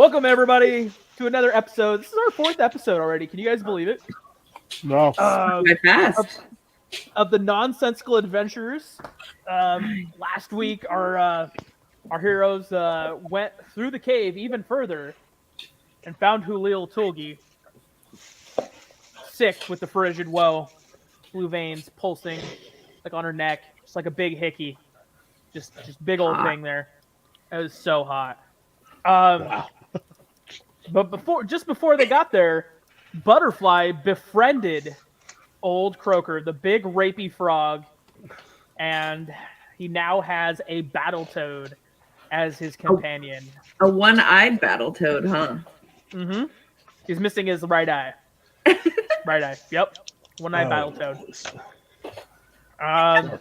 Welcome, everybody, to another episode. This is our 4th episode already. Can you guys believe it? No. Fast. Of the Nonsensical Adventures. Last week, our heroes went through the cave even further and found Hulil Tulgi, sick with the frigid woe, blue veins pulsing like on her neck, just like a big hickey, just big old thing there. It was so hot. Wow. But before they got there, Butterfly befriended Old Croaker, the big rapey frog, and he now has a Battletoad as his companion. A one-eyed Battletoad, huh? Mm-hmm. He's missing his right eye. Right eye. Yep. One-eyed Battletoad.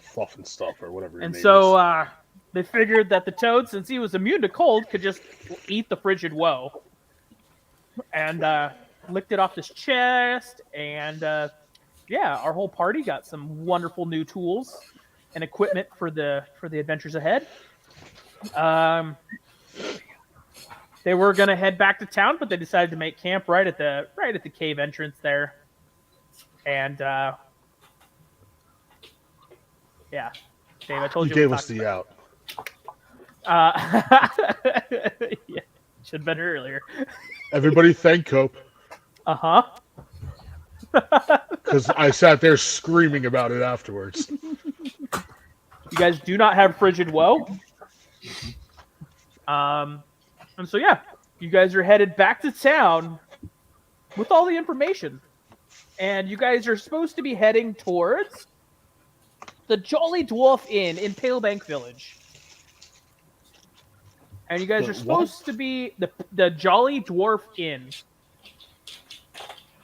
Fluff and stuff or whatever. And so they figured that the toad, since he was immune to cold, could just eat the frigid woe. And licked it off his chest, and our whole party got some wonderful new tools and equipment for the adventures ahead. They were gonna head back to town, but they decided to make camp right at the cave entrance there. And Dave, I told you. You gave us the out. Yeah, should have been earlier. Everybody thank Cope. Uh-huh. Because I sat there screaming about it afterwards. You guys do not have frigid woe. And so you guys are headed back to town with all the information. And you guys are supposed to be heading towards the Jolly Dwarf Inn in Palebank Village. And you guys are supposed to be the Jolly Dwarf Inn.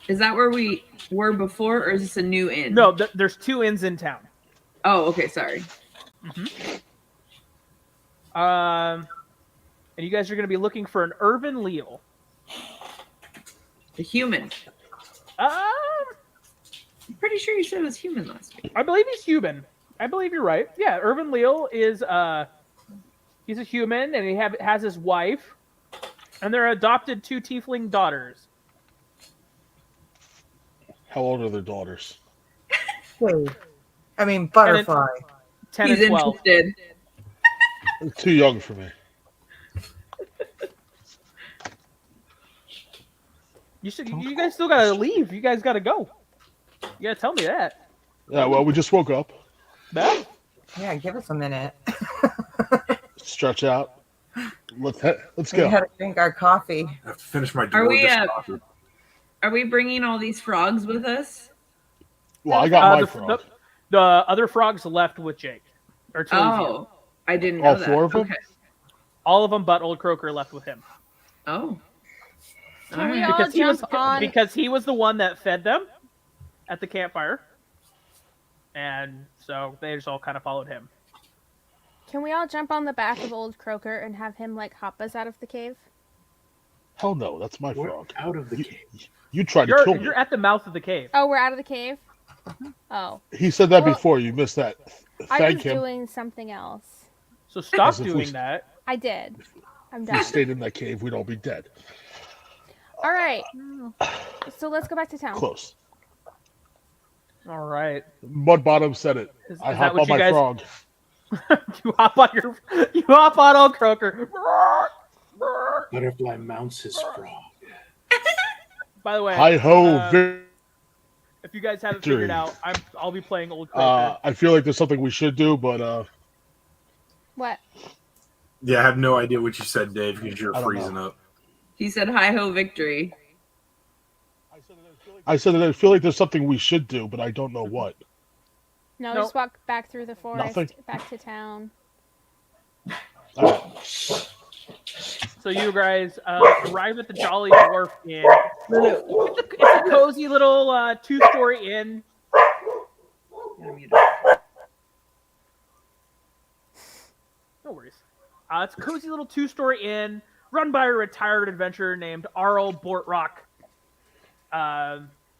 Is that where we were before, or is this a new inn? No, there's 2 inns in town. Oh, okay, sorry. Mm-hmm. And you guys are going to be looking for an Irvin Leal. A human. I'm pretty sure you said it was human last week. I believe he's human. I believe you're right. Yeah, Irvin Leal is he's a human, and he has his wife, and they're adopted 2 tiefling daughters. How old are their daughters? Butterfly. 10 He's and 12. interested. They're too young for me. You guys still gotta leave. You guys gotta go. You gotta tell me that. Yeah, well, we just woke up. No? Yeah, give us a minute. Stretch out. Let's go. We had to drink our coffee. I have to finish my Are we bringing all these frogs with us? Well, I got my frog. The other frogs left with Jake. Or 2 of you. Oh, I didn't know All that. 4 of them? Okay. All of them but Old Croaker left with him. Oh. Can we Alright. all jump on? Because he was the one that fed them at the campfire. And so they just all kind of followed him. Can we all jump on the back of Old Croaker and have him hop us out of the cave? Hell no, that's my frog. Out of the cave. You tried to kill me. You're at the mouth of the cave. Oh, we're out of the cave? Oh. He said that before. You missed that. I was doing something else. So stop As if doing we- that. I did. I'm If we done. stayed in that cave, we'd all be dead. All right. So let's go back to town. Close. All right. Mudbottom said it. Is I that hop what on you my guys- frog. You hop on Old Croaker. Butterfly mounts his frog. By the way, Hi ho, if you guys haven't victory. figured out, I'll be playing Old Croaker. I feel like there's something we should do, but What? Yeah, I have no idea what you said, Dave, because you're I don't freezing know. up. He said hi-ho victory. I said that I feel like there's something we should do, but I don't know what. No, No. just walk back through the forest, Nothing. back to town. So you guys arrive at the Jolly Dwarf Inn. It's a cozy little 2-story inn. No worries. It's a cozy little 2-story inn run by a retired adventurer named Arl Bortrock.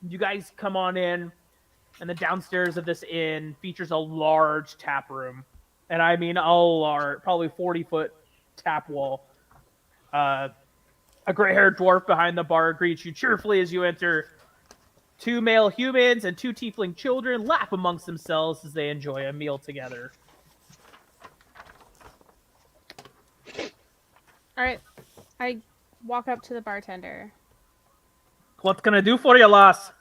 You guys come on in, and the downstairs of this inn features a large tap room. And I mean a large, probably 40-foot tap wall. A gray-haired dwarf behind the bar greets you cheerfully as you enter. 2 male humans and 2 tiefling children laugh amongst themselves as they enjoy a meal together. All right. I walk up to the bartender. What can I do for you, lass?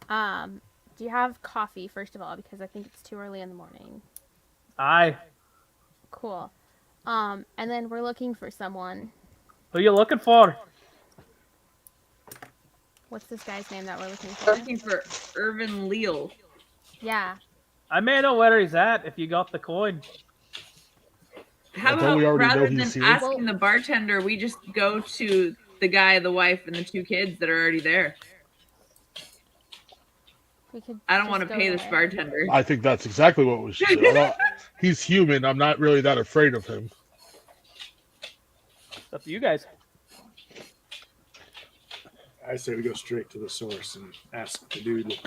Do you have coffee, first of all, because I think it's too early in the morning. Aye. Cool. And then we're looking for someone. Who you looking for? What's this guy's name that we're looking for? Looking for Irvin Leal. Yeah. I may know where he's at if you got the coin. How Don't we about already know rather he's than here? asking the bartender, we just go to the guy, the wife, and the 2 kids that are already there? We could I don't just want to go pay this there. bartender. I think that's exactly what we should do. He's human. I'm not really that afraid of him. It's up to you guys. I say we go straight to the source and ask the dude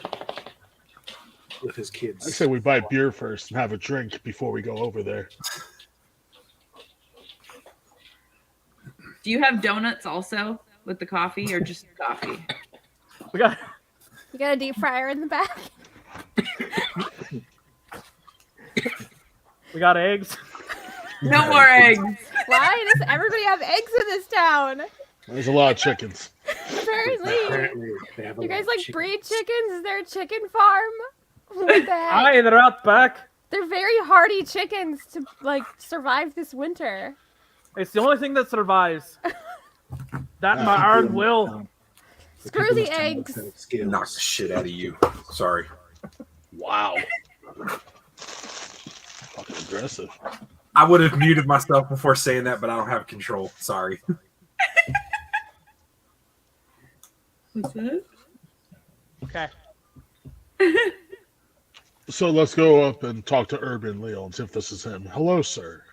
with his kids. I say we buy beer first and have a drink before we go over there. Do you have donuts also with the coffee, or just coffee? We got You got a deep fryer in the back? we got eggs. No more eggs. Why does everybody have eggs in this town? There's a lot of chickens. Apparently. Apparently, they have a You lot guys of like chickens. breed chickens? Is there a chicken farm? What the heck? Aye, they're out back. They're very hardy chickens to like survive this winter. It's the only thing that survives. That and my iron will. Screw people the must have eggs. no skills. Knock the shit out of you. Sorry. Wow. Fucking aggressive. I would have muted myself before saying that, but I don't have control. Sorry. What's that? Okay. So let's go up and talk to Urban Leo and see if this is him. Hello, sir.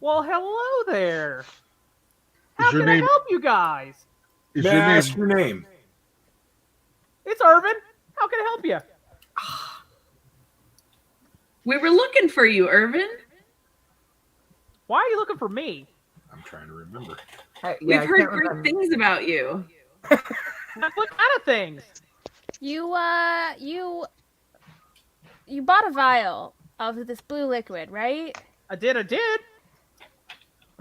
Well, hello there. How Is your can I name- help you guys? Is May your I name ask your name? It's Irvin. How can I help you? We were looking for you, Irvin. Why are you looking for me? I'm trying to remember. We've I heard can't great remember. things about you. What kind of things? You bought a vial of this blue liquid, right? I did. I'm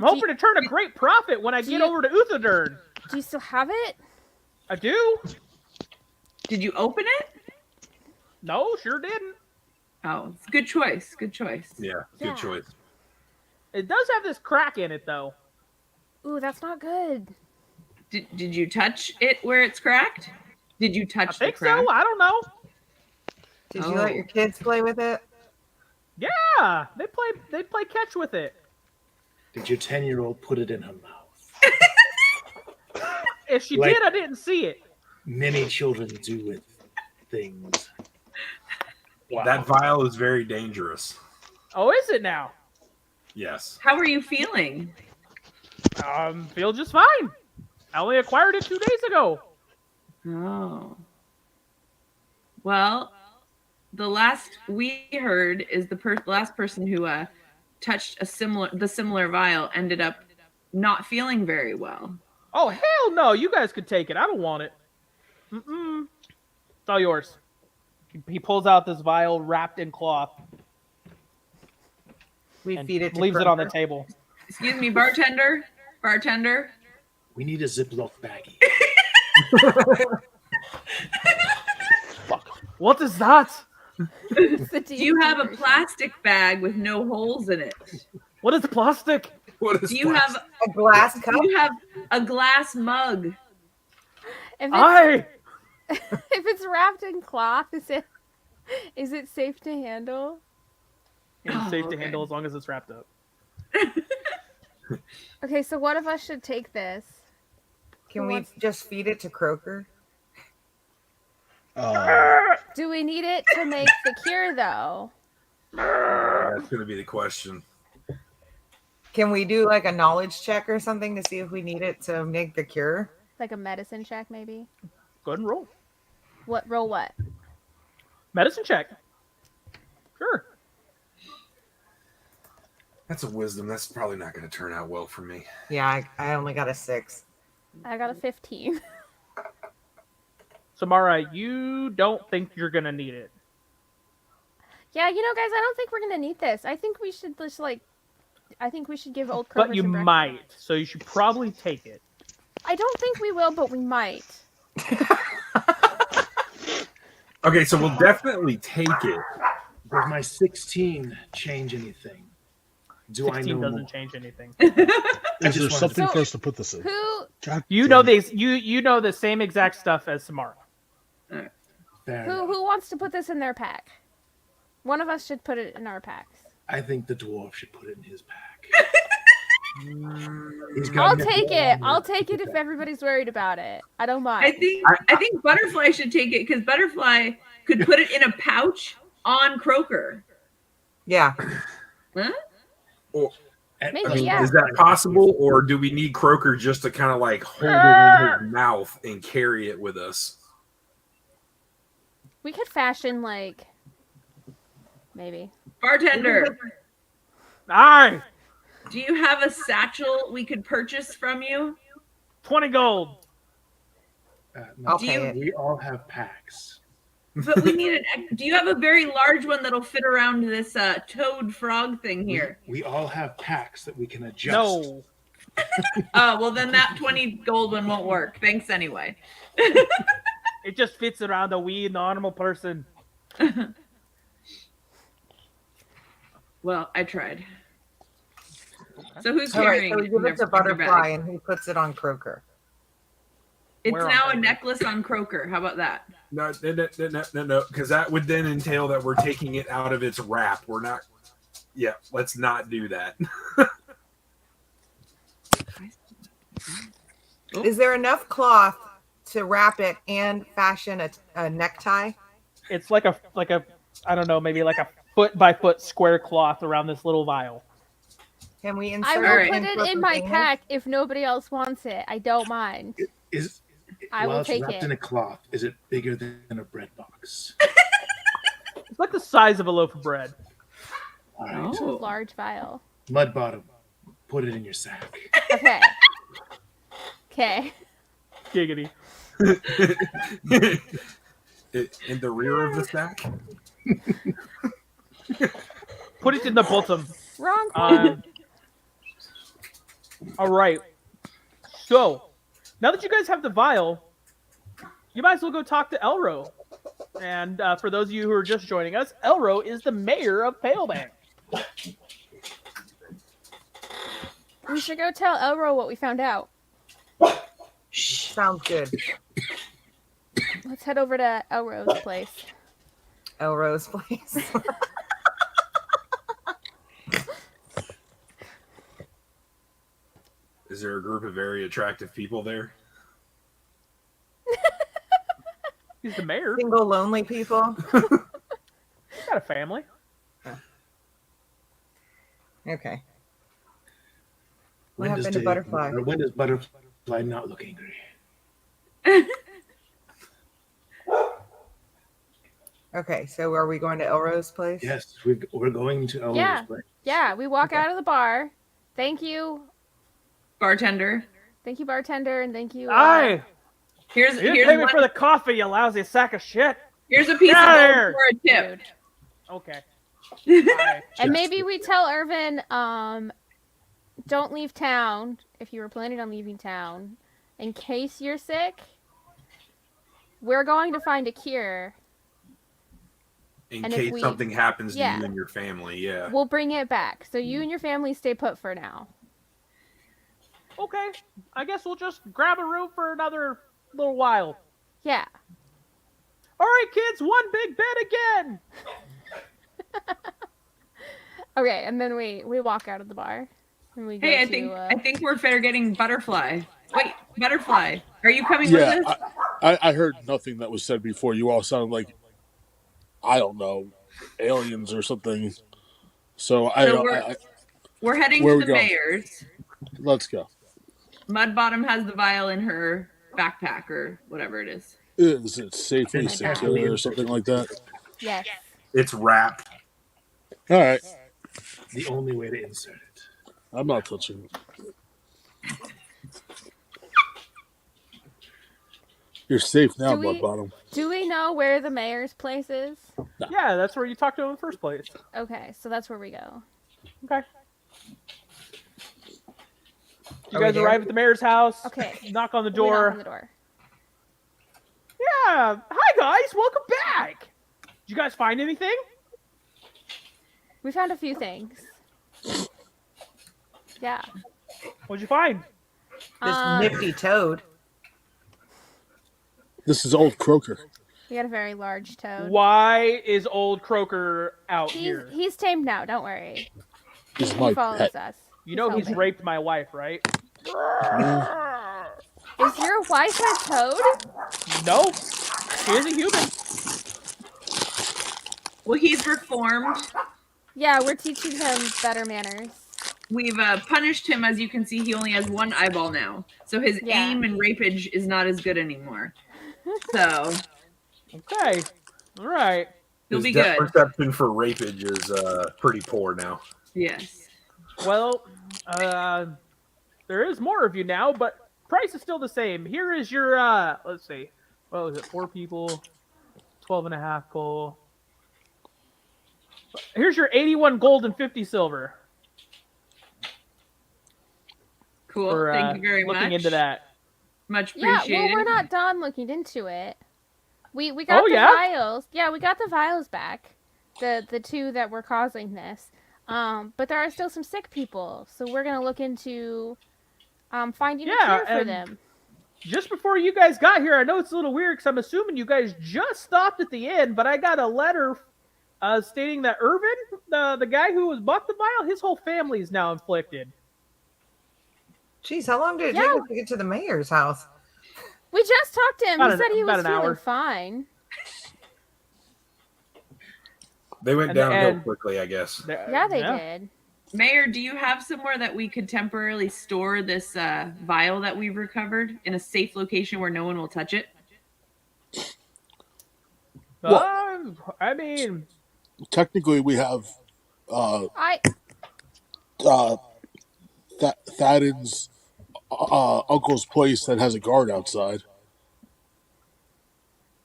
hoping to turn a great profit when I Do get you- over to Uthadern. Do you still have it? I do. Did you open it? No, sure didn't. Oh, it's a good choice. Good choice. Yeah, good Yeah. choice. It does have this crack in it, though. Ooh, that's not good. Did you touch it where it's cracked? Did you I touch think the crack? so. I don't know. Did you let your kids play with it? Yeah, they play catch with it. Did your 10-year-old put it in her mouth? If she Like- did, I didn't see it. Many children do with things. Wow. That vial is very dangerous. Oh, is it now? Yes. How are you feeling? Feel just fine. I only acquired it 2 days ago. Oh. Well, the last we heard is the last person who touched the similar vial ended up not feeling very well. Oh, hell no. You guys could take it. I don't want it. Mm-mm. It's all yours. He pulls out this vial wrapped in cloth We and feed it to leaves it on the Kroger. table. Excuse me, bartender. Bartender. We need a Ziploc baggie. Fuck. What is that? It's the Do you have a version. plastic bag with no holes in it? What is plastic? What is Do you have A glass cup? do you have a glass mug? If it's, Aye. if it's wrapped in cloth, is it safe to handle? It's Oh, safe to okay. handle as long as it's wrapped up. Okay, so what if I should take this? Can we just feed it to Kroger? Do we need it to make the cure though? That's going to be the question. Can we do like a knowledge check or something to see if we need it to make the cure? Like a medicine check, maybe? Go ahead and roll. What roll? What? Medicine check. Sure. That's a wisdom. That's probably not going to turn out well for me. Yeah, I only got a 6. I got a 15. Samara, you don't think you're gonna need it. Yeah, guys, I don't think we're gonna need this. I think we should just I think we should give old Kroger But you some breakfast. might, so you should probably take it. I don't think we will, but we might. Okay, so we'll definitely take it. Does my 16 change anything? Do I 16 know doesn't more? change anything. Is there just something wanted- for us to put this in? Who God You damn know it. this. You know the same exact stuff as Samara. Fair enough. who wants to put this in their pack? One of us should put it in our packs. I think the dwarf should put it in his pack. I'll take it. I'll take it if everybody's worried about it. I don't mind. I think Butterfly should take it because Butterfly could put it in a pouch on Croaker. Yeah. Huh? Or, Maybe, I mean, yeah. is that possible, or do we need Croaker just to kind of like hold it in his mouth and carry it with us? We could fashion maybe. Bartender, Aye, do you have a satchel we could purchase from you? 20 gold. I'll Do pay you- it. We all have packs. But we need do you have a very large one that'll fit around this toad frog thing here? We all have packs that we can adjust. No, Oh, well then that 20 gold one won't work. Thanks anyway. it just fits around a wee normal person. Well, I tried. So who's All right, carrying so we it give in it to their bag? Butterfly and he puts it on Croaker. It's Where on now a Croaker? necklace on Croaker. How about that? No, because that would then entail that we're taking it out of its wrap. We're not. Yeah, let's not do that. Is there enough cloth to wrap it and fashion a necktie? It's like a I don't know, maybe like a foot by foot square cloth around this little vial. Can we I insert will Alright. put in it for in my containers? pack if nobody else wants it. I don't mind. Is I while will it's take wrapped it. in a cloth, is it bigger than a bread box? It's like the size of a loaf of bread. All right. Oh. Large vial. Mud bottom. Put it in your sack. Okay. Okay. Giggity. In the rear of the sack. Put it in the bottom. Wrong one. All right. So, now that you guys have the vial, you might as well go talk to Elro. And for those of you who are just joining us, Elro is the mayor of Palebank. We should go tell Elro what we found out. Sounds good. Let's head over to Elro's place. Elrose place. Is there a group of very attractive people there? He's the mayor. Single lonely people. He's got a family. Okay. When What does happened to Dave- Butterfly? or when does Butterfly not look angry? Okay, so are we going to Elrose place? Yes, we're going to Elro's Yeah. place. Yeah, we walk Okay. out of the bar. Thank you. Bartender. Thank you, bartender, and thank you. Aye. Here's You didn't pay me one, for the coffee, you lousy sack of shit. here's a piece Get of outta gold here. for a tip. Dude. Okay. Aye. And maybe we tell Irvin, don't leave town if you were planning on leaving town. In case you're sick, we're going to find a cure. In And if case we- something happens to yeah. you and your family, yeah. We'll bring it back. So you and your family stay put for now. Okay. I guess we'll just grab a room for another little while. Yeah. All right, kids, one big bed again. Okay, and then we walk out of the bar. And we go Hey, to, I think we're fair getting Butterfly. Wait, Butterfly, are you coming Yeah, with us? I heard nothing that was said before. You all sounded like, I don't know, aliens or something. So We're heading where to we the go? mayor's. let's go. Mudbottom has the vial in her backpack or whatever it is. Is it safely Exactly. secure or something like that? yes. It's wrapped. All right, The only way to insert it. I'm not touching it. You're safe now, Do we- Blood Bottom. Do we know where the mayor's place is? Yeah, that's where you talked to him in the first place. Okay, so that's where we go. Okay. You Are we guys there? arrive at the mayor's house. Okay. Knock on the We knock door. on the door. Yeah. Hi guys, welcome back. Did you guys find anything? We found a few things. Yeah. What'd you find? This nifty toad. This is Old Croaker. We got a very large toad. Why is old Croaker out here? He's tamed now. Don't worry. He's He my follows pet. us. You know he's helping. raped my wife, right? Is your wife a toad? No, she is a human. Well, he's reformed. Yeah, we're teaching him better manners. We've punished him. As you can see, he only has one eyeball now. So his Yeah. aim and rapage is not as good anymore. So Okay, all right. he'll His be depth good. perception for rapage is pretty poor now. Yes. Well, there is more of you now, but price is still the same. Here is your, let's see, what was it, 4 people, 12.5 gold. Here's your 81 gold and 50 silver Cool. for Thank you very much. looking into that. Much Yeah, appreciated. well, we're not done looking into it. We got Oh, the yeah? vials. Yeah, we got the vials back. The 2 that were causing this. But there are still some sick people, so we're gonna look into finding a Yeah, cure for and- them. Just before you guys got here, I know it's a little weird because I'm assuming you guys just stopped at the inn, but I got a letter stating that Irvin, the guy who was bought the vial, his whole family is now inflicted. Jeez, how long did it Yeah. take us to get to the mayor's house? We just talked to him. About He an- said he about was an feeling hour. fine. They went And- downhill and- quickly, I guess. Yeah, they did. Mayor, do you have somewhere that we could temporarily store this vial that we've recovered in a safe location where no one will touch it? I mean, Technically, we have I Thadden's uncle's place that has a guard outside.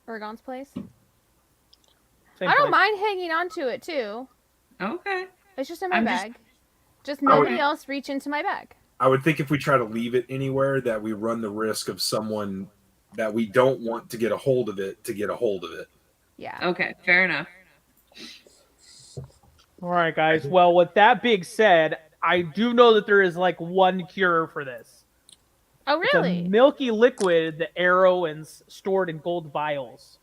Oregon's place. same I don't place. mind hanging on to it too. Okay. It's just in my I'm just- bag. Just nobody Okay. else reach into my bag. I would think if we try to leave it anywhere, that we run the risk of someone that we don't want to get a hold of it to get a hold of it. Yeah. Okay. Fair enough. All right, guys. Well, with that being said, I do know that there is like one cure for this. Oh, It's really? a milky liquid, the arrow, and stored in gold vials.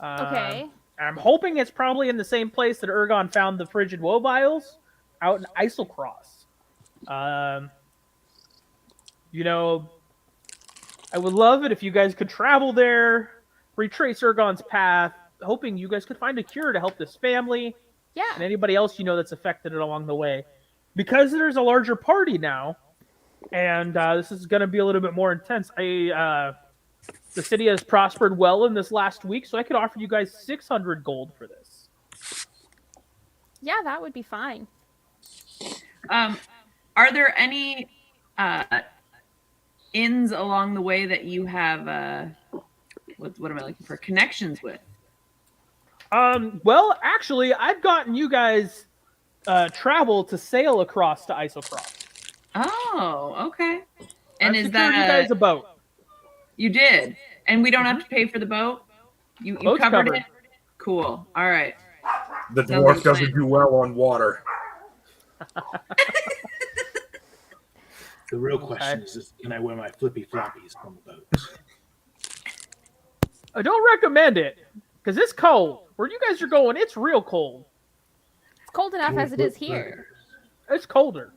Okay. I'm hoping it's probably in the same place that Ergon found the frigid woe vials, out in Islecross. I would love it if you guys could travel there, retrace Ergon's path, hoping you guys could find a cure to help this family Yeah. and anybody else you know that's affected it along the way. Because there's a larger party now, and this is going to be a little bit more intense. The city has prospered well in this last week, so I could offer you guys 600 gold for this. Yeah, that would be fine. Are there any inns along the way that you have what am I looking for? Connections with? Well, actually, I've gotten you guys travel to sail across to Islecross. Oh, okay. And I've is secured that you guys a boat? you did? And we don't have to pay for the boat? You Boat's covered covered. it? Cool. All right. The Sounds dwarf like a doesn't plan. do well on water. The real question is, can I wear my flippy floppies on the boat? I don't recommend it because it's cold. Where you guys are going, it's real cold. It's cold enough Can we as it is put here. It's colder.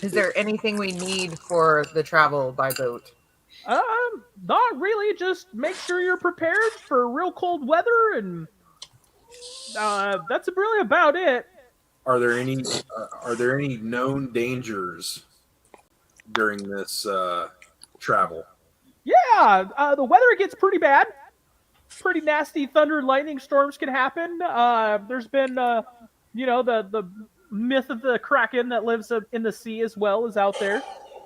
Is there anything we need for the travel by boat? Not really. Just make sure you're prepared for real cold weather, and that's really about it. Are there any known dangers during this travel? Yeah, the weather gets pretty bad. Pretty nasty thunder and lightning storms can happen. There's been, the myth of the Kraken that lives in the sea as well is out there.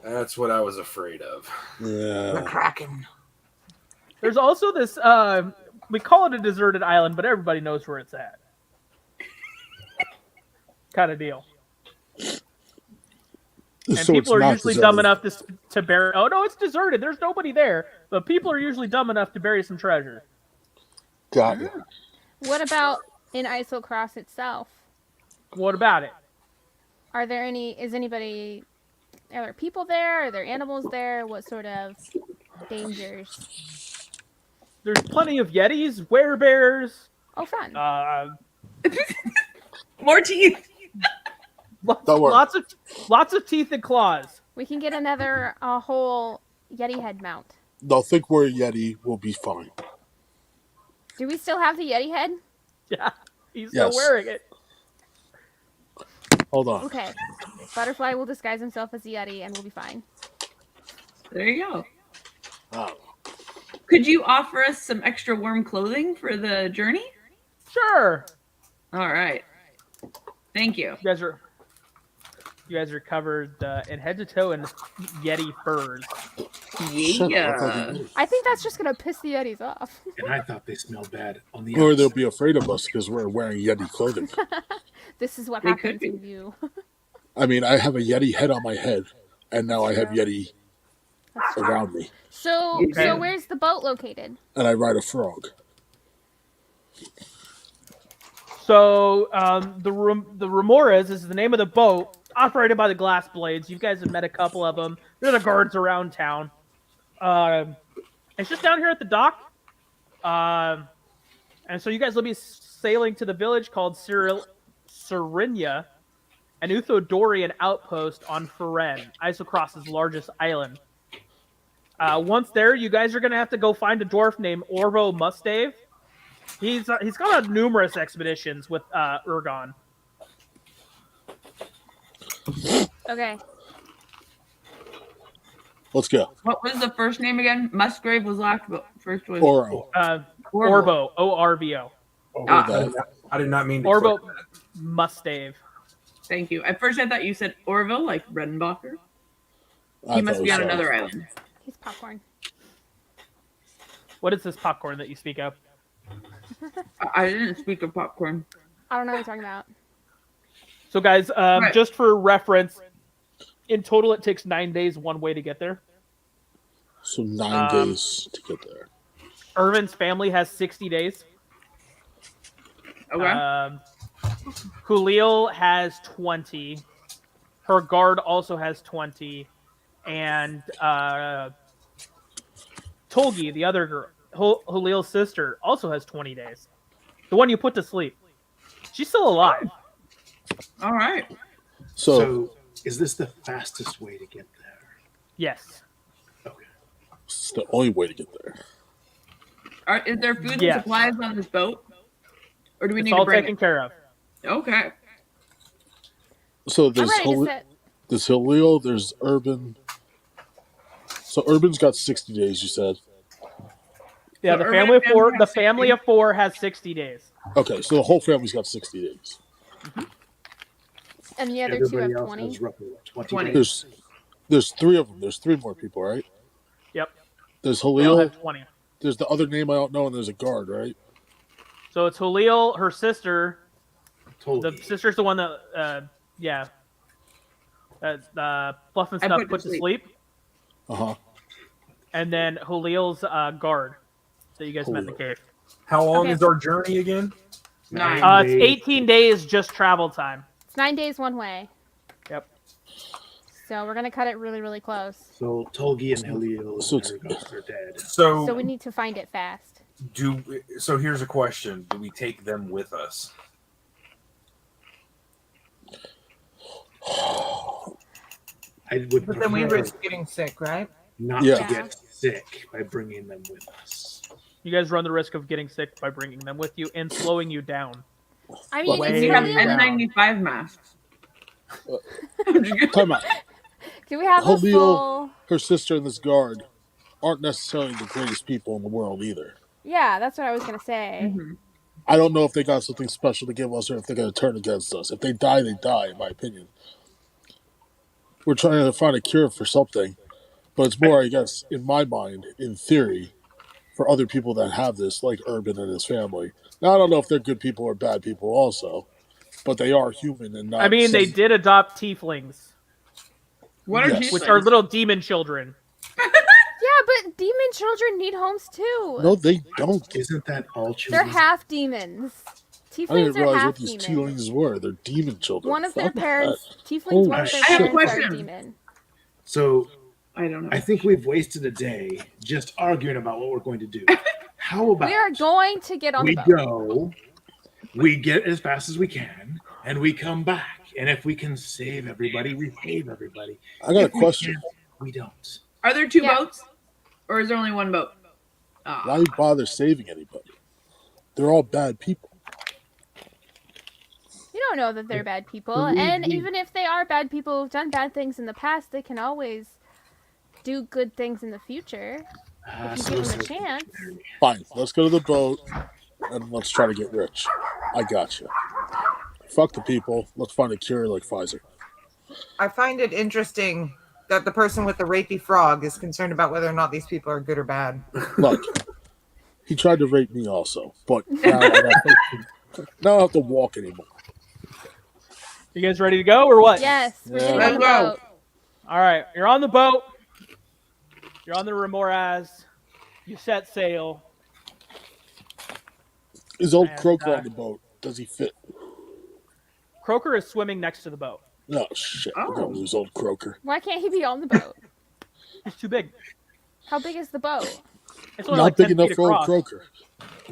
That's what I was afraid of. The Yeah. Kraken. There's also this. We call it a deserted island, but everybody knows where it's at. Kind of deal. And So people it's are not usually deserted. dumb enough to bury. Oh no, it's deserted. There's nobody there. But people are usually dumb enough to bury some treasure. Got it. What about in Isocross itself? What about it? Are there people there? Are there animals there? What sort of dangers? There's plenty of yetis, werebears, Oh, fun. More teeth. Don't worry. lots of teeth and claws. We can get a whole Yeti head mount. No, think we're a Yeti. We'll be fine. Do we still have the Yeti head? Yeah, he's still Yes. wearing it. Hold on. Okay. Butterfly will disguise himself as a Yeti and we'll be fine. There you go. Oh. Could you offer us some extra warm clothing for the journey? Sure. All right. Thank you. You guys are covered in head to toe in Yeti furs. Shut Yeah. up. I think that's just going to piss the Yetis off. And I thought they smelled bad on the Or they'll outside. be afraid of us because we're wearing Yeti clothing. This is what They happens could be. in you. I mean, I have a Yeti head on my head, and now I have Yeti That's true. around me, So where's the boat located? and I ride a frog. So the Remoras is the name of the boat, operated by the Glass Blades. You guys have met a couple of them. They're the guards around town. It's just down here at the dock. And so you guys will be sailing to the village called Serinia, an Uthodorian outpost on Feren, Isocross's largest island. Once there, you guys are going to have to go find a dwarf named Orvo Mustave. He's gone on numerous expeditions with Urgon. Okay. Let's go. What was the first name again? Musgrave was last, but first was Oro. Orvo, O-R-V-O. Ah, I did not mean to Orvo click that. Mustave. Thank you. At first, I thought you said Orville, like Redenbacher. I He thought must it be was on Oro. another island. He's popcorn. What is this popcorn that you speak of? I didn't speak of popcorn. I don't know what you're talking about. So, guys, Right. just for reference, in total, it takes 9 days one way to get there. So 9 days to get there. Irvin's family has 60 days. Okay. Julio has 20. Her guard also has 20. And Tolgi, the other girl, Julio's sister, also has 20 days. The one you put to sleep. She's still alive. All right. So, is this the fastest way to get there? Yes. Okay. it's the only way to get there. Is there food Yes. and supplies on this boat? Or do we It's need to all bring taken it? care of. Okay. So I'm there's ready to sit. there's Halil, there's Urban. So Urban's got 60 days, you said. Yeah, So the Irvin family of and four. family The have family 60. of four has 60 days. Okay, so the whole family's got 60 days. And the other two Everybody have else 20. has roughly what, 20 20. days? There's 3 of them. There's 3 more people, right? Yep. There's They all Halil, have 20. there's the other name I don't know, and there's a guard, right? So it's Halil, her sister. Totally. The sister's the one that, Fluff and I Stuff put to put to sleep. sleep. Uh-huh. And then Halil's guard that you guys met in the Halil. cave. How long Okay. is our journey again? 9. It's 18 days just travel time. It's 9 days one way. Yep. So we're going to cut it really, really close. So Tolgi and Halil So and it's- Aragos are dead. So we need to find it fast. So here's a question: do we take them with us? I would But then we prefer risk getting sick, right? not Yeah. to get sick by bringing them with us. You guys run the risk of getting sick by bringing them with you and slowing you down. I mean, Way is We have down. Halil, N95 masks. Time out. do we have a Halil- full... Her sister and this guard aren't necessarily the greatest people in the world either. Yeah, that's what I was going to say. Mhm. I don't know if they got something special to give us or if they're going to turn against us. If they die, they die, in my opinion. we're trying to find a cure for something, but it's more, I guess, in my mind, in theory, for other people that have this, like Urban and his family. Now, I don't know if they're good people or bad people also, but they are human and not. I mean, they some- did adopt tieflings, What are Yes. which tieflings? are little demon children. Yeah, but demon children need homes too. No, they don't. Isn't that all They're children? half demons. I didn't Tieflings are realize half what these demons. tieflings were. They're demon children. One of their Fuck that. parents, tieflings, Holy one of their shit. I have a parents are a question. demon. So I don't know. I think we've wasted a day just arguing about what we're going to do. How about We are going to get on we the boat. go, we get as fast as we can, and we come back. And if we can save everybody, we save everybody. I got a If we question. can't, we don't. Are there two Yeah. boats? Or is there only one boat? Ah. Why bother saving anybody? They're all bad people. You don't know that they're bad people, Believe and me. even if they are bad people who've done bad things in the past, they can always do good things in the future if you give them a chance. Fine, let's go to the boat and let's try to get rich. I got you. Fuck the people. Let's find a cure like Pfizer. I find it interesting that the person with the rapey frog is concerned about whether or not these people are good or bad. Look, he tried to rape me also, but now I have to walk anymore. You guys ready to go or what? Yes, we're Yeah. getting on the Let's go. boat. All right, you're on the boat. You're on the Remoras. You set sail. Is old And, Croker on the boat? Does he fit? Croker is swimming next to the boat. No, shit. We're going to lose old Croker. Why can't he be on the boat? It's too big. How big is the boat? It's only Not like big 10 enough feet for old across. Croker.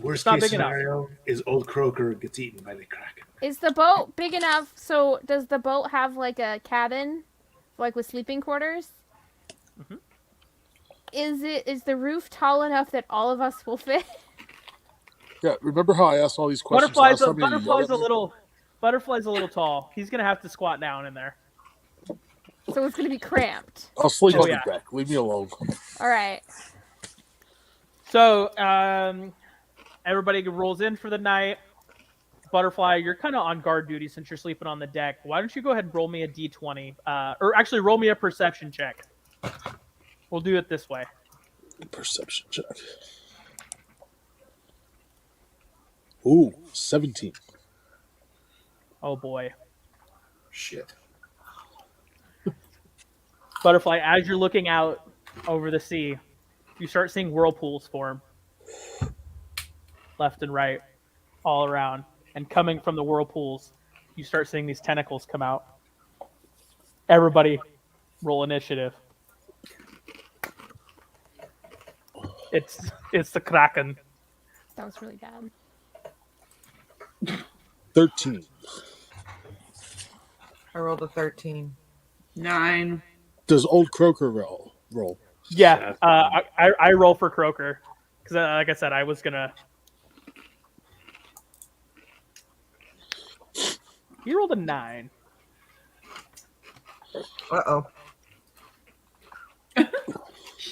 Worst not case big enough. scenario is old Croker gets eaten by the Kraken. Is the boat big enough? So does the boat have like a cabin, like with sleeping quarters? Mhm. Is the roof tall enough that all of us will fit? Yeah, remember how I asked all these questions last time? and you yelled at me? Butterfly's a little tall. He's gonna have to squat down in there. So it's gonna be cramped. I'll sleep Oh, on yeah. the deck. Leave me alone. All right. So everybody rolls in for the night. Butterfly, you're kind of on guard duty since you're sleeping on the deck. Why don't you go ahead and roll me a d20, or actually roll me a perception check. We'll do it this way. Perception check. Ooh, 17. Oh boy. Shit. Butterfly, as you're looking out over the sea, you start seeing whirlpools form left and right, all around. And coming from the whirlpools, you start seeing these tentacles come out. Everybody, roll initiative. It's the Kraken. That was really bad. 13. I rolled a 13. 9. Does old Croker roll? Yeah, I roll for Croker because, like I said, I was gonna. You rolled a 9. Uh-oh.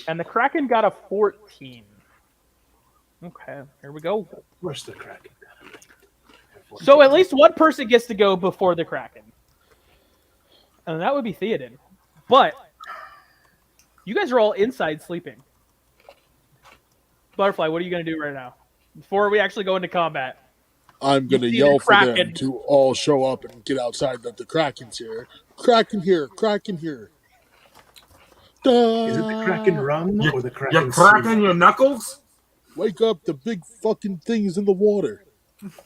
And the Kraken got a 14. Okay, here we go. Where's the Kraken? So at least one person gets to go before the Kraken. And that would be Theoden. But you guys are all inside sleeping. Butterfly, what are you going to do right now? Before we actually go into combat. I'm going to see yell the for them Kraken. to all show up and get outside that the Kraken's here. Kraken here, Kraken here. Is it the Kraken rum or the Kraken You cracking soup? your knuckles? Wake up, the big fucking thing is in the water.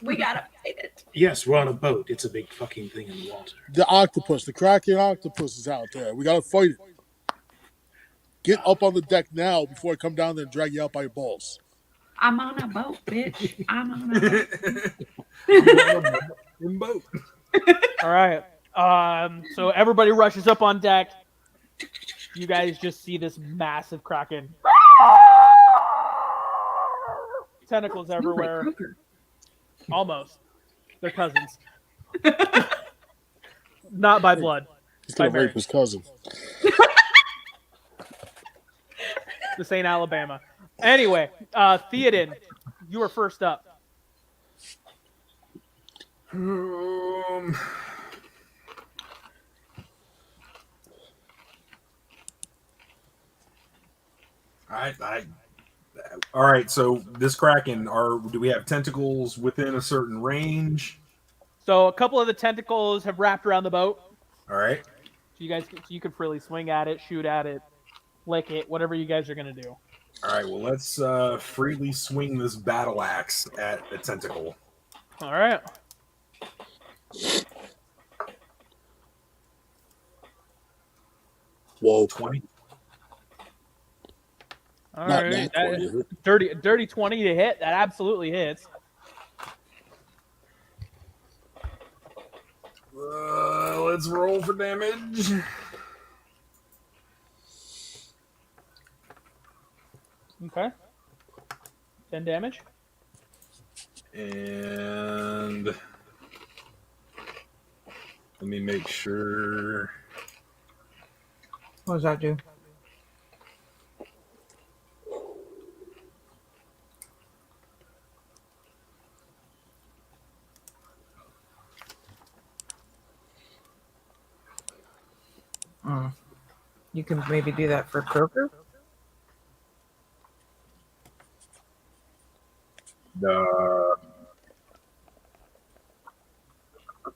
We gotta fight it. Yes, we're on a boat. It's a big fucking thing in the water. The octopus, the Kraken octopus is out there. We got to fight it. Get up on the deck now before I come down there and drag you out by your balls. I'm on a boat, bitch. I'm on a boat. In boat. All right. So everybody rushes up on deck. You guys just see this massive Kraken. Tentacles everywhere. Almost. They're cousins. Not by blood. He's going to By rape his cousin. This ain't Alabama. Anyway, Theoden, you were first up. All right. So this Kraken, do we have tentacles within a certain range? So a couple of the tentacles have wrapped around the boat. All right. So you can freely swing at it, shoot at it, lick it, whatever you guys are gonna do. All right. Well, let's freely swing this battle axe at the tentacle. All right. Whoa. 20. All Not right. nat 20, is it? Dirty 20 to hit. That absolutely hits. Let's roll for damage. Okay. 10 damage. And let me make sure. What does that do? You can maybe do that for Croaker. I'm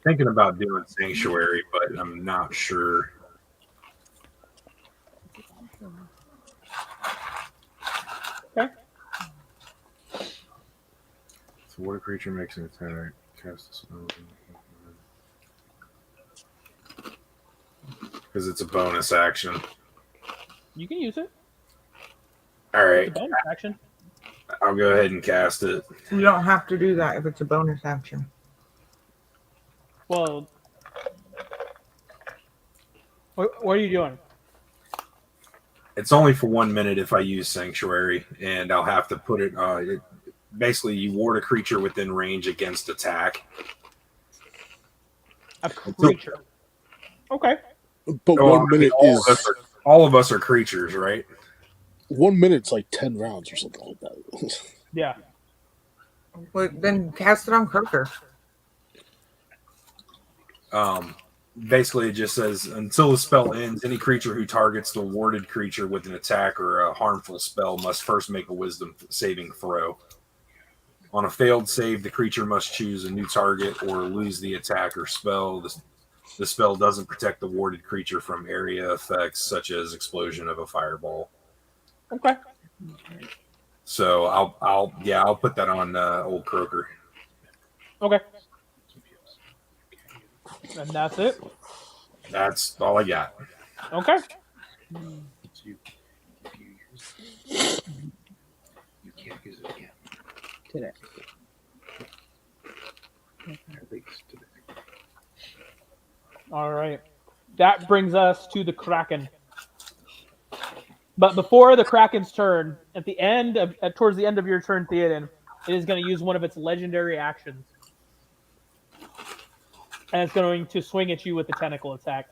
thinking about doing Sanctuary, but I'm not sure. Okay. So what a creature makes an attack, cast a spell. Because it's a bonus action. You can use it. All It's right, a bonus action. I'll go ahead and cast it. You don't have to do that if it's a bonus action. Well, what are you doing? It's only for 1 minute if I use Sanctuary, and I'll have to put it. Basically, you ward a creature within range against attack. A creature. Okay. But Oh, 1 minute all of us are creatures, right? 1 minute's like 10 rounds or something like that. Yeah. Well, then cast it on Croaker. Basically, it just says until the spell ends, any creature who targets the warded creature with an attack or a harmful spell must first make a wisdom saving throw. On a failed save, the creature must choose a new target or lose the attack or spell. The spell doesn't protect the warded creature from area effects such as explosion of a fireball. Okay. So I'll put that on old Croaker. Okay. And that's it. That's all I got. Okay. You can't use it again. Today. At least today. All right. That brings us to the Kraken. But before the Kraken's turn, towards the end of your turn, Theoden, it is going to use one of its legendary actions. And it's going to swing at you with the tentacle attack.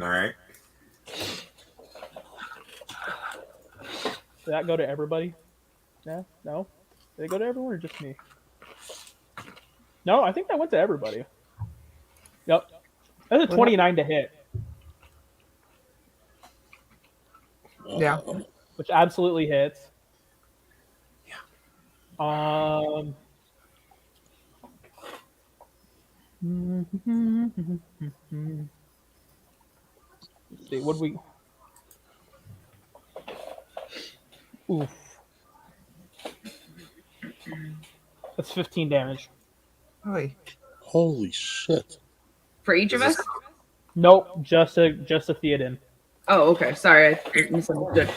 All right. Did that go to everybody? Yeah? No? Did it go to everyone or just me? No, I think that went to everybody. Yep. That's a 29 to hit. Yeah. Which absolutely hits. Yeah. Let's see, what do we... Oof. That's 15 damage. Oy. Holy shit. For each of us? Nope, just a Theoden. Oh, okay. Sorry, I misunderstood.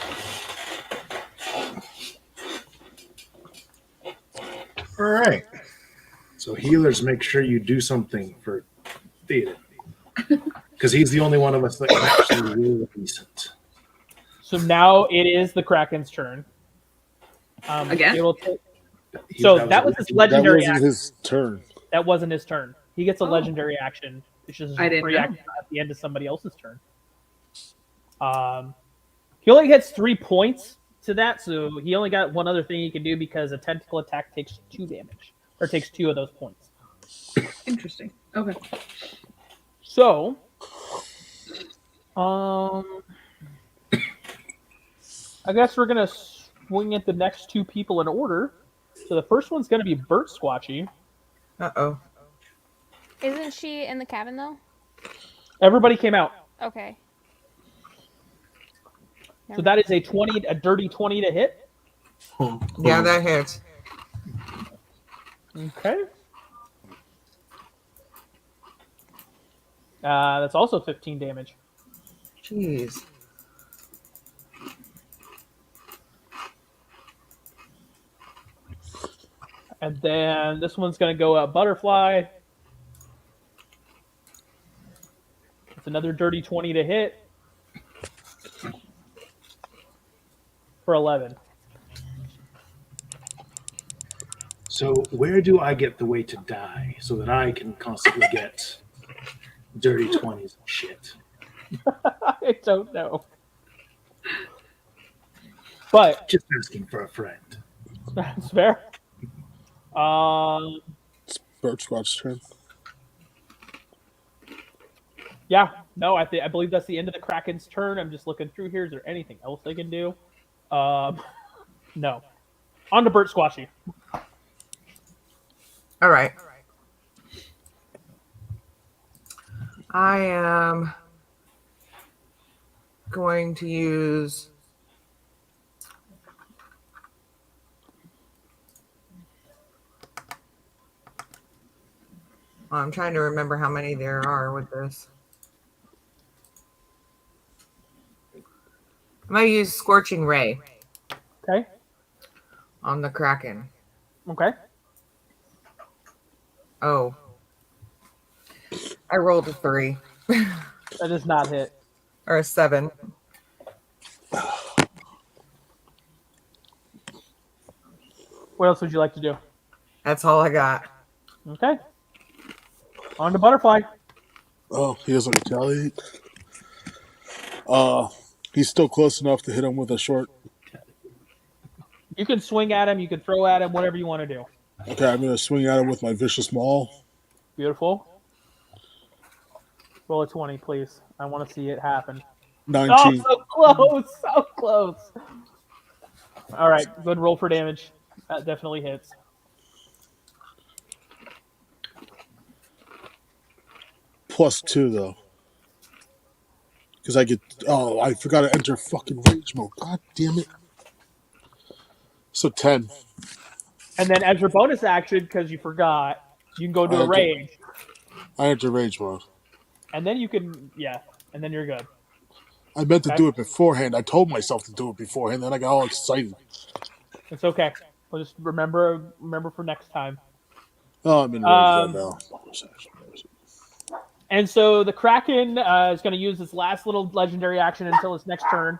All right. So healers, make sure you do something for Theoden. Because he's the only one of us that can actually roll decent. So now it is the Kraken's turn. Again? That was his legendary That wasn't action. his turn. That wasn't his turn. He gets a legendary action. It's just I a didn't free know. action at the end of somebody else's turn. He only gets 3 points to that, so he only got one other thing he can do because a tentacle attack takes 2 damage, or takes 2 of those points. Interesting. Okay. So I guess we're gonna swing at the next two people in order. So the first one's gonna be Bert Squatchy. Uh-oh. Isn't she in the cabin though? Everybody came out. Okay. So that is a dirty 20 to hit. Yeah, that hits. Okay. That's also 15 damage. Jeez. And then this one's going to go at Butterfly. It's another dirty 20 to hit. For 11. So where do I get the way to die so that I can constantly get dirty 20s and shit? I don't know. But Just asking for a friend. that's fair. It's Bird Squat's turn. Yeah, no, I believe that's the end of the Kraken's turn. I'm just looking through here. Is there anything else they can do? No. On to Bert Squatchy. All right. I am going to use I'm trying to remember how many there are with this. I'm going to use Scorching Ray Okay. on the Kraken. Okay. Oh. I rolled a 3. That does not hit. Or a 7. What else would you like to do? That's all I got. Okay. On to Butterfly. Oh, he doesn't retaliate. He's still close enough to hit him with a short. You can swing at him. You can throw at him. Whatever you want to do. Okay, I'm gonna swing at him with my vicious maul. Beautiful. Roll a 20, please. I want to see it happen. 19. Oh, so close. So close. All right. Good roll for damage. That definitely hits. +2 though, because I get. Oh, I forgot to enter fucking rage mode. God damn it. So 10. And then as your bonus action, because you forgot, you can go to a rage. I enter rage mode. And then you can, and then you're good. I meant to do it beforehand. I told myself to do it beforehand. Then I got all excited. It's okay. We'll just remember for next time. Oh, I'm in rage right now. And so the Kraken is going to use its last little legendary action until its next turn.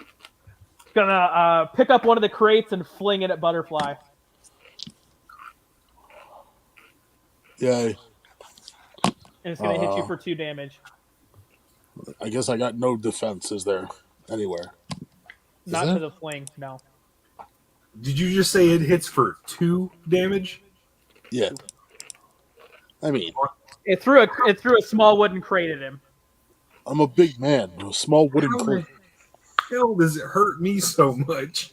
It's going to pick up one of the crates and fling it at Butterfly. Yay. And it's going to hit you for 2 damage. I guess I got no defenses there anywhere. Not to the fling, no. Did you just say it hits for 2 damage? Yeah. I mean, It threw a small wooden crate at him. I'm a big man with a small wooden crate. Hell, does it hurt me so much?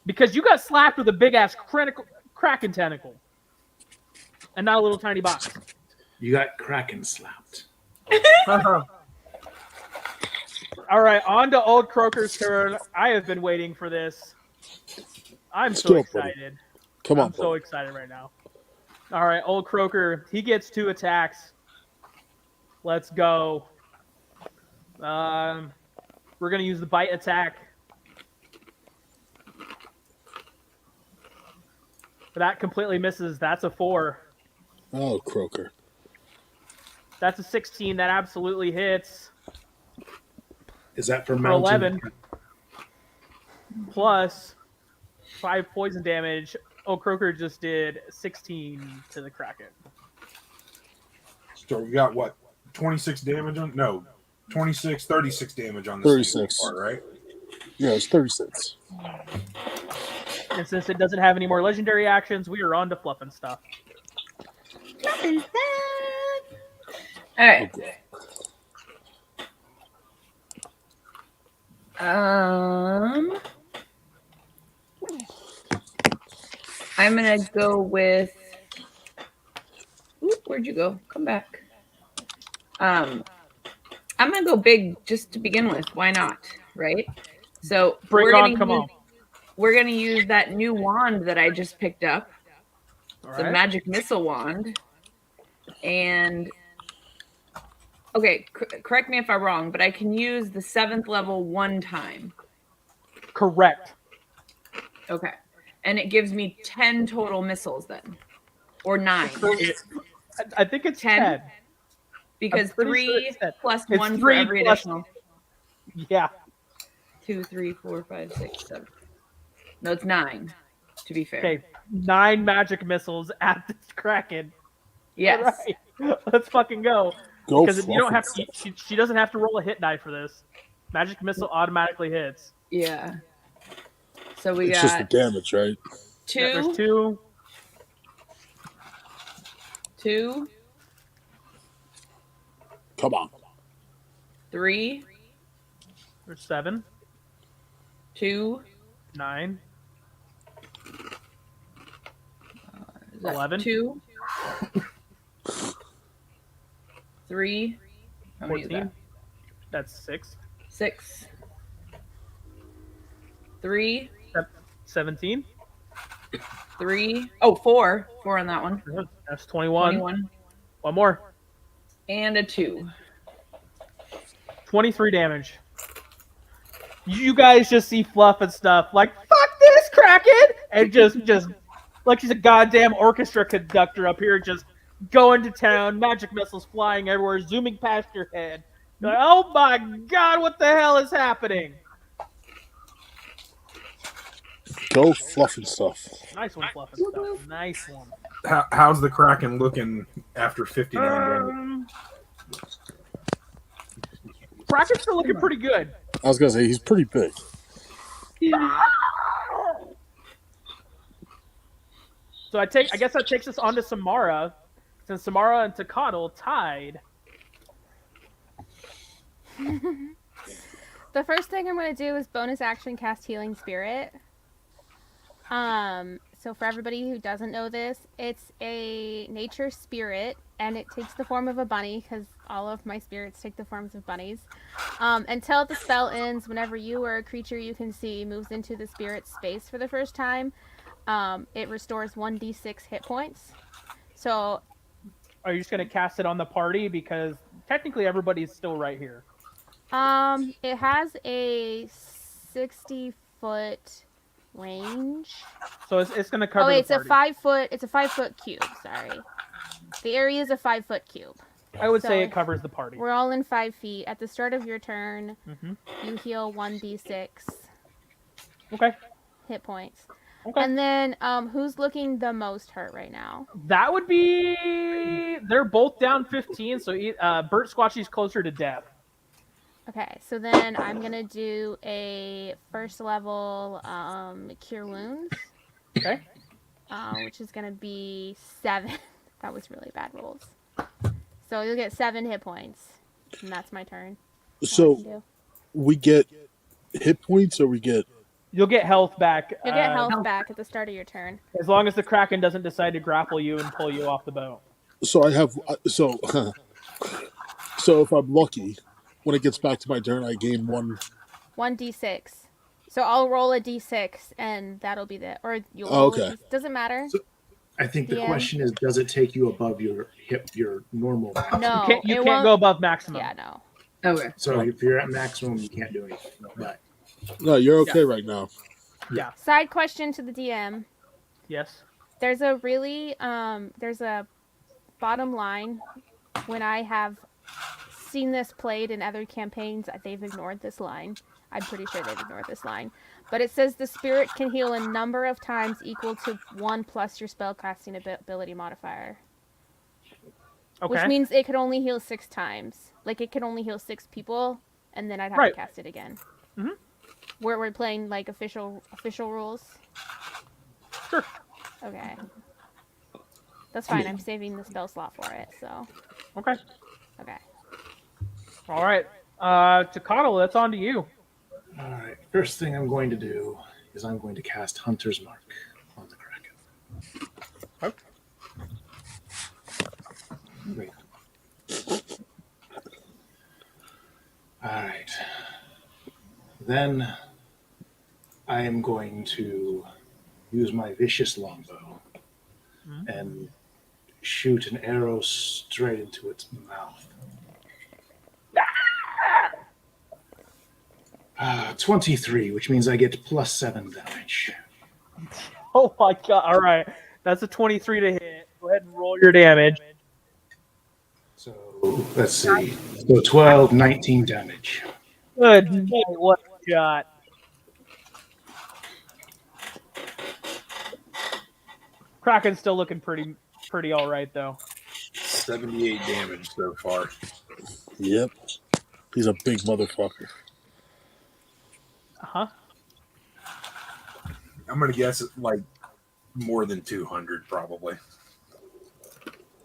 Because you got slapped with a big ass Kraken tentacle. And not a little tiny box. You got Kraken slapped. All right, on to Old Croaker's turn. I have been waiting for this. I'm so excited. Come on, I'm so excited right now. All right, Old Croaker, he gets 2 attacks. Let's go. We're going to use the bite attack. That completely misses. That's a 4. Oh, Croaker. That's a 16. That absolutely hits. Is that for For mountain? 11. Plus 5 poison damage. Oh, Croaker just did 16 to the Kraken. So you got what? 26 damage on? No, 36 damage on this 36. Part, right? Yeah, it's 36. And since it doesn't have any more legendary actions, we are on to fluffing stuff. Fluffing stuff. All right. Okay. I'm gonna go with. Oop, where'd you go? Come back. I'm gonna go big just to begin with. Why not? Right. So Bring it on, come on. we're gonna use that new wand that I just picked up, All the right. magic missile wand. And okay, correct me if I'm wrong, but I can use the 7th level one time. Correct. Okay. And it gives me 10 total missiles then. Or 9. Is it I think it's 10? 10. Because pretty sure 3 it's 10. plus It's 1 for 3 every plus- additional. Yeah. 2, 3, 4, 5, 6, 7. No, it's 9, to be fair. Okay. 9 magic missiles at this Kraken. Yes. All right. Let's fucking go. Go Because you don't have fluffy to, stuff. she doesn't have to roll a hit die for this. Magic missile automatically hits. Yeah. So we It's just the got damage, right? Yeah, there's 2, 2, 2, Come on. 3, there's 7, 2, 9, is that 11? 2, 3, how many is 14. that? That's 6. 6, 3, 17. 3. Oh, 4. 4 on that one. That's 21. 21. One more. And a 2. 23 damage. You guys just see Fluff and stuff like, fuck this, Kraken! And just like she's a goddamn orchestra conductor up here, just going to town, magic missiles flying everywhere, zooming past your head. You're like, oh my god, what the hell is happening? Go fluffy stuff. Nice one, Fluff and stuff. Nice one. How's the Kraken looking after 59 damage? Kraken's still looking pretty good. I was gonna say he's pretty big. So I guess that takes us on to Samara, since Samara and Takadal tied. The first thing I'm going to do is bonus action cast Healing Spirit. So for everybody who doesn't know this, it's a nature spirit, and it takes the form of a bunny, because all of my spirits take the forms of bunnies. Until the spell ends, whenever you or a creature you can see moves into the spirit's space for the first time, it restores 1d6 hit points. So Are you just going to cast it on the party? Because technically everybody's still right here. it has a 60-foot range. So it's going to cover Oh wait, the party. it's a 5-foot cube, sorry. The area is a 5-foot cube. I would so say it covers the party. We're all in 5 feet. At the start of your turn, Mm-hmm. you heal 1d6 Okay. hit points. Okay. And then, who's looking the most hurt right now? That would be... They're both down 15, so Bert Squatchy's closer to death. Okay, so then I'm gonna do a first level cure wounds, Okay. which is gonna be 7. That was really bad rolls. So you'll get 7 hit points, and that's my turn. That's all I can So do. we get hit points, or we get You'll get health back. You'll get health back at the start of your turn. As long as the Kraken doesn't decide to grapple you and pull you off the boat. so I have so so if I'm lucky, when it gets back to my turn, I gain 1d6. So I'll roll a d6, and that'll be the... Or you'll Oh, roll okay. Doesn't matter. So I think the Yeah. question is, does it take you above your normal max? No, You it can't won't... go above maximum. Yeah, no. Okay. So if you're at maximum, you can't do anything. But No, you're okay right now. Side question to the DM. Yes. There's a really there's a bottom line. When I have seen this played in other campaigns, they've ignored this line. I'm pretty sure they've ignored this line. But it says the spirit can heal a number of times equal to 1 plus your spellcasting ability modifier. Okay. Which means it could only heal 6 times. Like, it could only heal 6 people, and then I'd have Right. to cast it again. Mhm. Where we're playing, like, official rules. Sure. Okay. That's fine. I'm saving the spell slot for it, so... Okay. Okay. All right. Takadal, that's on to you. All right. First thing I'm going to do is I'm going to cast Hunter's Mark on the Kraken. Okay. Wait. All right. Then I am going to use my vicious longbow and shoot an arrow straight into its mouth. 23, which means I get +7 damage. Oh my god! All right, that's a 23 to hit. Go ahead and roll your damage. So let's see. So 12, 19 damage. Good night. What a shot! Kraken's still looking pretty all right though. 78 damage so far. Yep. He's a big motherfucker. Huh? I'm gonna guess like more than 200, probably.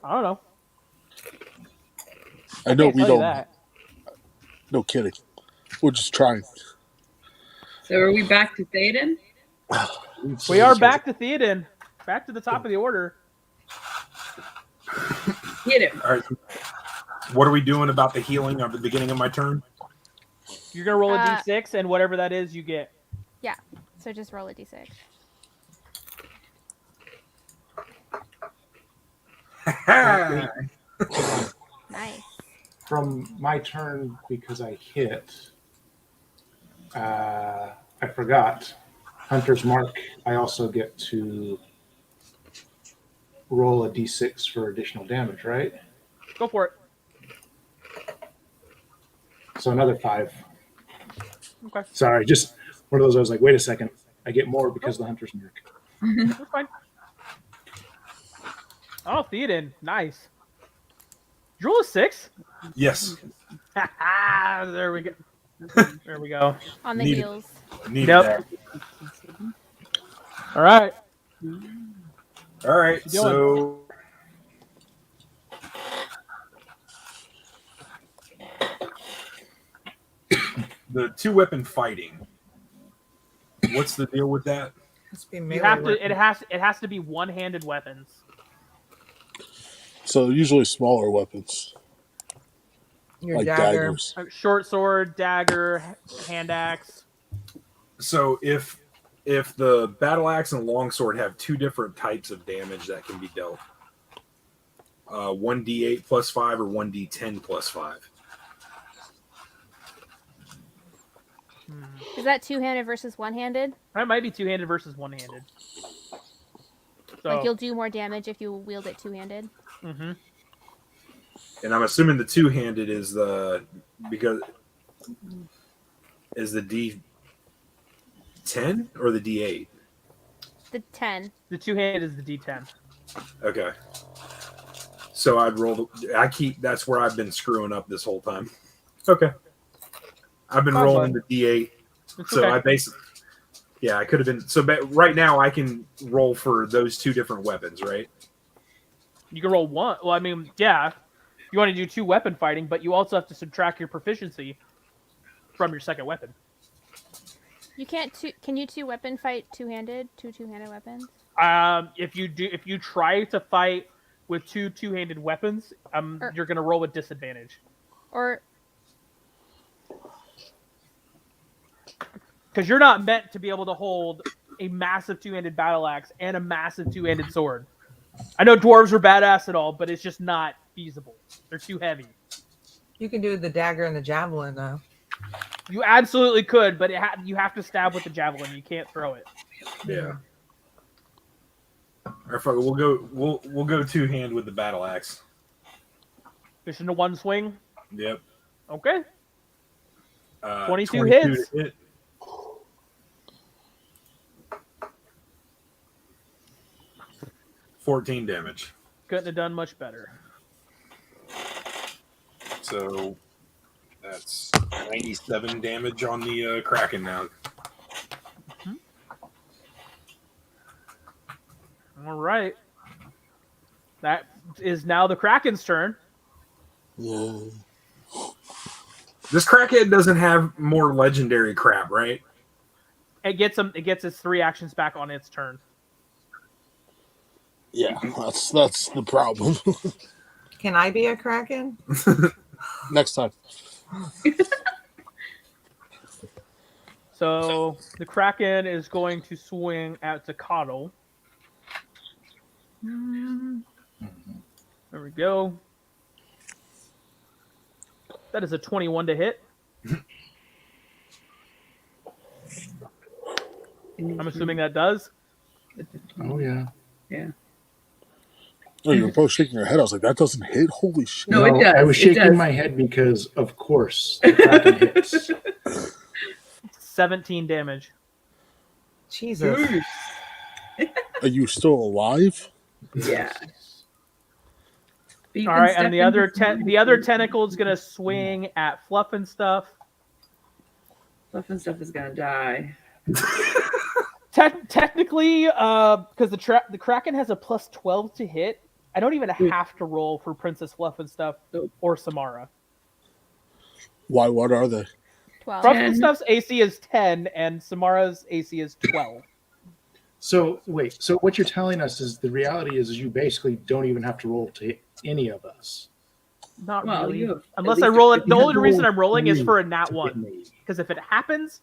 I don't know. I know Can't we tell you don't. that. No kidding. We're just trying. So are we back to Théoden? We are back to Theoden. Back to the top of the order. Hit him. All right. What are we doing about the healing at the beginning of my turn? You're gonna roll a d6, and whatever that is, you get. Yeah. So just roll a d6. Nice. From my turn, because I hit, I forgot. Hunter's Mark, I also get to roll a d6 for additional damage, right? Go for it. So another 5. Okay. Sorry, just one of those. I was like, wait a second. I get more because of the Hunter's Mark. That's fine. Oh, Theoden. Nice. Did you roll a 6? Yes. There we go. There we go. On the Needed. heels. Need Yep. that. All right. All right. you doing? So the 2-weapon fighting. What's the deal with that? Must be You melee have to. weapon. It has to be one-handed weapons. So usually smaller weapons, Your like dagger. daggers. Short sword, dagger, hand axe. So if the battle axe and longsword have 2 different types of damage that can be dealt, 1d8 plus 5 or 1d10 plus 5. Is that two-handed versus one-handed? That might be two-handed versus one-handed. So, Like you'll do more damage if you wield it two-handed? Mm-hmm. And I'm assuming the 2-handed is the D10 or the D8? The 10. The two-handed is the D10. Okay. So I'd roll. That's where I've been screwing up this whole time. Okay. I've been rolling the D8. It's So okay. I basically, I could have been. So right now I can roll for those 2 different weapons, right? You can roll one. Well, I mean, yeah. You want to do 2 weapon fighting, but you also have to subtract your proficiency from your second weapon. You can't can you two-weapon fight two-handed? Two-handed weapons? If you try to fight with two-handed weapons, you're gonna roll with disadvantage. Or Because you're not meant to be able to hold a massive two-handed battle axe and a massive two-handed sword. I know dwarves are badass and all, but it's just not feasible. They're too heavy. You can do the dagger and the javelin though. You absolutely could, but you have to stab with the javelin. You can't throw it. Yeah. All right, fuck it, we'll go 2-hand with the battle axe. Fish into one swing. Yep. Okay. 22 22 hits. to hit. $14 damage. Couldn't have done much better. So that's 97 damage on the Kraken now. All right. That is now the Kraken's turn. Yeah. This crackhead doesn't have more legendary crap, right? It gets its 3 actions back on its turn. Yeah, that's the problem. Can I be a Kraken? Next time. So the Kraken is going to swing at Zacatl. There we go. That is a 21 to hit. I'm assuming that does. Oh yeah. Yeah. Oh, you were both shaking your head. I was like, that doesn't hit? Holy shit. No, it does. I was It shaking does. my head because, of course, the Kraken hits. 17 damage. Jesus. Are you still alive? Yeah. But you All can right, step and the other into the other tentacle is gonna swing at Fluff and Stuff. Fluff and Stuff is gonna die. Technically, because the Kraken has a plus 12 to hit, I don't even have to roll for Princess Fluff and Stuff or Samara. Why? What are they? 12. Fluff and 10. Stuff's AC is 10, and Samara's AC is 12. So wait. So what you're telling us is the reality is you basically don't even have to roll to hit any of us. Not Well, really. you have Unless at I least roll a it. The only roll reason I'm rolling is 3 for a nat to hit 1. me. Because if it happens,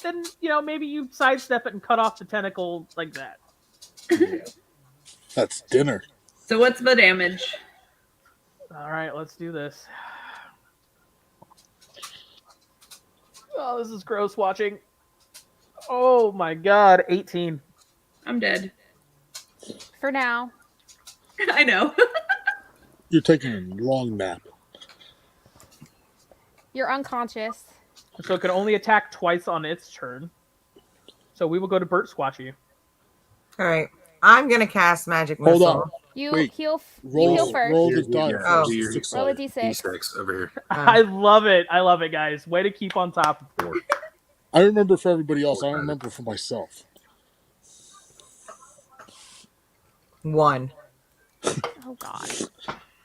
then maybe you sidestep it and cut off the tentacle like that. That's dinner. So what's the damage? All right, let's do this. Oh, this is gross watching. Oh my god, 18. I'm dead. For now. I know. You're taking a long nap. You're unconscious. So it can only attack twice on its turn. So we will go to Burt Squatchy. All right. I'm going to cast Magic Hold Missile. on. You Wait. heal. Roll, You heal first. roll the Here, die yeah, Oh. first. do your- Six Roll a sided. d6. D6 over here. I love it, guys. Way to keep on top of it. I remember for everybody else. I don't remember for myself. 1. Oh god.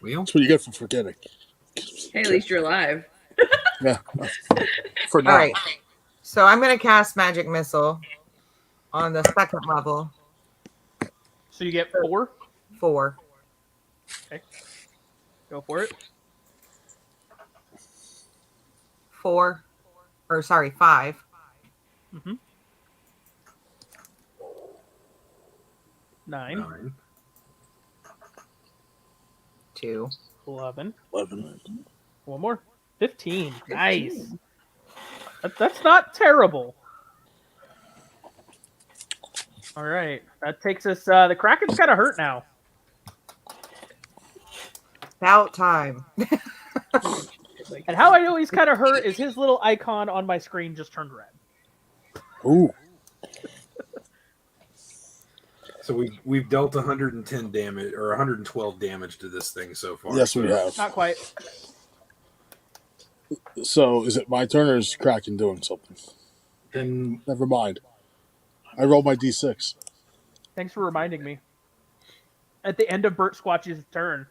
Wheel? That's what you get for forgetting. Hey, at least you're alive. Yeah. For now. All right. So I'm going to cast Magic Missile on the second level. So you get 4. 4. Go for it. 4. Or sorry, 5. 9, 9. 2. 11. 11. One more. 15. Nice. That's not terrible. All right. That takes us. The Kraken's kind of hurt now. About time. And how I know he's kind of hurt is his little icon on my screen just turned red. Ooh. So we've dealt 110 damage or 112 damage to this thing so far. Yes, we have. Not quite. So is it my turn or is Kraken doing something? Then Never mind. I rolled my d6. Thanks for reminding me. At the end of Burt Squatch's turn,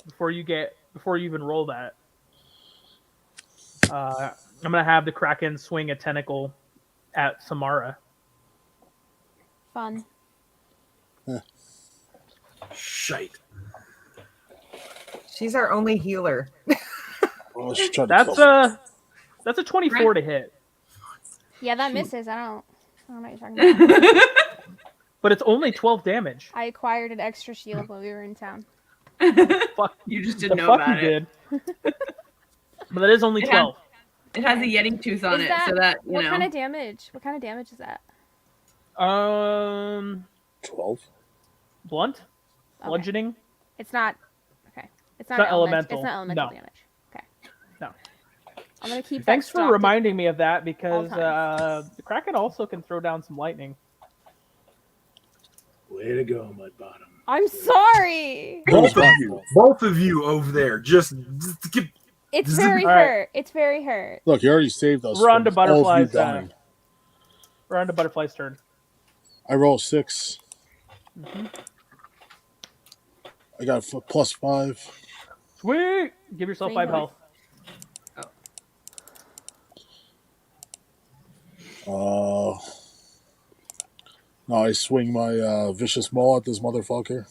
before you even roll that, I'm gonna have the Kraken swing a tentacle at Samara. Fun. Shite. She's our only healer. Oh, let's try to That's a 24 to hit, Yeah, that misses. I don't know what you're talking about. but it's only 12 damage. I acquired an extra shield while we were in town. Fuck, You just the didn't know fuck about you it. did. But that is only It 12. It has a Yeti tooth on Is it, that- so that you What know. kind of damage? What kind of damage is that? 12. Blunt, Okay. bludgeoning. It's not. Okay. It's not, not elemental. elemental. It's not elemental No. damage. Okay. No. I'm gonna keep. Thanks that for stocked reminding me of that because times. the Kraken also can throw down some lightning. way to go, Mud Bottom. I'm sorry. Both of you over there, just get. It's This is- very All right. hurt. It's very hurt. Look, you already saved us. We're on from to all of you Butterfly's. dying. We're on to Butterfly's turn. I roll 6. I got a +5. Sweet. Give yourself Same 5 health. health. No, I swing my vicious maul at this motherfucker.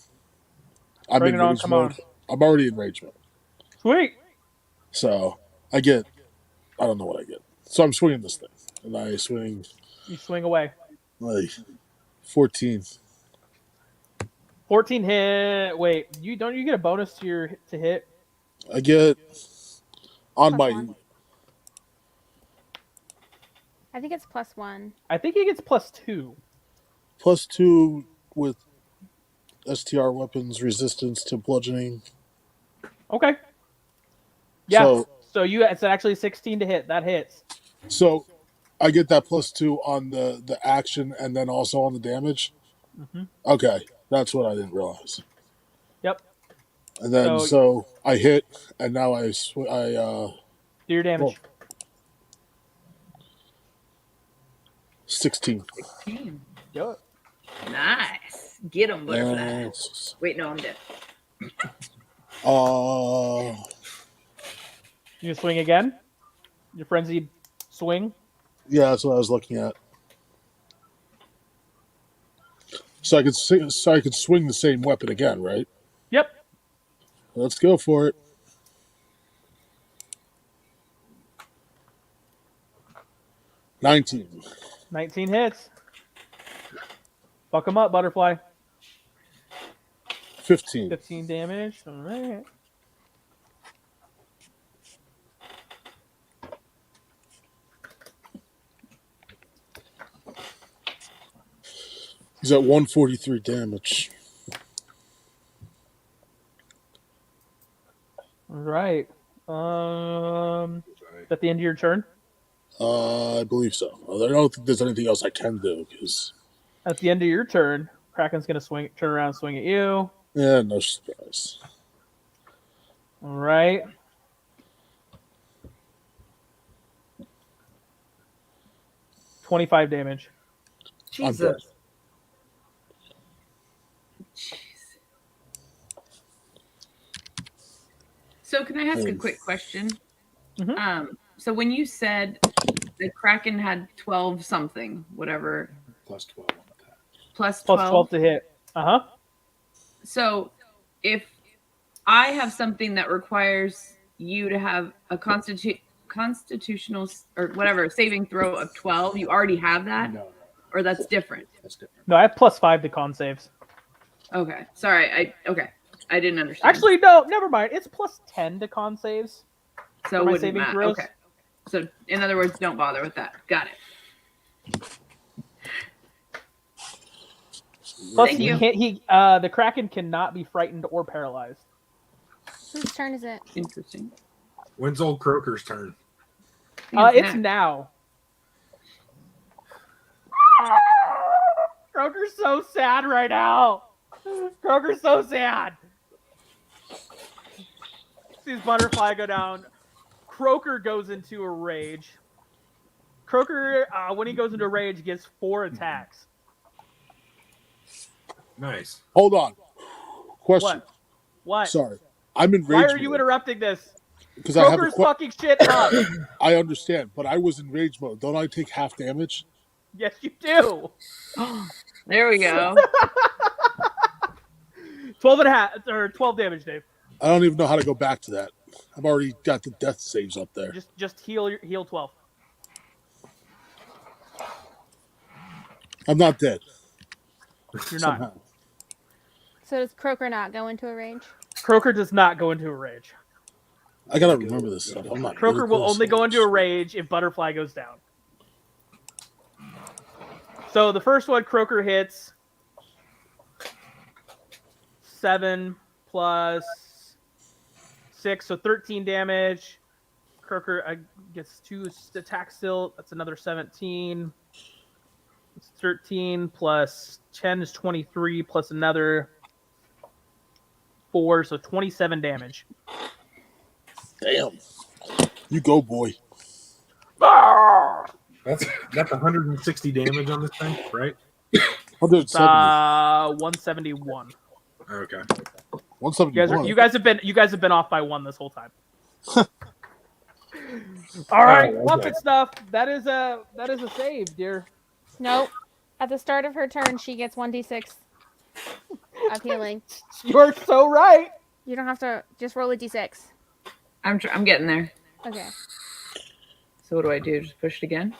I'm Bring in it on, rage come mode. on. I'm already in rage mode. Sweet. So I don't know what I get. So I'm swinging this thing. And I swing You swing away. like 14. 14 hit. Wait, you get a bonus to your to hit? I get on Plus my one. I think it's +1. I think he gets +2. +2 with STR weapons resistance to bludgeoning. Okay. Yeah. So It's actually 16 to hit. That hits. So I get that +2 on the action and then also on the damage. Mm-hmm. Okay, that's what I didn't realize. Yep. And then so I hit, and now I do your damage. 16. 16. Do it. Nice. Get him, butterfly. Yes. Wait, no, I'm dead. You swing again. Your frenzied swing. Yeah, that's what I was looking at. So I could swing the same weapon again, right? Yep. Let's go for it. 19. 19 hits. Fuck him up, butterfly. 15. 15 damage. All right. He's at 143 damage. All right. Is that the end of your turn? I believe so. I don't think there's anything else I can do because. At the end of your turn, Kraken's gonna turn around, and swing at you. Yeah, no surprise. All right. $25 damage. Jesus. So can I ask a quick question? Mm-hmm. So when you said the Kraken had 12 something, whatever. Plus 12 on attack. Plus 12. Plus 12 to hit. Uh-huh. So if I have something that requires you to have a constitutional or whatever saving throw of 12, you already have that? No. Or that's different? That's different. No, I have +5 to con saves. Okay. Sorry. I didn't understand. Actually, no, never mind. It's +10 to con saves. So for my wouldn't saving matter. throws. Okay. So in other words, don't bother with that. Got it. Plus, Thank he you. can't. The Kraken cannot be frightened or paralyzed. Whose turn is it? Interesting. When's old Croker's turn? It's now. Croker's so sad right now. Croker's so sad. Sees Butterfly go down. Croker goes into a rage. Croker, when he goes into a rage, gets 4 attacks. Nice. Hold on. Question. What? Sorry. I'm in rage Why are you mode. interrupting this? Because I have Croker's fucking shit up. I understand, but I was in rage mode. Don't I take half damage? Yes, you do. There we go. 12 damage, Dave. I don't even know how to go back to that. I've already got the death saves up there. Just heal 12. I'm not dead. You're Somehow. not. So does Croker not go into a rage? Croker does not go into a rage. I gotta remember this stuff. I'm not. Croker good at will this. only go into a rage if Butterfly goes down. So the first one, Croker hits 7 plus 6, so 13 damage. Croker gets 2 attacks still. That's another 17. It's 13 plus 10 is 23 plus another 4, so 27 damage. Damn. You go, boy. That's 160 damage on this thing, right? 170. 171. Okay. 171. You guys have been off by 1 this whole time. All right, Oh, Fluff okay. and Stuff. That is a save, dear. Nope. At the start of her turn, she gets 1d6 of healing. You're so right. You don't have to just roll a d6. I'm getting there. Okay. So what do I do? Just push it again?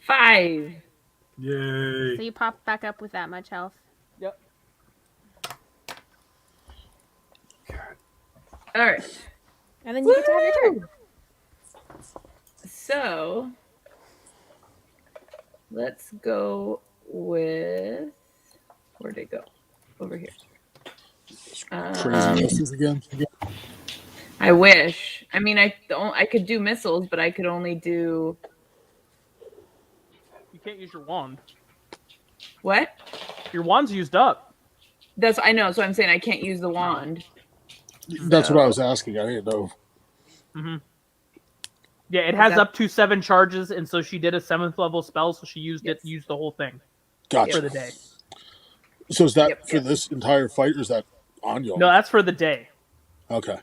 5. Yay. So you pop back up with that much health. Yep. All right. And then you get to have your turn. So let's go with, where'd it go? Over here. Crazy missiles again. I wish. I mean, I could do missiles, but I could only do You can't use your wand. what? Your wand's used up. That's I know. So I'm saying I can't use the wand. That's what I was asking. I didn't know. Mm-hmm. Yeah, it has up to 7 charges, and so she did a 7th level spell, so she used the whole thing Gotcha. for the day. So is that for this entire fight, or is that on you? No, that's for the day. Okay.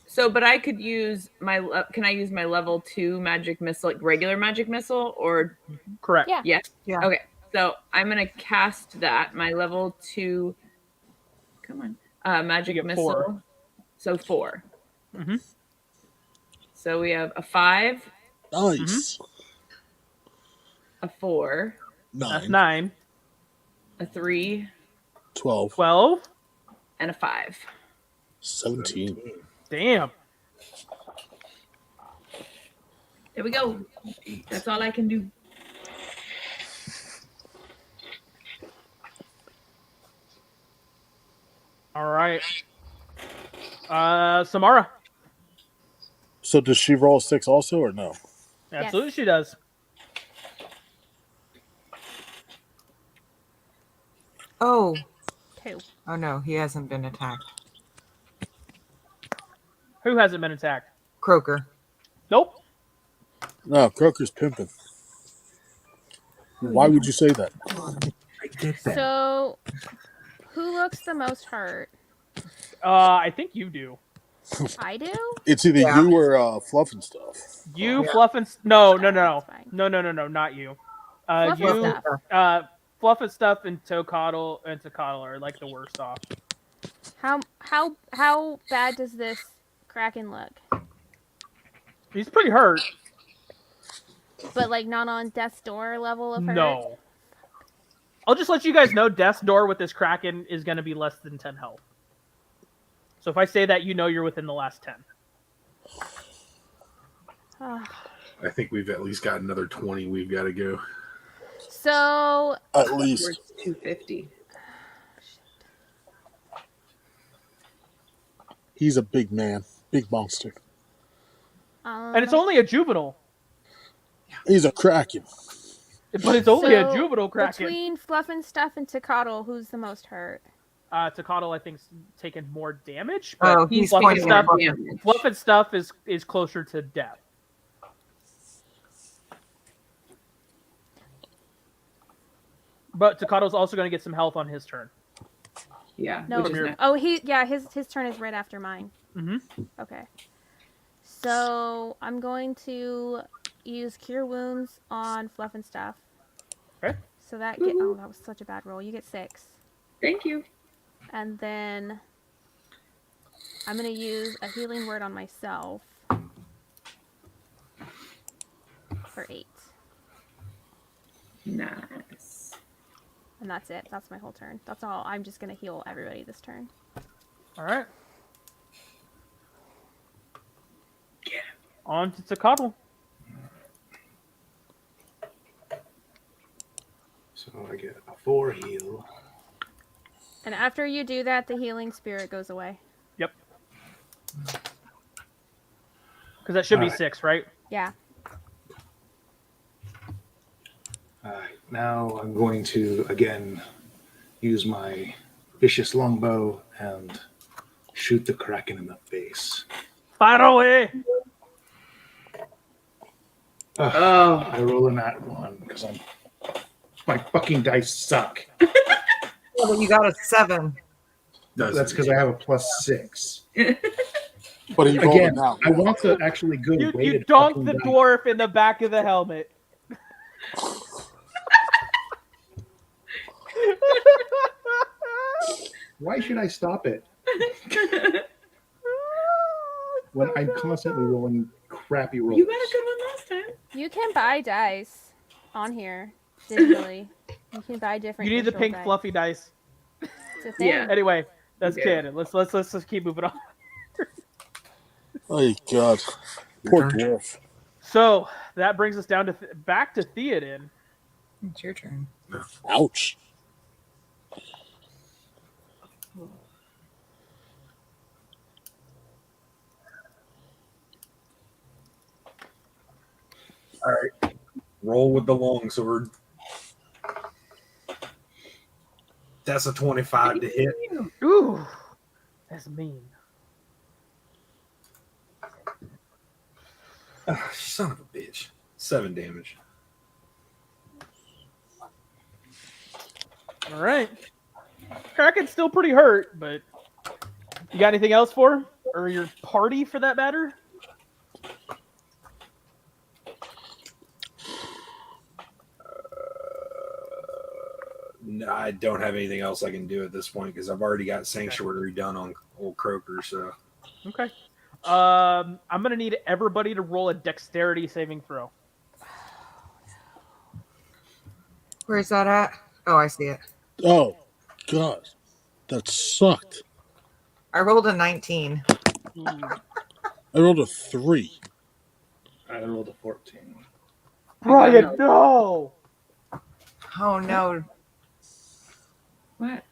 So, but I could use can I use my level 2 magic missile, like regular magic missile, or? Correct. Yeah. Yes. Yeah. Okay. So I'm gonna cast that. My level 2. Come on. Magic You get missile. 4. So 4. Mm-hmm. So we have a 5, Nice. a 4, That's 9, 9. a 3, 12, 12. and a 5. 17. Damn. There we go. That's all I can do. All right. Samara. So does she roll a 6 also, or no? Absolutely, she does. Oh. 2. Oh no, he hasn't been attacked. Who hasn't been attacked? Croaker. Nope. No, Croker's pimping. Why would you say that? I did that. So, who looks the most hurt? I think you do. I do? It's either Yeah. you or Fluff and Stuff. You, Yeah. Fluff and... No, That's fine. no, not you. Fluff and You, Stuff. Fluff and Stuff and Tocoddle are like the worst off. How bad does this Kraken look? He's pretty hurt. But like not on death's door level of hurt? No. I'll just let you guys know death's door with this Kraken is going to be less than 10 health. So if I say that, you know you're within the last 10. I think we've at least got another 20 we've got to go. So At least. Where's 250? He's a big man. Big monster. And it's only a juvenile. He's a Kraken. But it's only a so juvenile Kraken. between Fluff and Stuff and Tocoddle, who's the most hurt? Tocoddle, I think, is taking more damage. But Oh, he's Fluff and pointing at Stuff, damage. Fluff and Stuff is closer to death. But Tocoddle's also going to get some health on his turn. Yeah. No. Which is From nice. Oh, his turn is right after mine. Mm-hmm. Okay. So I'm going to use Cure Wounds on Fluff and Stuff. Okay. So that that was such a bad roll. You get 6. Thank you. And then I'm going to use a healing word on myself for 8. Nice. And that's it. That's my whole turn. That's all. I'm just going to heal everybody this turn. All right. On to Tocoddle. So I get a 4 heal. And after you do that, the healing spirit goes away. Yep. Because that should be Alright. 6, right? Yeah. Alright, now I'm going to again use my vicious longbow and shoot the Kraken in the face. Fire away! Oh. I roll a nat 1 because my fucking dice suck. Oh, but you got a 7. That's because I have a +6. But he rolled Again, it out. I want the actually good You weighted donked fucking the die. dwarf in the back of the helmet. Why should I stop it when I'm constantly rolling crappy rolls? You got a good one last time. You can buy dice on here digitally. You can buy different. You need the digital pink dice. fluffy dice. It's a thing. Yeah. Anyway, that's Okay. canon. Let's just keep moving on. Oh, God. Poor dwarf. So that brings us down to back to Theoden. It's your turn. Ouch. All right. Roll with the longsword. That's a 25 to hit. Ooh, that's mean. Son of a bitch. 7 damage. All right. Kraken's still pretty hurt, but you got anything else for him? Or your party, for that matter? No, I don't have anything else I can do at this point because I've already got Sanctuary done on old Croaker. So Okay. I'm gonna need everybody to roll a dexterity saving throw. Where's that at? Oh, I see it. Oh, God. That sucked. I rolled a 19. I rolled a 3. I rolled a 14. Brian, no! Oh no. What?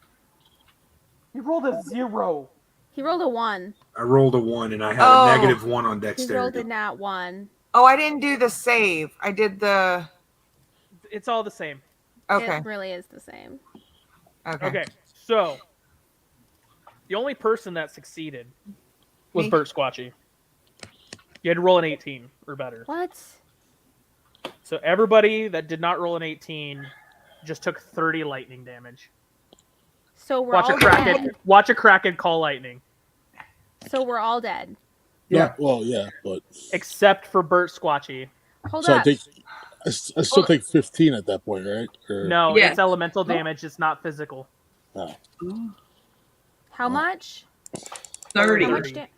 You rolled a 0. He rolled a 1. I rolled a 1 and I have Oh. a -1 on He rolled dexterity. a nat 1. Oh, I didn't do the save. I did the. It's all the same. Okay. It really is the same. Okay, so the only person that succeeded was Me? Bert Squatchy. You had to roll an 18 or better. What? So everybody that did not roll an 18 just took 30 lightning damage. So we're Watch all a Kraken. dead. Watch a Kraken call lightning. So we're all dead. Yeah. Well, yeah, but. Except for Bert Squatchy. Hold So up. I think. I still take 15 at that point, right? Or, No, Yeah. it's elemental damage. It's not physical. Oh. How much? 30. How much? 30.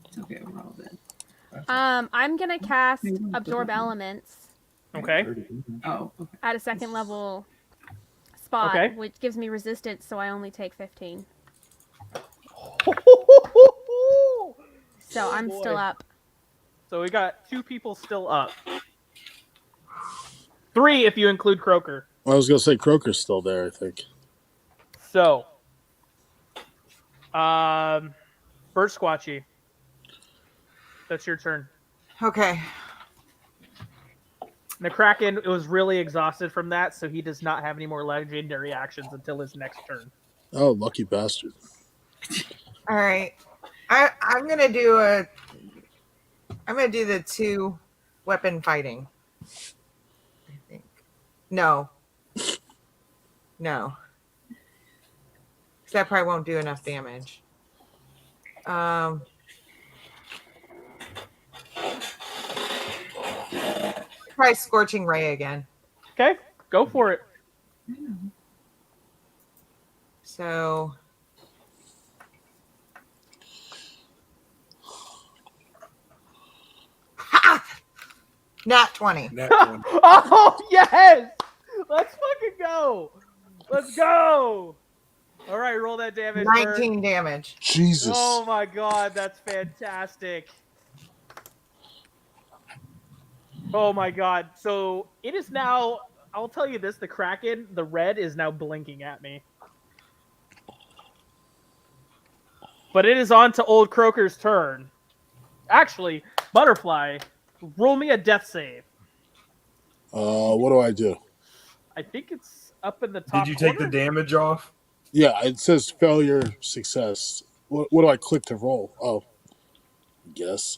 It's okay, we're all dead. I'm gonna cast Absorb Elements Okay. Oh, okay. at a 2nd level spot, Okay. which gives me resistance, so I only take 15. So I'm boy. still up. So we got 2 people still up. 3 if you include Croaker. I was going to say Croaker's still there, I think. So, Bert Squatchy, that's your turn. Okay. The Kraken was really exhausted from that, so he does not have any more legendary actions until his next turn. Oh, lucky bastard. All right. I'm gonna do the 2 weapon fighting. I think. No. Because that probably won't do enough damage. Try Scorching Ray again. Okay, go for it. So. Ha! Nat 20. Nat 20. Oh, yes! Let's fucking go! Let's go! All right, roll that damage. Bert. 19 damage. Jesus. Oh my god, that's fantastic. Oh my god. So it is now, I'll tell you this, the Kraken, the red is now blinking at me. But it is on to old Croaker's turn. Actually, Butterfly, roll me a death save. What do I do? I think it's up in the top Did you take the corner. damage off? Yeah, it says failure, success. What do I click to roll? Oh, I guess.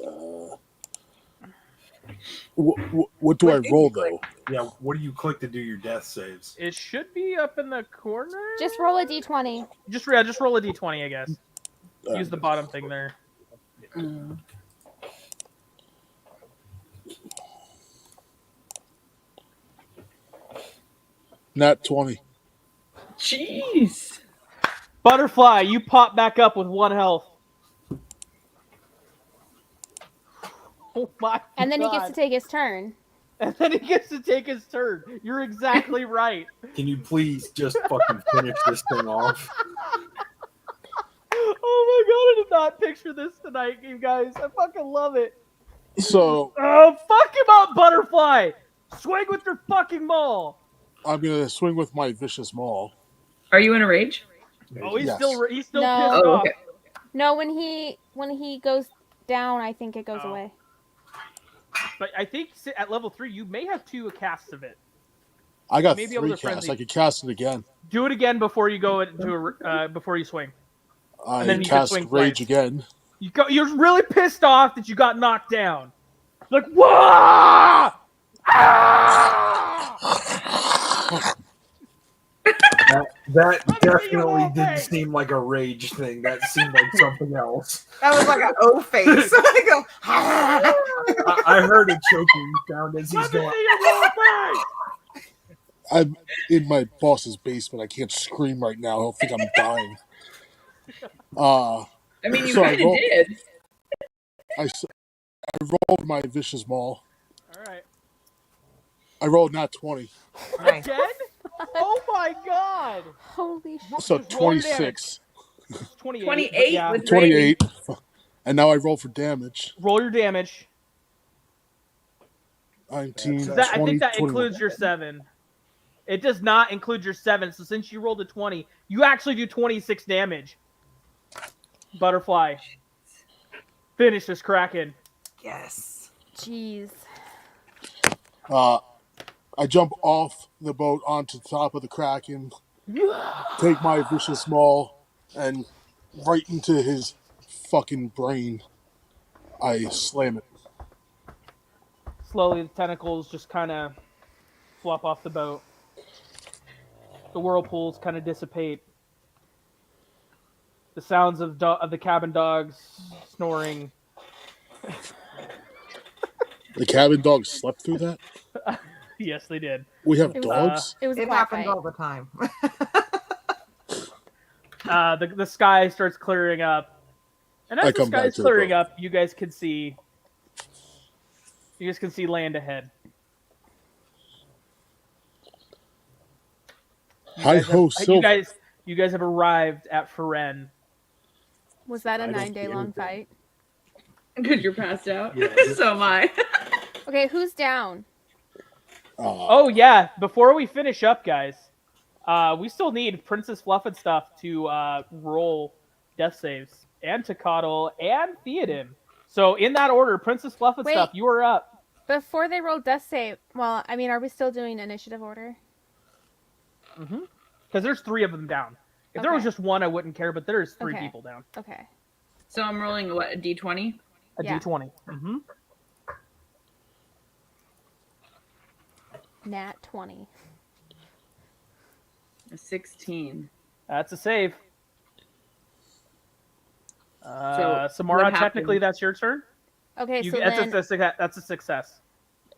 What do I roll, though? Yeah, what do you click to do your death saves? It should be up in the corner. Just roll a d20. Just roll a d20, I guess. Use the bottom thing there. Nat 20. Jeez. Butterfly, you pop back up with 1 health. Oh my And then God. he gets to take his turn. And then he gets to take his turn. You're exactly right. Can you please just fucking finish this thing off? Oh my God, I did not picture this tonight, you guys. I fucking love it. So Oh, fuck him up, Butterfly! Swing with your fucking maul. I'm gonna swing with my vicious maul. Are you in a rage? Oh, he's Yes. still No. pissed Oh, off. okay. No, when he goes down, I think it goes Oh. away. But I think at level 3, you may have 2 casts of it. I got Maybe able 3 to casts. frenzy. I could cast it again. Do it again before you go into before you swing. I then you can cast swing rage twice. again. You're really pissed off that you got knocked down. Like, whoa! Ah! That Let me see your definitely whole didn't face. seem like a rage thing. That seemed like something else. That was like an O face. I go, I heard a choking sound as he's Let me going. see your whole face! I'm in my boss's basement. I can't scream right now. He'll think I'm dying. I mean, you So I kind of roll- did. I rolled my vicious maul. All right. I rolled nat 20. nice. Again? Oh my God! Holy shit. So Just roll your 26. 28. 28 Yeah. with 28. And now I roll for damage. Roll your damage. 19, I 20, think that 21. includes your 7. It does not include your 7. So since you rolled a 20, you actually do 26 damage. Butterfly. Finish this Kraken. Yes. Jeez. I jump off the boat onto the top of the Kraken, take my vicious maul, and right into his fucking brain, I slam it. Slowly, the tentacles just kind of flop off the boat. The whirlpools kind of dissipate. The sounds of the cabin dogs snoring. The cabin dog slept through that? Yes, they did. We have It was- dogs? It was a It cat happens fight. all the time. The sky starts clearing up, and I as the come back sky's to the clearing boat. up, you guys can see land ahead. Hi ho, Silver. You guys have arrived at Feren. Was that a I don't 9-day hear long them. fight? Because you're passed out. Yeah. So am I. Okay, who's down? Oh yeah, before we finish up, guys, we still need Princess Fluff and stuff to roll death saves, and Tocatl and Theoden. So in that order, Princess Fluff and Wait. stuff, you are up. Before they roll death save, well, I mean, are we still doing initiative order? Because there's 3 of them down. If there was Okay. just 1, I wouldn't care, but there's 3 Okay. people down. Okay. So I'm rolling what, a d20? A Yeah. D20. Mm-hmm. Nat 20. A 16. That's a save. So, Samara, what technically happened? that's your turn. Okay, so That's a success.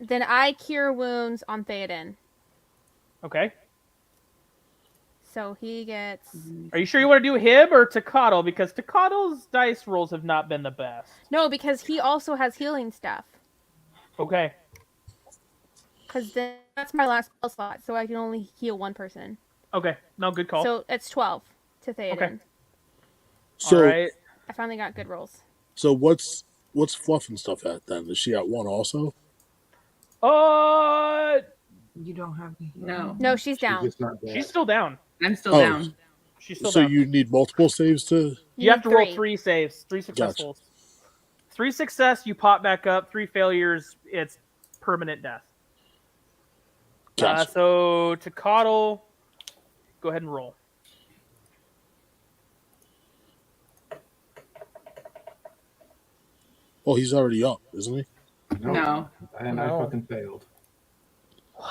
then I cure wounds on Theoden. Okay. So he gets... Are you sure you want to do him or Tocatl? Because Tocatl's dice rolls have not been the best. No, because he also has healing stuff. Okay. Because then that's my last spell slot, so I can only heal one person. Okay. No, good call. So it's 12 to Theoden. Okay. So, All right. I finally got good rolls. so what's Fluff and stuff at then? Is she at 1 also? You don't have the No. No, she's down. It's not bad. She's still down. I'm still Oh. down. She's still So down. you need multiple saves to... You have need to roll 3 saves, 3 successfuls. 3 success, you pop back up. 3 failures, it's permanent death. Gotcha. So Tocatl, go ahead and roll. Oh, he's already up, isn't he? No. And I fucking failed.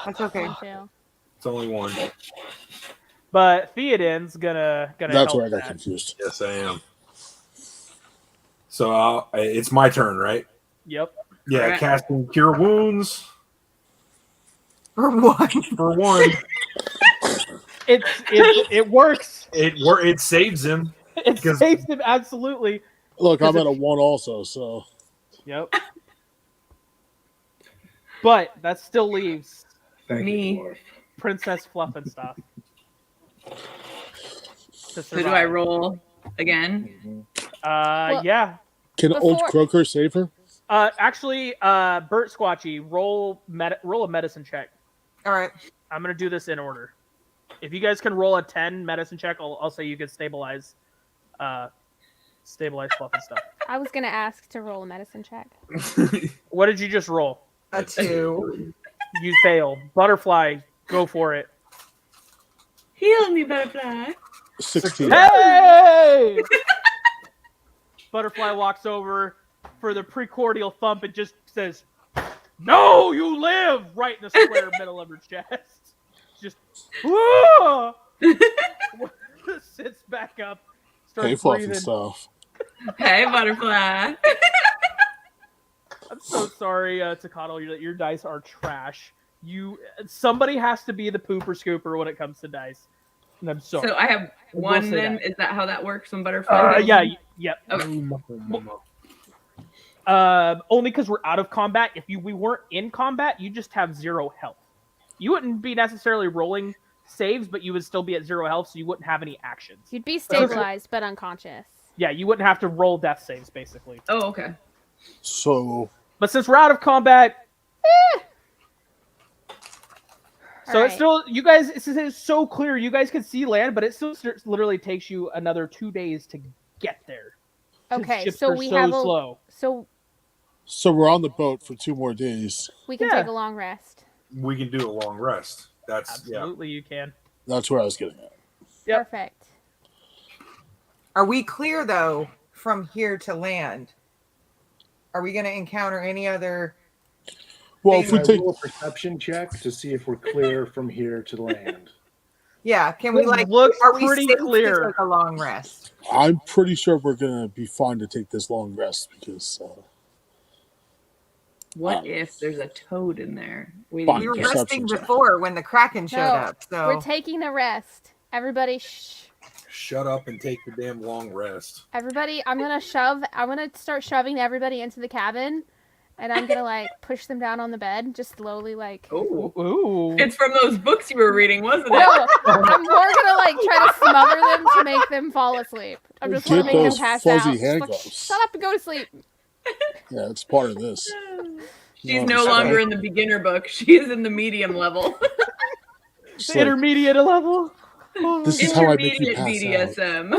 That's okay. One fail. It's only 1. But Theoden's gonna That's help where I got that. confused. Yes, I am. So it's my turn, right? Yep. Yeah, Correct. casting Cure Wounds For one. for one. It works. It saves him. It Because- saves him absolutely. Look, I'm Because at a 1 also, so Yep. But that still leaves Thank Me. you, dwarf. Princess Fluff and stuff. To So do I survive. roll again? Well- Yeah. can old Before- Croaker save her? Actually, Bert Squatchy, roll a medicine check. All right. I'm gonna do this in order. If you guys can roll a 10 medicine check, I'll say you can stabilize Fluff and stuff. I was gonna ask to roll a medicine check. What did you just roll? A 2. You fail. Butterfly, go for it. Heal me, butterfly. 16. Hey! Butterfly walks over for the precordial thump and just says, "No, you live!" right in the square middle of her chest. Just, whoa! Sits back up, starts Hey, Fluff breathing. and stuff. Hey, butterfly. I'm so sorry, Takato, that your dice are trash. Somebody has to be the pooper scooper when it comes to dice. And I'm sorry. So I have will one say then? that. Is that how that works when butterfly? yeah, yep. Okay. Only because we're out of combat. If we weren't in combat, you just have 0 health. You wouldn't be necessarily rolling saves, but you would still be at 0 health, so you wouldn't have any actions. You'd be stabilized but unconscious. Yeah, you wouldn't have to roll death saves, basically. Oh, okay. So, But since we're out of combat, so All it's right. still, you guys, it's so clear, you guys can see land, but it still literally takes you another 2 days to get there. 'Cause Okay, ships so are we so have slow. so we're on the boat for 2 more days. we can Yeah. take a long rest. We can do a long rest. That's Absolutely, you can. That's where I was getting at. Yep. Perfect. Are we clear though from here to land? Are we going to encounter any other? Well, if we Can I take, roll a perception check to see if we're clear from here to land. Yeah, can we It like? looks are we pretty safe clear. to take a long rest? I'm pretty sure we're gonna be fine to take this long rest because What if there's a toad in there? Fine. We were Perception resting check. before when the Kraken showed No, up. So We're taking a rest. Everybody, shh. Shut up and take the damn long rest. Everybody, I'm gonna start shoving everybody into the cabin, and I'm gonna like push them down on the bed, just slowly like. Oh, Ooh. it's from those books you were reading, wasn't it? No, I'm more gonna like try to smother them to make them fall asleep. I'm just gonna Get make those them pass fuzzy out. Just like, handcuffs. shut up and go to sleep. yeah, it's part of this. She's No, no it's longer okay. in the beginner book. She is in the medium level. It's The like, intermediate level. this is how I make you Intermediate pass out. BDSM.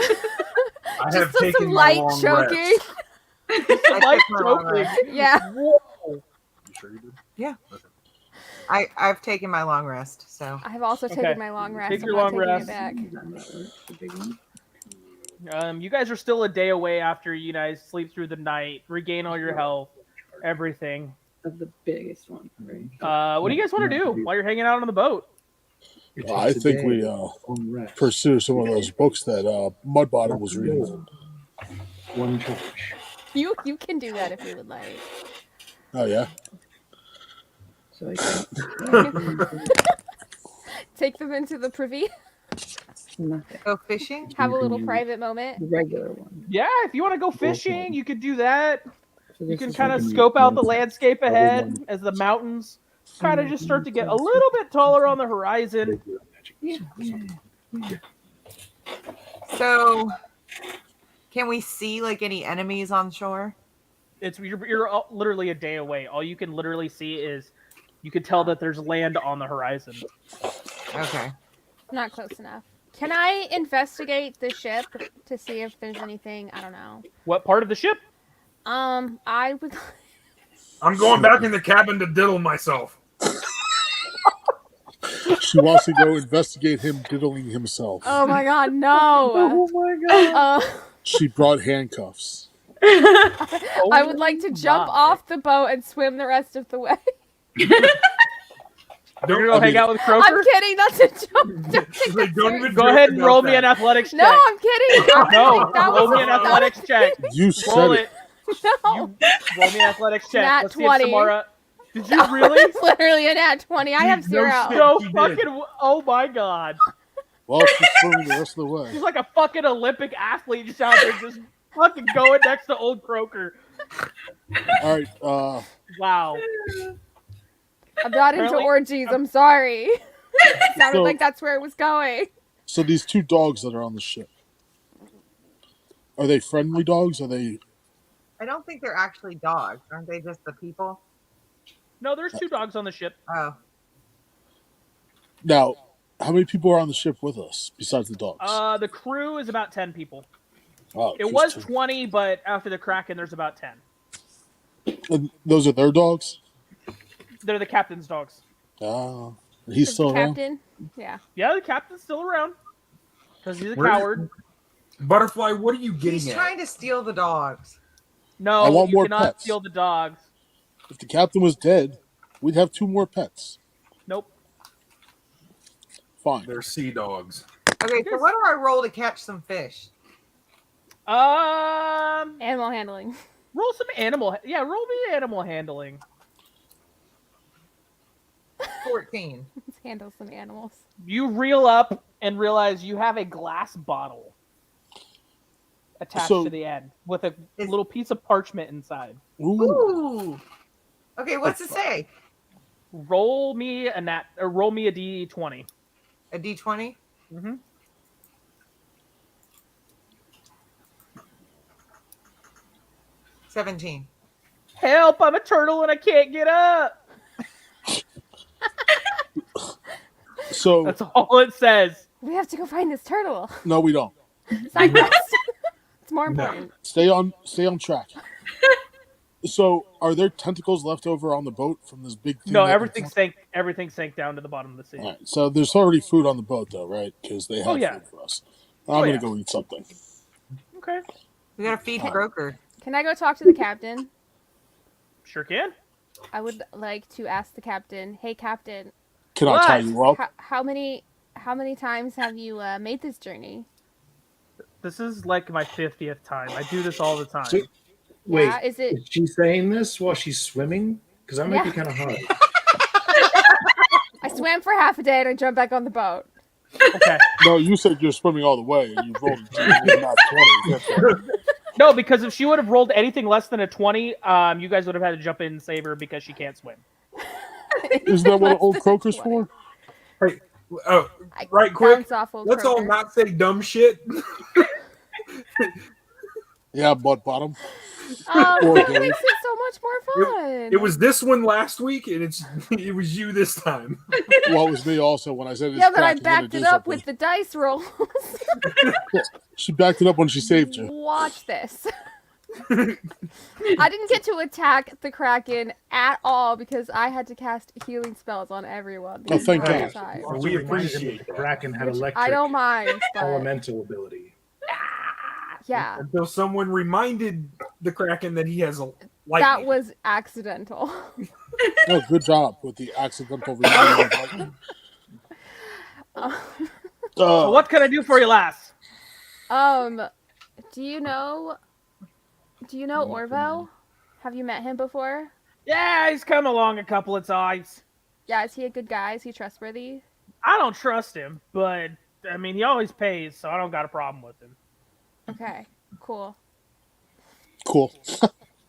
I have Just taken some my light long choking. rest. I Like took my long choking. rest. Yeah. You sure you did? I've taken my long rest. So I've also Okay. taken my long rest. Take I'm your not long taking it back. You guys are still a day away after you guys sleep through the night, regain all your health, everything. Of the biggest one, right? What do you guys want to do while you're hanging out on the boat? It I takes a think day we of long rest. pursue some of those books that Mudbottom was reading. One charge. You can do that if you would like. Oh yeah, So I can Take them into the privy. nothing. go fishing. Have a little private moment. The regular one. Yeah, if you want to go fishing, you could do that. So You this can is kind of like a scope out the monster. landscape ahead as the mountains kind of just start to get a little bit taller on the horizon. So can we see like any enemies on shore? You're literally a day away. All you can literally see is you can tell that there's land on the horizon. Okay. Not close enough. Can I investigate the ship to see if there's anything? I don't know. What part of the ship? I would. I'm going back in the cabin to diddle myself. she wants to go investigate him diddling himself. Oh my god, no! my god! She brought handcuffs. I would like to jump off the boat and swim the rest of the way. You're gonna go hang out with Croaker? I'm kidding. That's a joke. Don't take that Don't serious. even Go joke ahead and about roll me that. an athletics check. No, I'm kidding. No, That roll was- me an athletics check. You said Roll it. it. No. Roll me an athletics check. Nat Let's 20. see if Samara. Did you No, really? it's literally a nat 20. I have Dude, no 0. shit. So She did. fucking. Oh my god. Well, she's swimming the rest of the way. She's like a fucking Olympic athlete just out there, just fucking going next to old Croaker. All right. Wow. I'm not into Apparently- orgies. I'm sorry. It sounded So- like that's where it was going. So these 2 dogs that are on the ship, are they friendly dogs? Are they? I don't think they're actually dogs. Aren't they just the people? No, there's 2 dogs on the ship. Oh. Now, how many people are on the ship with us besides the dogs? The crew is about 10 people. Oh, It just was 2. 20, but after the Kraken, there's about 10. And those are their dogs. They're the captain's dogs. He's The still around. captain. Yeah. Yeah, the captain's still around. Because he's a Where is- coward. Butterfly, what are you getting He's at? trying to steal the dogs. No, I want you more cannot pets. steal the dogs. If the captain was dead, we'd have 2 more pets. Nope. Fine. They're sea dogs. Okay, so what do I roll to catch some fish? Animal handling. Roll some animal. Yeah, roll me animal handling. 14. Let's handle some animals. You reel up and realize you have a glass bottle attached So- to the end with a Is- little piece of parchment inside. Ooh. Ooh. Okay, what's it say? Roll me a d20. A D20? Mm-hmm. $17. Help! I'm a turtle and I can't get up. So That's all it says. We have to go find this turtle. no, we don't. Side quest. It's more important. Stay on track. So, are there tentacles left over on the boat from this big thing? No, that- everything sank down to the bottom of the sea. All right. So there's already food on the boat, though, right? Because they have Oh, yeah. food for us. Oh, I'm gonna yeah. go eat something. Okay, We gotta feed Croaker. Can I go talk to the captain? sure can. I would like to ask the captain. Hey, captain. Can I What? tie you up? How many times have you made this journey? This is like my 50th time. I do this all the time. So- Wait, Yeah, is it? is she saying this while she's swimming? Because that might be Yeah. kind of hard. I swam for half a day and I jumped back on the boat. Okay. No, you said you're swimming all the way, and you rolled not 20. Get there. No, because if she would have rolled anything less than a 20, you guys would have had to jump in and save her because she can't swim. Isn't that what Less old than croaker's 20. for? Oh, I right quick. bounce off old Let's all Kroger. not say dumb shit. Yeah, butt bottom. Oh, Poor that Dave. makes it so much more fun. It was this one last week, and it was you this time. Well, it was me also when I said it's Yeah, but I Kraken, then backed did it up something. with the dice roll. She backed it up when she saved you. Watch this. I didn't get to attack the Kraken at all because I had to cast healing spells on everyone. the Oh, thank entire God. time. Also We reminded him appreciate that the that. Kraken had Which electric I don't mind, but elemental ability. yeah, Until someone reminded the Kraken that he has a lightning. that was accidental. Oh, good job with the accidental reminder. So what can I do for you, lass? Do you know Orvo? Have you met him before? Yeah, he's come along a couple of times. Yeah, is he a good guy? Is he trustworthy? I don't trust him, but I mean, he always pays, so I don't got a problem with him. Okay, cool. Cool.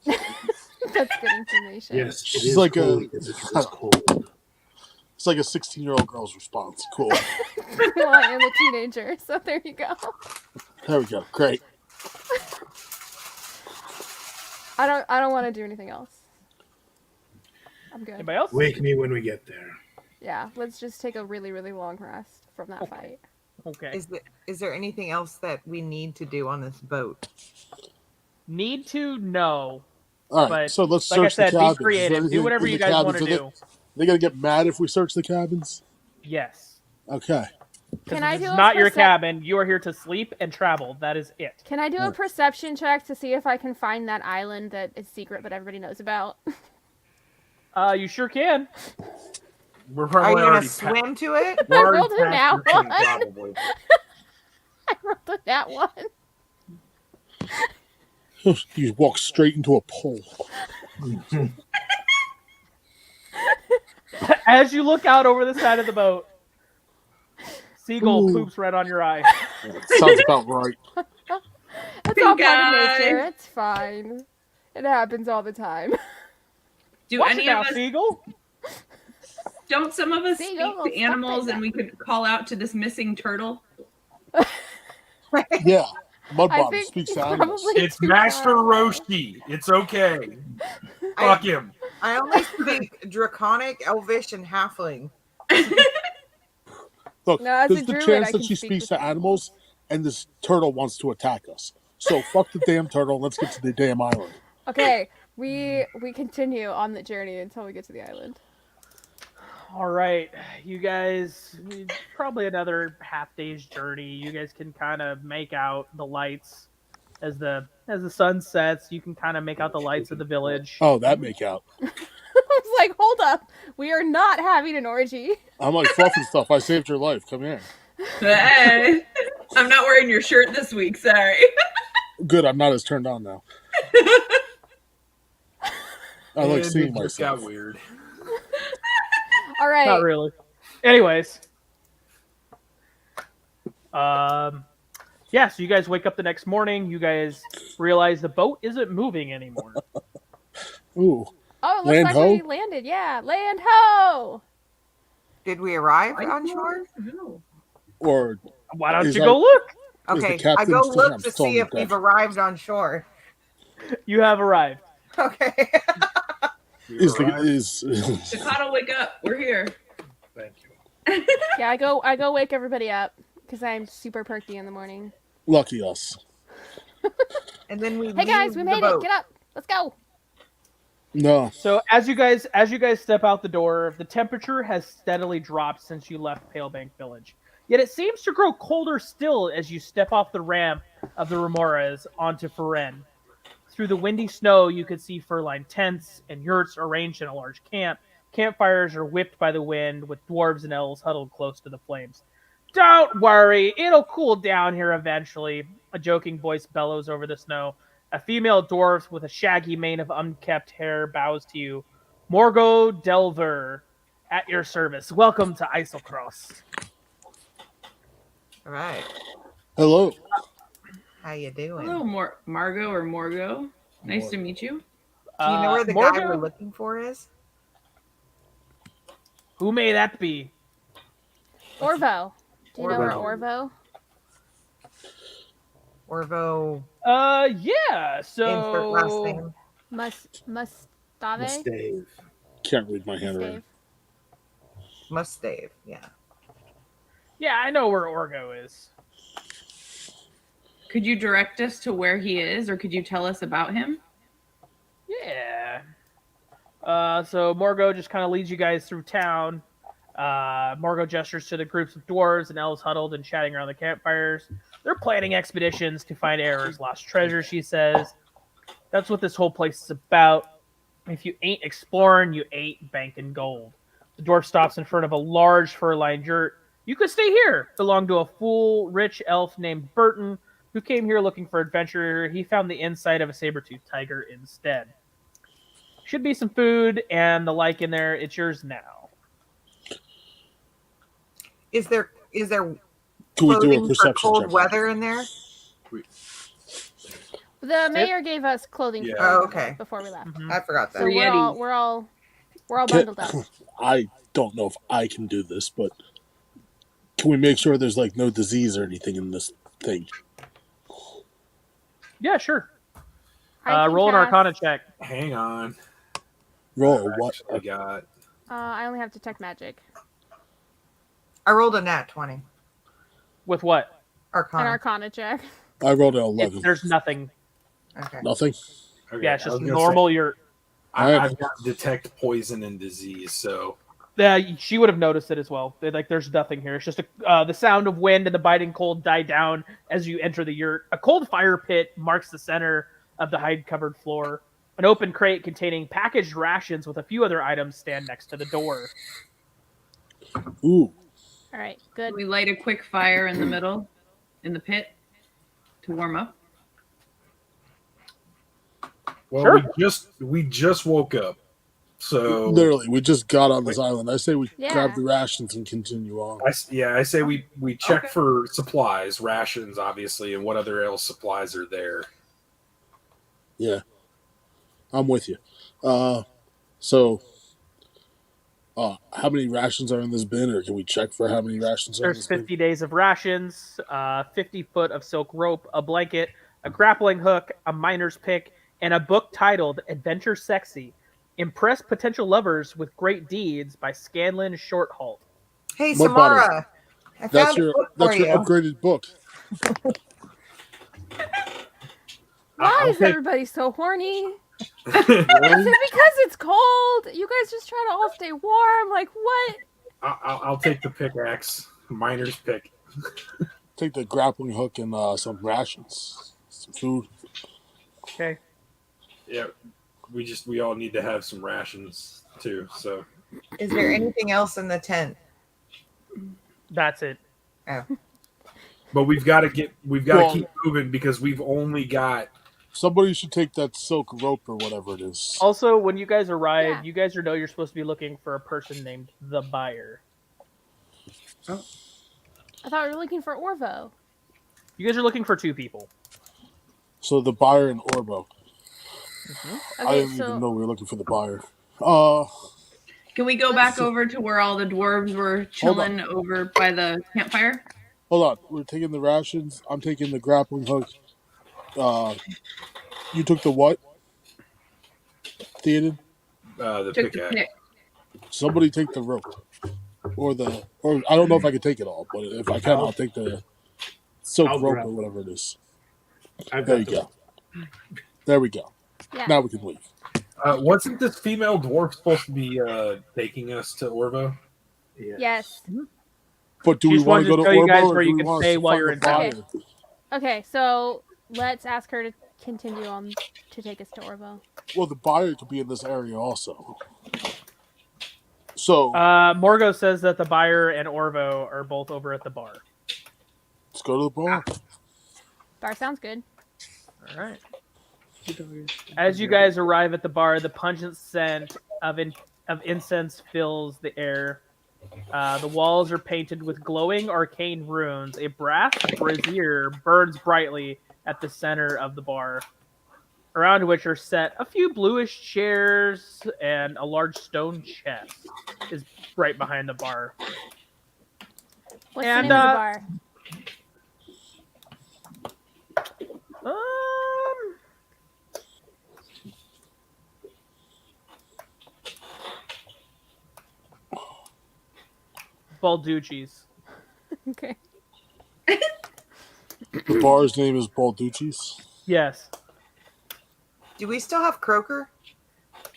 That's good information. Yes, it She's is like cool a- because it's just cold. It's like a 16-year-old girl's response. Cool. Well, I am a teenager, so there you go. There we go. Great. I don't want to do anything else. I'm good. Anybody else? Wake me when we get there. Yeah, let's just take a really, really long rest from that fight. Okay. Is there anything else that we need to do on this boat? Need to know. All right. But, So let's like I search said, the be cabins. Is there creative. anything Do whatever in you the guys cabins? want to Are do. they gonna get mad if we search the cabins? Yes. Okay. Can I This do is a not your percep- cabin. You are here to sleep and travel. That is it. Can I do a perception check to see if I can find that island that is secret but everybody knows about? You sure can. We're Are probably you gonna already swim to it? we're already rolled a nat past your thing, one. probably. I rolled a nat one. You walk straight into a pole. As you look out over the side of the boat, seagull Ooh. poops right on your eye. Sounds about right. It's all Pink part of eye. nature. It's fine. It happens all the time. Do Watch any it now, of us? seagull. Don't some of us Seagull, speak to stop animals, it. and we could call out to this missing turtle? Yeah. I Mudbottom think speaks to probably animals. It's too Master far away. Roshi. It's okay. Fuck him. I only speak Draconic, Elvish, and Halfling. Look, No, as a there's the druid, chance I that can she speak speaks with to animals, and this turtle wants to attack us. So fuck the damn turtle. Let's get to the damn island. Okay, we continue on the journey until we get to the island. All right, you guys, probably another half day's journey. You guys can kind of make out the lights as the sun sets. You can kind of make out the lights of the village. Oh, that make out. I was like, hold up, we are not having an orgy. I'm like, fluff and stuff. I saved your life. Come here. Hey, I'm not wearing your shirt this week. Sorry. Good, I'm not as turned on now. I like And seeing it just myself. got weird. All right. Not really. Anyways, yeah. So you guys wake up the next morning. You guys realize the boat isn't moving anymore. Ooh. Oh, it looks Land like ho? we landed. Yeah, land ho. Did we arrive on shore? No. Or Why don't Is you that- go look? Is the Okay, I captain go still- look I'm to still see on if the we've deck. arrived on shore. You have arrived. Okay. is the Right. is Dakota, wake up. We're here. Thank you. Yeah, I go wake everybody up because I'm super perky in the morning. lucky us. And then we Hey guys, we leave the made it. boat. Get up. Let's go. No. So as you guys step out the door, the temperature has steadily dropped since you left Palebank Village. Yet it seems to grow colder still as you step off the ramp of the Remoras onto Feren. Through the windy snow, you could see fur-lined tents and yurts arranged in a large camp. Campfires are whipped by the wind, with dwarves and elves huddled close to the flames. Don't worry, it'll cool down here eventually, a joking voice bellows over the snow. A female dwarf with a shaggy mane of unkempt hair bows to you. Morgo Delver, at your service. Welcome to Islecross. All right. Hello. How you doing? Hello, Margot or Morgo. Nice to meet you. Do you know where the guy Morgo? we're looking for is? Who may that be? Orvo. Do you know where Orvo. Orvo? Orvo. Yeah. Insert last So name. Mustave? Mustave. Can't read my handwriting. Mustave. Yeah. yeah, I know where Orgo is. Could you direct us to where he is, or could you tell us about him? Yeah. So Morgo just kind of leads you guys through town. Morgo gestures to the groups of dwarves and elves huddled and chatting around the campfires. They're planning expeditions to find Era's lost treasure, she says. That's what this whole place is about. If you ain't exploring, you ain't banking gold. The dwarf stops in front of a large fur-lined yurt. You could stay here. Belonged to a fool, rich elf named Burton, who came here looking for adventure. He found the inside of a saber-toothed tiger instead. Should be some food and the like in there. It's yours now. Is there Can we do clothing a for perception cold check? weather in there? The mayor gave us clothing Yeah. for Oh, okay. before we left. I forgot that. So Yetis. we're all Can- bundled up. I don't know if I can do this, but can we make sure there's like no disease or anything in this thing? Yeah, sure. I can Roll an cast- Arcana check. Hang on. Roll I what? actually got. I only have detect magic. I rolled a nat 20. With what? An Arcana. Arcana check. I rolled an 11. There's nothing. Okay. Nothing. Okay, Yeah, it's I just was gonna normal. say, You're. I've got detect poison and disease, so Yeah, she would have noticed it as well. There's nothing here. It's just the sound of wind and the biting cold die down as you enter the yurt. A cold fire pit marks the center of the hide-covered floor. An open crate containing packaged rations with a few other items stand next to the door. Ooh. All right, Could good. we light a quick fire in the middle, in the pit, to warm up? Well, Sure. we just woke up, so Literally, we just got on this island. I say we Yeah. grab the rations and continue on. I say we check Okay. for supplies, rations, obviously, and what other else supplies are there. Yeah, I'm with you. So, how many rations are in this bin, or can we check for how many rations are in There's this bin? 50 days of rations, 50 foot of silk rope, a blanket, a grappling hook, a miner's pick, and a book titled Adventure Sexy. Impress potential lovers with great deeds by Scanlan Shorthalt. Hey, Mud Bottom. Samara, I That's found a your book for you. upgraded book. Why I'll is take- everybody so horny? Is Really? it because it's cold? You guys just trying to all stay warm? Like what? I'll take the pickaxe, miner's pick. Take the grappling hook and some rations, some food. Okay. Yeah, we all need to have some rations too. So Is there anything else in the tent? That's it. but we've got to Well- keep moving because we've only got Somebody should take that silk rope or whatever it is. Also, when you guys arrive, Yeah. you guys know you're supposed to be looking for a person named the buyer. I thought we were looking for Orvo. You guys are looking for 2 people. So the buyer and Orbo. I Okay, didn't even know so we were looking for the buyer. Can we go back over to where all the dwarves were chilling over by the campfire? Hold on. We're taking the rations. I'm taking the grappling hook. You took the what? Theoden? the Took the pickaxe. pick. Somebody take the rope. Or I don't know if I can take it all, but if I can, I'll take the silk I'll rope grab or it. whatever it is. I've There got you the- go. There we go. yeah. Now we can leave. Wasn't this female dwarf supposed to be taking us to Orvo? Yeah. Yes. But do She we just want to wanted go to to tell you guys Orbo or where do you we can want stay to while find you're the in town. buyer? Okay, so let's ask her to continue on to take us to Orvo. Well, the buyer could be in this area also. So Morgo says that the buyer and Orvo are both over at the bar. let's go to the bar. Bar sounds good. All right. As you guys arrive at the bar, the pungent scent of incense fills the air. The walls are painted with glowing arcane runes. A brass brazier burns brightly at the center of the bar, around which are set a few bluish chairs and a large stone chest is right behind the bar. What's And, the name of the bar? Balducci's. Okay. The bar's name is Balducci's. Yes. Do we still have Croaker?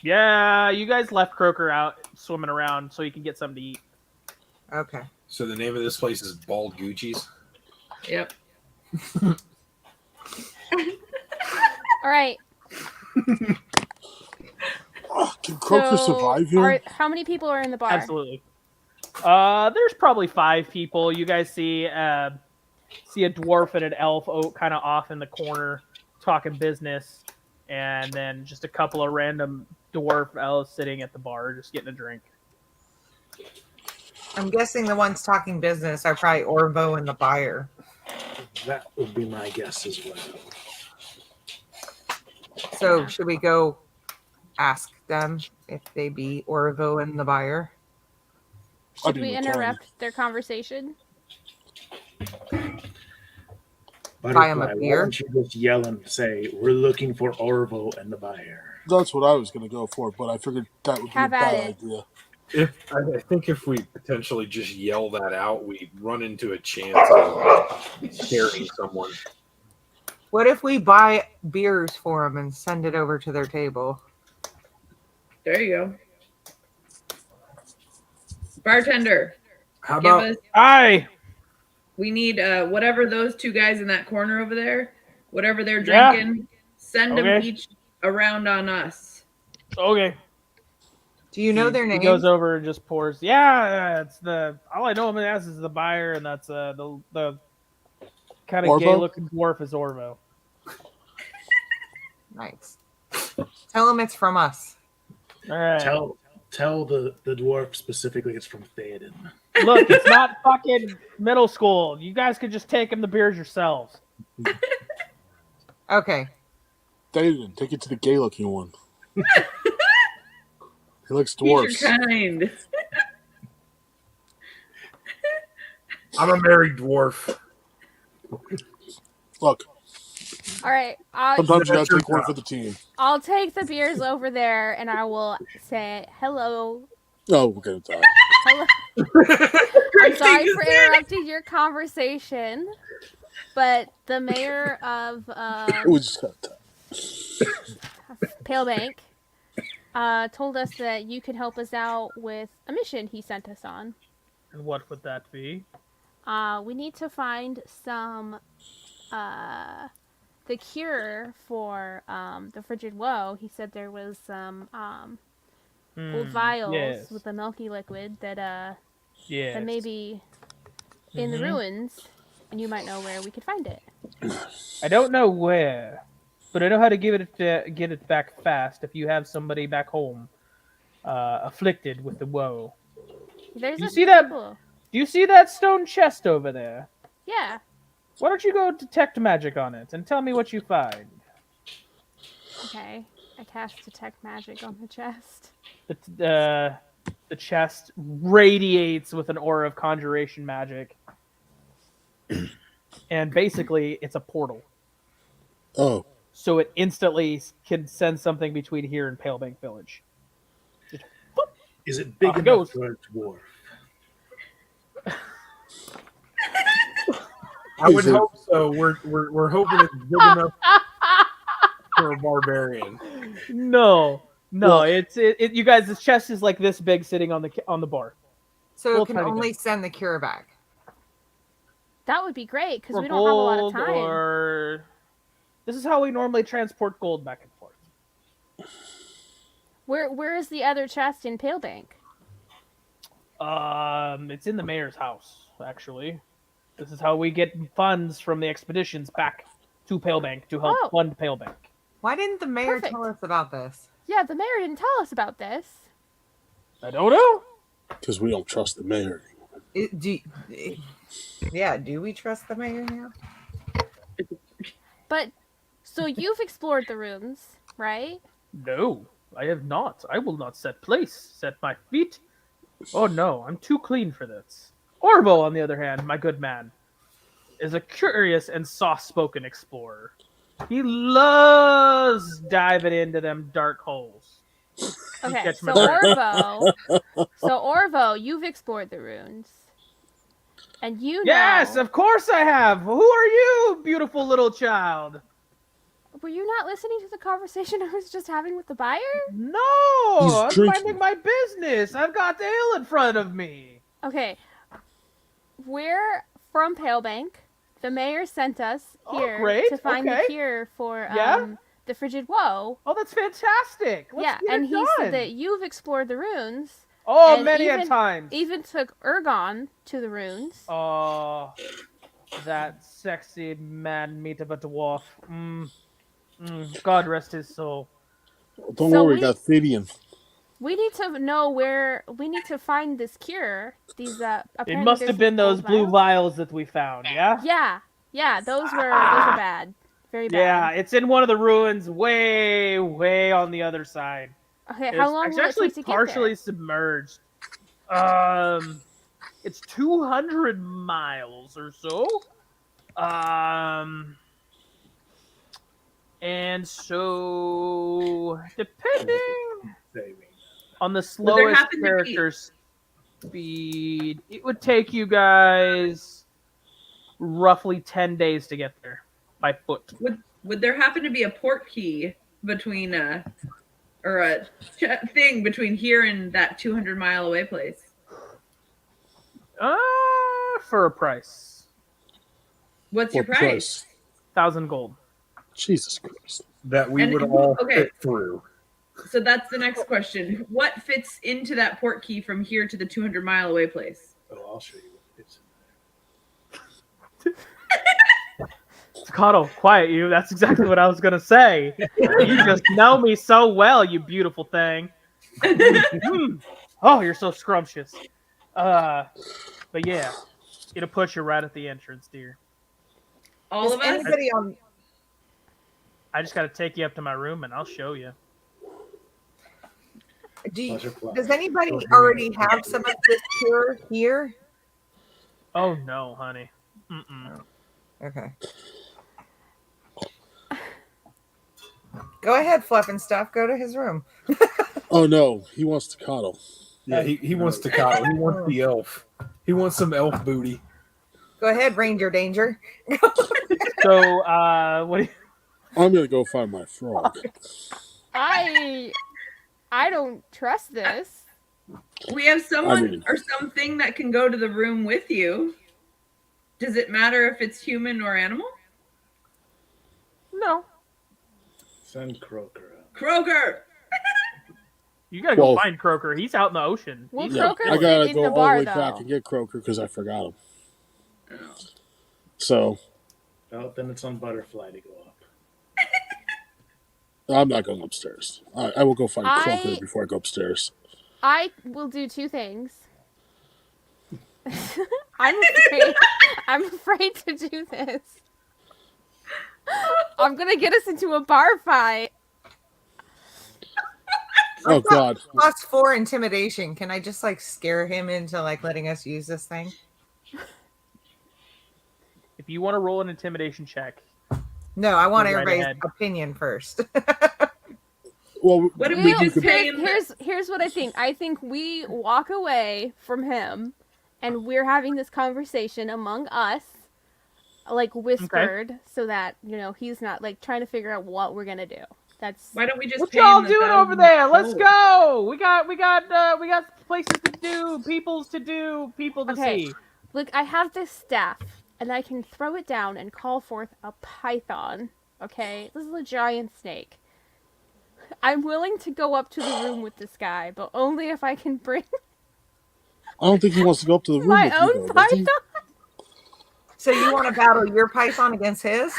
Yeah, you guys left Croaker out swimming around so you can get something to eat. Okay. So the name of this place is Bald Gucci's. Yep. All right. Can Croaker survive here? How many people are in the bar? Absolutely. There's probably 5 people. You guys see a dwarf and an elf kind of off in the corner talking business, and then just a couple of random dwarf elves sitting at the bar just getting a drink. I'm guessing the ones talking business are probably Orvo and the buyer. That would be my guess as well. So should we go ask them if they be Orvo and the buyer? I Should mean, we we can. interrupt their conversation? Buy 'em a Butterfly, beer? why don't you just yell and say, "We're looking for Orvo and the buyer"? That's what I was going to go for, but I figured that would be Have a at bad it. idea. I think if we potentially just yell that out, we run into a chance of scaring someone. What if we buy beers for them and send it over to their table? There you go. Bartender, How give about us. Hi. We need whatever those 2 guys in that corner over there, whatever they're Yeah. drinking, send them Okay. each around on us. Okay. Do you know their He names? goes over and just pours. Yeah, it's the all I know him as is the buyer, and that's the kind of Orvo? gay looking dwarf is Orvo. Nice. Tell him it's from us. All right. Tell the dwarf specifically it's from Theoden. Look, it's not fucking middle school. You guys could just take him the beers yourselves. Okay. David, take it to the gay-looking one. He likes He's dwarves. your kind. I'm a married dwarf. Look, All right. sometimes you gotta take one for the team. I'll take the beers over there, and I will say hello. Oh, we're gonna die. Hello. I'm sorry for interrupting your conversation, but the mayor of We just got that. Palebank told us that you could help us out with a mission he sent us on. And what would that be? We need to find some the cure for the frigid woe. He said there was some old vials yes. with the milky liquid that Yes. that may be in the ruins, and you might know where we could find it. I don't know where, but I know how to get it back fast if you have somebody back home afflicted with the woe. There's You a see that? couple. Do you see that stone chest over there? Yeah. Why don't you go detect magic on it and tell me what you find? Okay. I cast detect magic on the chest. The chest radiates with an aura of conjuration magic. And basically, it's a portal. Oh, So it instantly can send something between here and Palebank Village. Is it big Off it enough goes. for a dwarf? I would Is it- hope so. We're hoping it's big enough for a barbarian. No, Well- it's you guys. This chest is like this big, sitting on the bar. So We'll it can try to only go. send the cure back. That would be great because For we don't have a lot of gold, time. or this is how we normally transport gold back and forth. Where is the other chest in Palebank? It's in the mayor's house, actually. This is how we get funds from the expeditions back to Palebank to help Oh. fund Palebank. Why didn't the mayor Perfect. tell us about this? Yeah, the mayor didn't tell us about this. I don't know. because we don't trust the mayor anymore. Do we trust the mayor now? But so you've explored the rooms, right? No, I have not. I will not set my feet. Oh no, I'm too clean for this. Orvo, on the other hand, my good man, is a curious and soft-spoken explorer. He loves diving into them dark holes. Okay, catch so my drift. Orvo, you've explored the runes, and you know. Yes, of course I have. Who are you, beautiful little child? Were you not listening to the conversation I was just having with the buyer? No, He's I'm drinking. minding my business. I've got the ale in front of me. Okay, we're from Palebank. The mayor sent us Oh, here great, to find okay. the cure for Yeah? the frigid woe. Oh, that's fantastic. Let's Yeah, get and it he done. said that you've explored the runes. Oh, and many a even- times. Even took Ergon to the runes. Oh, that sexy man meat of a dwarf. God rest his soul. Don't So worry, we- we got Thidian. We need to know where we need to find this cure. These It apparently must there's have been these those gold blue vials. vials that we found, yeah? Yeah, those were bad. Very Yeah, bad. it's in one of the ruins way, way on the other side. Okay, It's how long will it actually take to partially get submerged. It's 200 miles or so. And so depending on the there slowest happen to be- character speed, it would take you guys roughly 10 days to get there by foot. Would there happen to be a port key between or a thing between here and that 200-mile away place? For a price. What's your What price? 1,000 gold. Jesus Christ. That we And would who- all okay. fit through. So that's the next question. What fits into that port key from here to the 200-mile away place? Oh, I'll show you what fits Cuddle, quiet you. That's exactly what I was gonna say. You just know me so well, you beautiful thing. Oh, you're so scrumptious. But yeah, it'll put you right at the entrance, dear. All Is of us? anybody on? I just gotta take you up to my room and I'll show you. Does anybody already have some of this cure here? Oh no, honey. Mm-mm. Okay. Go ahead, Fluff and Stuff. Go to his room. Oh no, he wants to cuddle. Yeah, he wants to cuddle. He wants the elf. He wants some elf booty. Go ahead, Ranger Danger. So, what do you... I'm gonna go find my frog. I don't trust this. We have someone I mean- or something that can go to the room with you. Does it matter if it's human or animal? No. Send Croker out. Croker! You gotta go Well- find Croker. He's out in the ocean. Well, He's- Yeah, Croker's I gotta in go the all bar, the way back though. and get Croker because I forgot him. So Well, then it's on Butterfly to go up. I'm not going upstairs. I will go find I- Croker before I go upstairs. I will do two things. I'm afraid to do this. I'm gonna get us into a bar fight. Oh God! +4 intimidation. Can I just like scare him into like letting us use this thing? If you want to roll an intimidation check, No, I want Go right everybody's ahead. opinion first. Well, What if We'll- we just pay him? here's what I think. I think we walk away from him, and we're having this conversation among us, like whispered, so that he's not like trying to figure out what we're gonna do. That's Why don't we just what pay y'all him the doing over 1,000 there? Let's gold? go. We got places to do, peoples to do, people to Okay. see. Look, I have this staff, and I can throw it down and call forth a python. Okay, this is a giant snake. I'm willing to go up to the room with this guy, but only if I can bring I don't think he wants to go up to the room my with you, own though, does he? python. So you want to battle your python against his?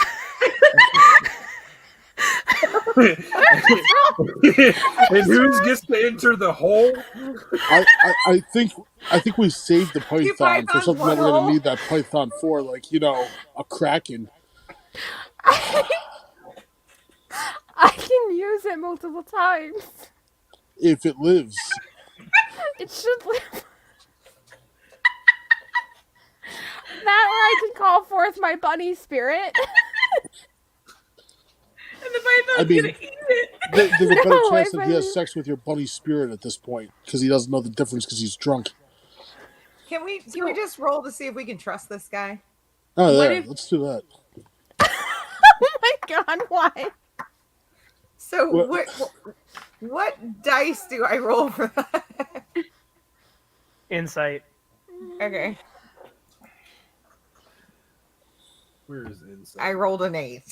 And who gets to enter the hole? I think we saved the python for pythons, something that one we're hole. gonna need that python for, like a kraken. I can use it multiple times. If it lives, It should live. That, or I can call forth my bunny spirit. And the python's I mean- gonna eat it. there's a better No, chance I that he has mean- sex with your bunny spirit at this point because he doesn't know the difference because he's drunk. Can we just roll to see if we can trust this guy? Oh, What yeah, if- let's do that. Oh my god, why? So What- what dice do I roll for that? Insight. Okay, Where is inside? I rolled an 8.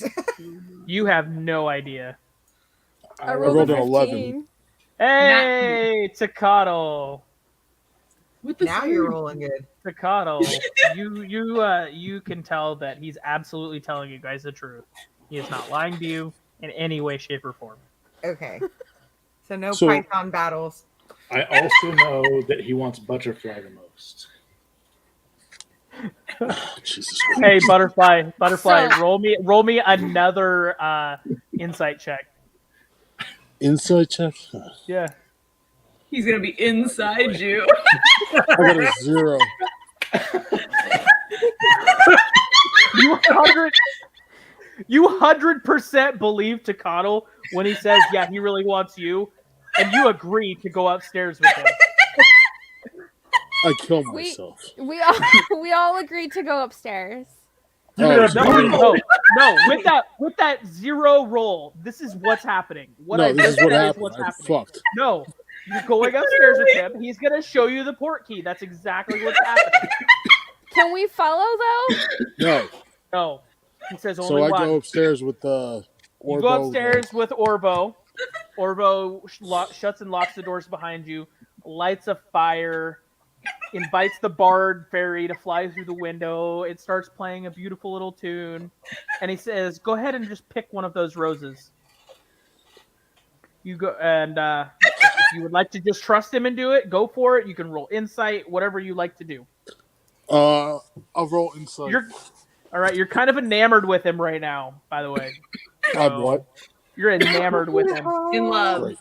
You have no idea. I rolled rolled an a 11. 15. Hey, Takato. What the Now you're rolling good. Takato. You can tell that he's absolutely telling you guys the truth. He is not lying to you in any way, shape, or form. Okay, so no So- python battles. I also know that he wants Butterfly the most. Jesus Hey, butterfly, So- roll me another insight check. Insight check? Yeah. He's gonna be inside you. I got a 0. You 100% believe Takano when he says, yeah, he really wants you, and you agree to go upstairs with him. I kill We- myself. We all agreed to go upstairs. Oh, No, so- with that 0 roll, this is what's happening. What I no, this just is what said happened. what's I'm happening. fucked. No, you're going upstairs with him. He's gonna show you the port key. That's exactly what's happening. Can we follow though? No. No, he says So only I one. go upstairs with You Orbo. go upstairs with Orbo. Orbo shuts and locks the doors behind you, lights a fire invites the bard fairy to fly through the window. It starts playing a beautiful little tune, and he says, "Go ahead and just pick one of those roses." You go, and if you would like to just trust him and do it, go for it. You can roll insight, whatever you like to do. I'll roll insight. All right. You're kind of enamored with him right now, by the way. I'm what? You're enamored with him. In love. Great.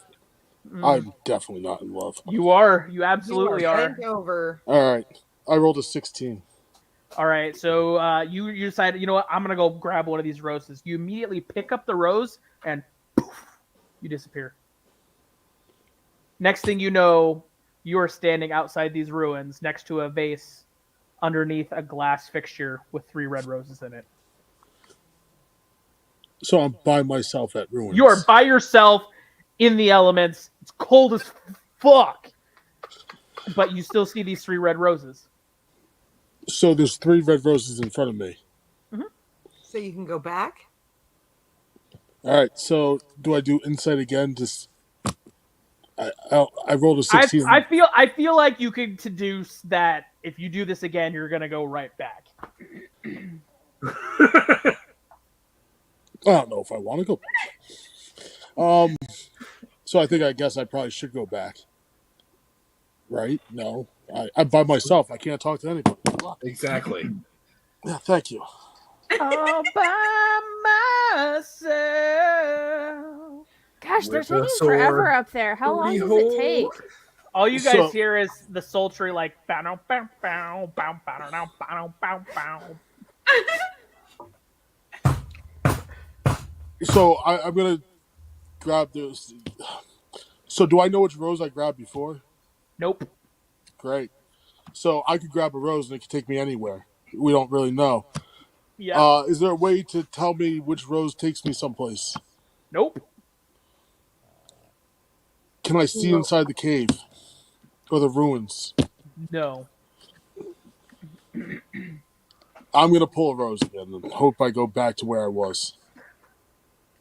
I'm definitely not in love. You are. You absolutely are. Bent over. All right. I rolled a 16. All right. So you decide, you know what? I'm going to go grab one of these roses. You immediately pick up the rose and poof, you disappear. Next thing you know, you are standing outside these ruins next to a vase underneath a glass fixture with 3 red roses in it. So I'm by myself at ruins. You are by yourself in the elements. It's cold as fuck. But you still see these 3 red roses. So there's 3 red roses in front of me. So you can go back? All right. So do I do insight again? Just I rolled a 16. I feel like you could deduce that if you do this again, you're gonna go right back. I don't know if I want to go back. So I guess I probably should go back. Right? No. I'm by myself. I can't talk to anybody. Exactly. Yeah, thank you. All by myself. Gosh, they're With a taking sword. forever up there. How long does it take? All you guys So- hear is the sultry like bow bow bow bow bow bow bow bow bow. So I'm gonna grab this. So do I know which rose I grabbed before? Nope. Great. So I could grab a rose and it could take me anywhere. We don't really know. Yeah. Is there a way to tell me which rose takes me someplace? Nope. Can I see inside the cave or the ruins? No. I'm gonna pull a rose again and hope I go back to where I was.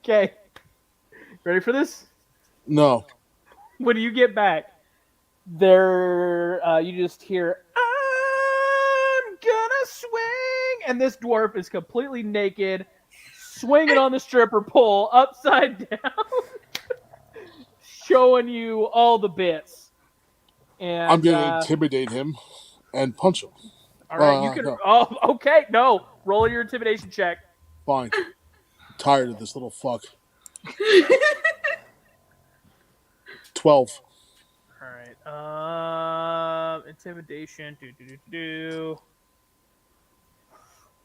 Okay. Ready for this? No. When you get back, there you just hear, "I'm gonna swing," and this dwarf is completely naked, swinging on the stripper pole upside down, showing you all the bits. And I'm gonna intimidate him and punch him. all right, you can. No. Oh, okay. No, roll your intimidation check. Fine. Tired of this little fuck. 12. All right. Intimidation.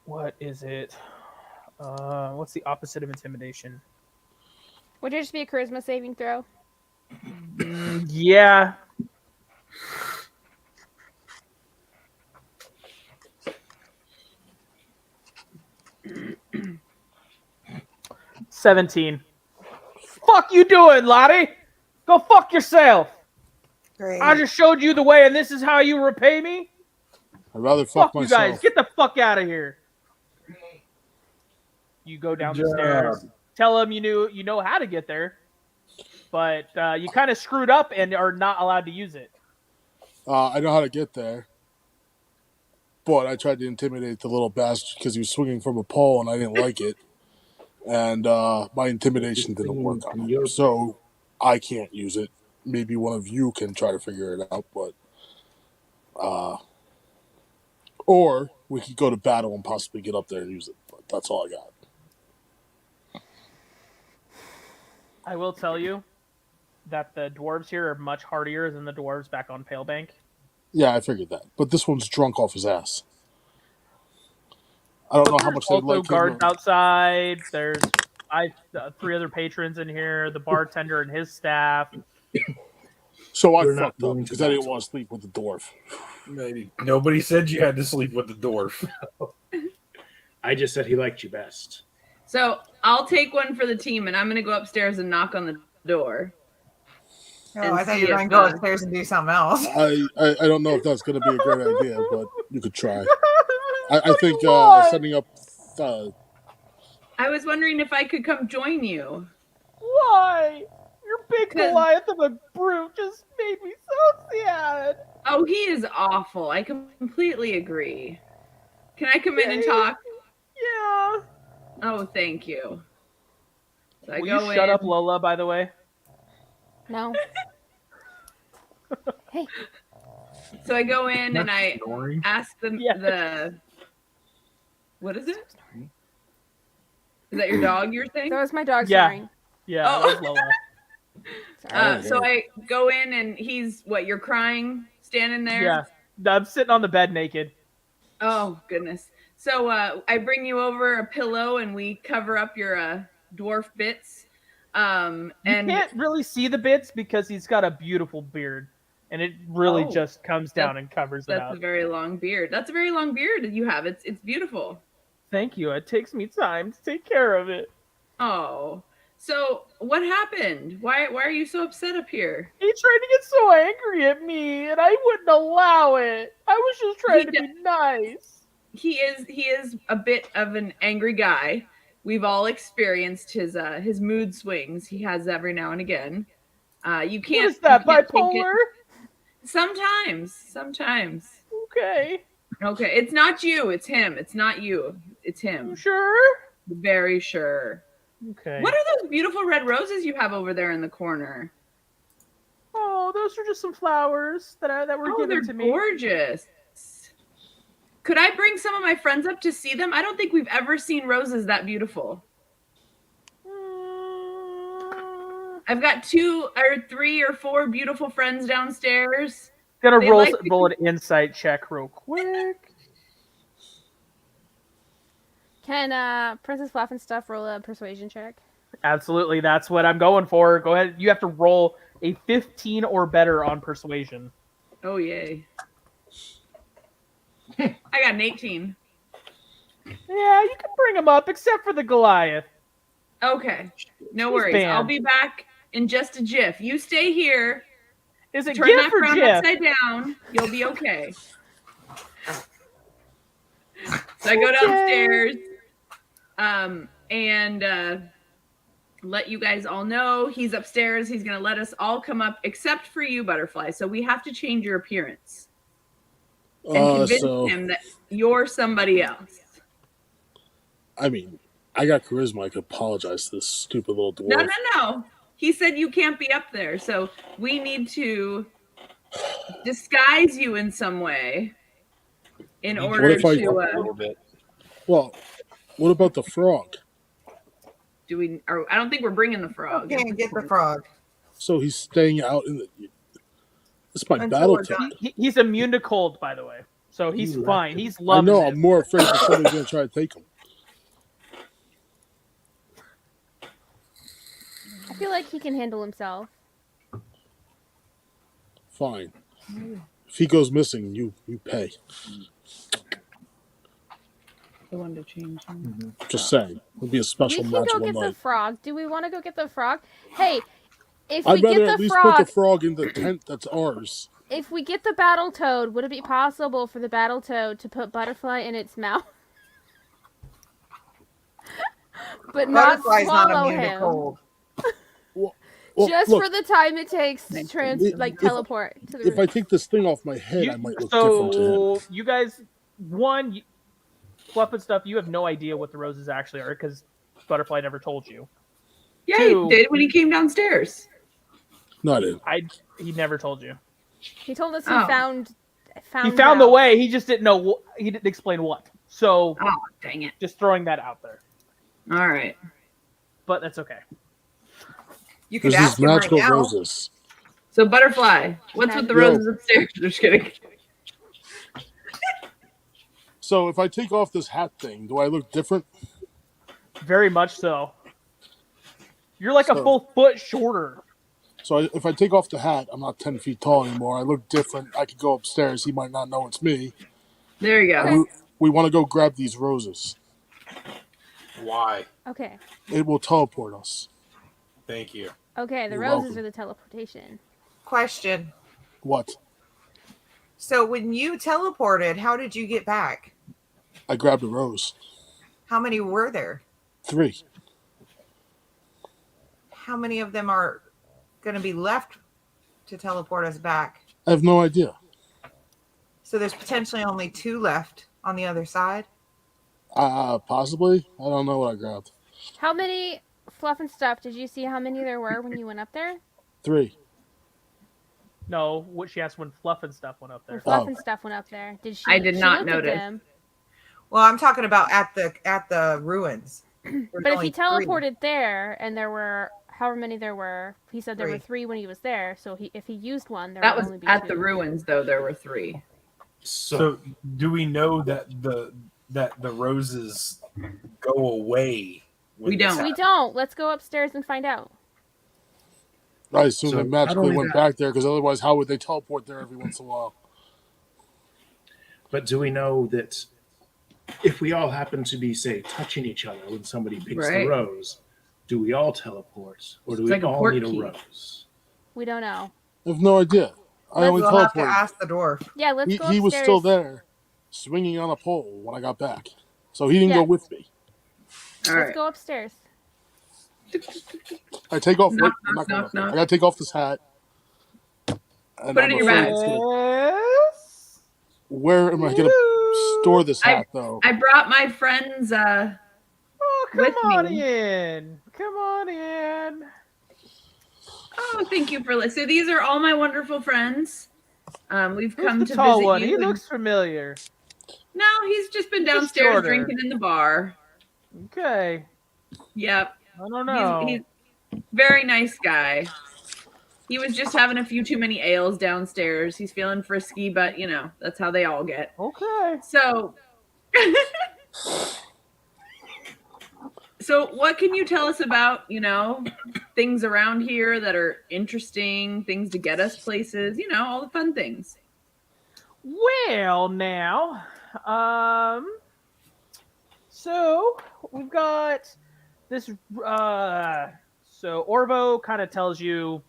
What is it? What's the opposite of intimidation? Would it just be a charisma saving throw? Yeah. $17. Fuck you doing, Lottie? Go fuck yourself. Great. I just showed you the way, and this is how you repay me? I'd rather Fuck fuck you myself. guys. Get the fuck out of here. You go down the stairs. Tell them you know how to get there, but you kind of screwed up and are not allowed to use it. I know how to get there. But I tried to intimidate the little bastard because he was swinging from a pole and I didn't like it. And my intimidation didn't work on him. So I can't use it. Maybe one of you can try to figure it out, but or we could go to battle and possibly get up there and use it. But that's all I got. I will tell you that the dwarves here are much hardier than the dwarves back on Palebank. Yeah, I figured that. But this one's drunk off his ass. I don't know how much they Also, like guards him. outside. There's 3 other patrons in here. The bartender and his staff. So I They're not fucked up willing to because I didn't battle. want to sleep with the dwarf. Maybe nobody said you had to sleep with the dwarf. I just said he liked you best. So I'll take one for the team, and I'm going to go upstairs and knock on the door. Oh, I thought see you were if going to go the- upstairs and do something else. I don't know if that's going to be a great idea, but you could try. I think Why? setting up. I was wondering if I could come join you. Why? Your big 'Cause- Goliath of a brute just made me so sad. Oh, he is awful. I completely agree. Can I come in and Okay. talk? Yeah. Oh, thank you. So I Will go you shut in. up, Lola, by the way? No. Hey, So I go in and I Snoring. ask them Yeah. the. What is it? Is that your dog? You're saying? that was my dog Yeah. snoring. Yeah, Oh. that was Lola. Sorry. So I go in and he's what? You're crying, standing there. Yeah. I'm sitting on the bed naked. Oh goodness. So I bring you over a pillow and we cover up your dwarf bits. You And can't really see the bits because he's got a beautiful beard, and it really Oh, just comes down and covers it that's up. a very long beard. That's a very long beard you have. It's beautiful. Thank you. It takes me time to take care of it. Oh. So what happened? Why are you so upset up here? He tried to get so angry at me, and I wouldn't allow it. I was just trying to be nice. He is a bit of an angry guy. We've all experienced his mood swings. He has every now and again. You can't. What is that, you can't take bipolar? it. Sometimes. Okay. Okay, it's not you. It's him. It's not you. It's him. You sure? Very sure. Okay. What are those beautiful red roses you have over there in the corner? Oh, those are just some flowers that were Oh, given they're to me. gorgeous. Could I bring some of my friends up to see them? I don't think we've ever seen roses that beautiful. I've got 2 or 3 or 4 beautiful friends downstairs. Gonna They'd roll like to- roll an insight check real quick. Can Princess Fluff and Stuff roll a persuasion check? Absolutely, that's what I'm going for. Go ahead. You have to roll a 15 or better on persuasion. Oh, yay. I got an 18. Yeah, you can bring them up, except for the Goliath. Okay. No He's worries. banned. I'll be back in just a jiff. You stay here. Is it Turn GIF that or frown GIF? upside down. You'll be okay. So I go downstairs and let you guys all know he's upstairs. He's going to let us all come up except for you, Butterfly. So we have to change your appearance and convince him that you're somebody else. I mean, I got charisma. I could apologize to this stupid little dwarf. No. He said you can't be up there. So we need to disguise you in some way in order if I- to a little bit. Well, what about the frog? I don't think we're bringing the frog. Can't get the frog. So he's staying out in the. It's my Until battle we're done. toad. He's immune to cold, by the way. So he's You fine. left him. He's I loving know. it. I'm more afraid that somebody's going to try to take him. I feel like he can handle himself. Fine. If he goes missing, you pay. I wanted to change him. Just saying. It'll be a We special can go magical get the night. frog. Do we want to go get the frog? Hey, if I'd we rather get at the least frog, put the frog in the tent that's ours. if we get the battle toad, would it be possible for the battle toad to put butterfly in its mouth, but not Butterfly's swallow not immune to him? cold. Well, Just look, for the time it takes to teleport to the if I room. take this thing off my head, I might look different to him. So you guys, Fluff and Stuff, you have no idea what the roses actually are because Butterfly never told you. Yeah, Two. he did when he came downstairs. No, I didn't. He never told you. He told us he Oh. found He found the out. way. He just didn't know. He didn't explain what. So Oh, dang it. just throwing that out there. All right. But that's okay. You could There's ask these him right magical now. roses. So, Butterfly, what's with the Yo. roses upstairs? Just kidding. So if I take off this hat thing, do I look different? Very much so. You're like a So- full foot shorter. So if I take off the hat, I'm not 10 feet tall anymore. I look different. I could go upstairs. He might not know it's me. There you go. We want to go grab these roses. Why? Okay. It will teleport us. Thank you. Okay, the You're roses welcome. are the teleportation. Question. What? So when you teleported, how did you get back? I grabbed a rose. How many were there? 3. How many of them are going to be left to teleport us back? I have no idea. So there's potentially only 2 left on the other side. Possibly. I don't know what I grabbed. How many fluff and stuff? Did you see how many there were when you went up there? 3. No, what she asked when Fluff and stuff went up When there. Fluff Oh. and stuff went up there, did she? I did she not looked at notice. them. Well, I'm talking about at the ruins. There's But if only he 3. teleported there and there were however many there were, he said there were 3. 3 when he was there. So if he used one, there That would was only be at 2. the ruins, though. There were 3. So, do we know that the roses go away? when We this don't. We happens? don't. Let's go upstairs and find out. I assume So, they not magically only went that- back there because otherwise, how would they teleport there every once in a while? But do we know that if we all happen to be, say, touching each other when somebody picks Right. the rose, do we all teleport, or do It's we like a all port need key. a rose? We don't know. I have no idea. I only We'll have to teleported. ask the dwarf. Yeah, let's go upstairs. He was still there, swinging on a pole when I got back, so he didn't Yeah. go with me. All Let's right. go upstairs. I take off. Knock, wait, I'm not going knock, up there. knock. I gotta take off this hat. And Put it I'm in your afraid bag. it's gonna- Yes. Where am I gonna store this hat, though? I brought my friends. Oh, come With on me. in. Come on in. Oh, thank you for listening. So these are all my wonderful friends. We've come Who's to the tall visit one? you. He and- looks familiar. No, he's just been He's downstairs shorter. drinking in the bar. Okay. Yep. I don't know. He's very nice guy. He was just having a few too many ales downstairs. He's feeling frisky, but you know, that's how they all get. Okay. So So what can you tell us about, things around here that are interesting, things to get us places, all the fun things. Well, now, so we've got this. So Orvo kind of tells you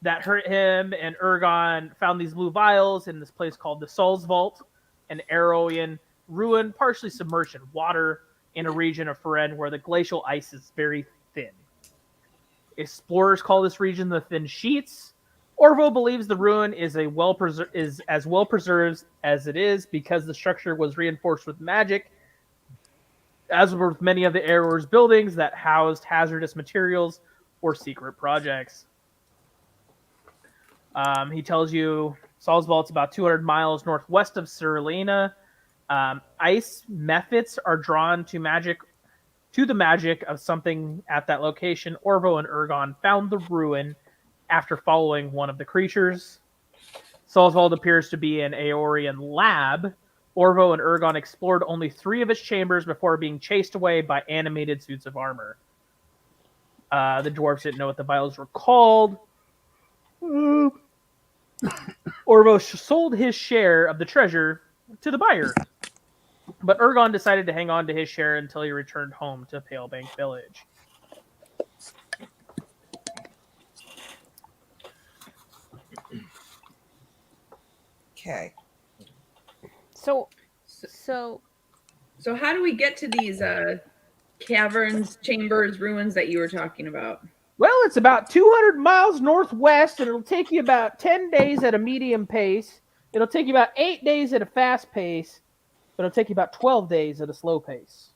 that him and Ergon found these blue vials in this place called the Soul's Vault, an Aeroian ruin, partially submerged in water in a region of Pharren where the glacial ice is very thin. Explorers call this region the Thin Sheets. Orvo believes the ruin is as well preserved as it is because the structure was reinforced with magic, as were with many of the Error's buildings that housed hazardous materials or secret projects. He tells you Saul's Vault's about 200 miles northwest of Serlina. Ice methods are drawn to the magic of something at that location. Orvo and Ergon found the ruin after following one of the creatures. Saul's Vault appears to be an Aeorian lab. Orvo and Ergon explored only 3 of its chambers before being chased away by animated suits of armor. The dwarves didn't know what the vials were called. Orvo sold his share of the treasure to the buyer, but Ergon decided to hang on to his share until he returned home to Palebank Village. Okay. So So how do we get to these caverns, chambers, ruins that you were talking about? Well, it's about 200 miles northwest, and it'll take you about 10 days at a medium pace. It'll take you about 8 days at a fast pace, but it'll take you about 12 days at a slow pace.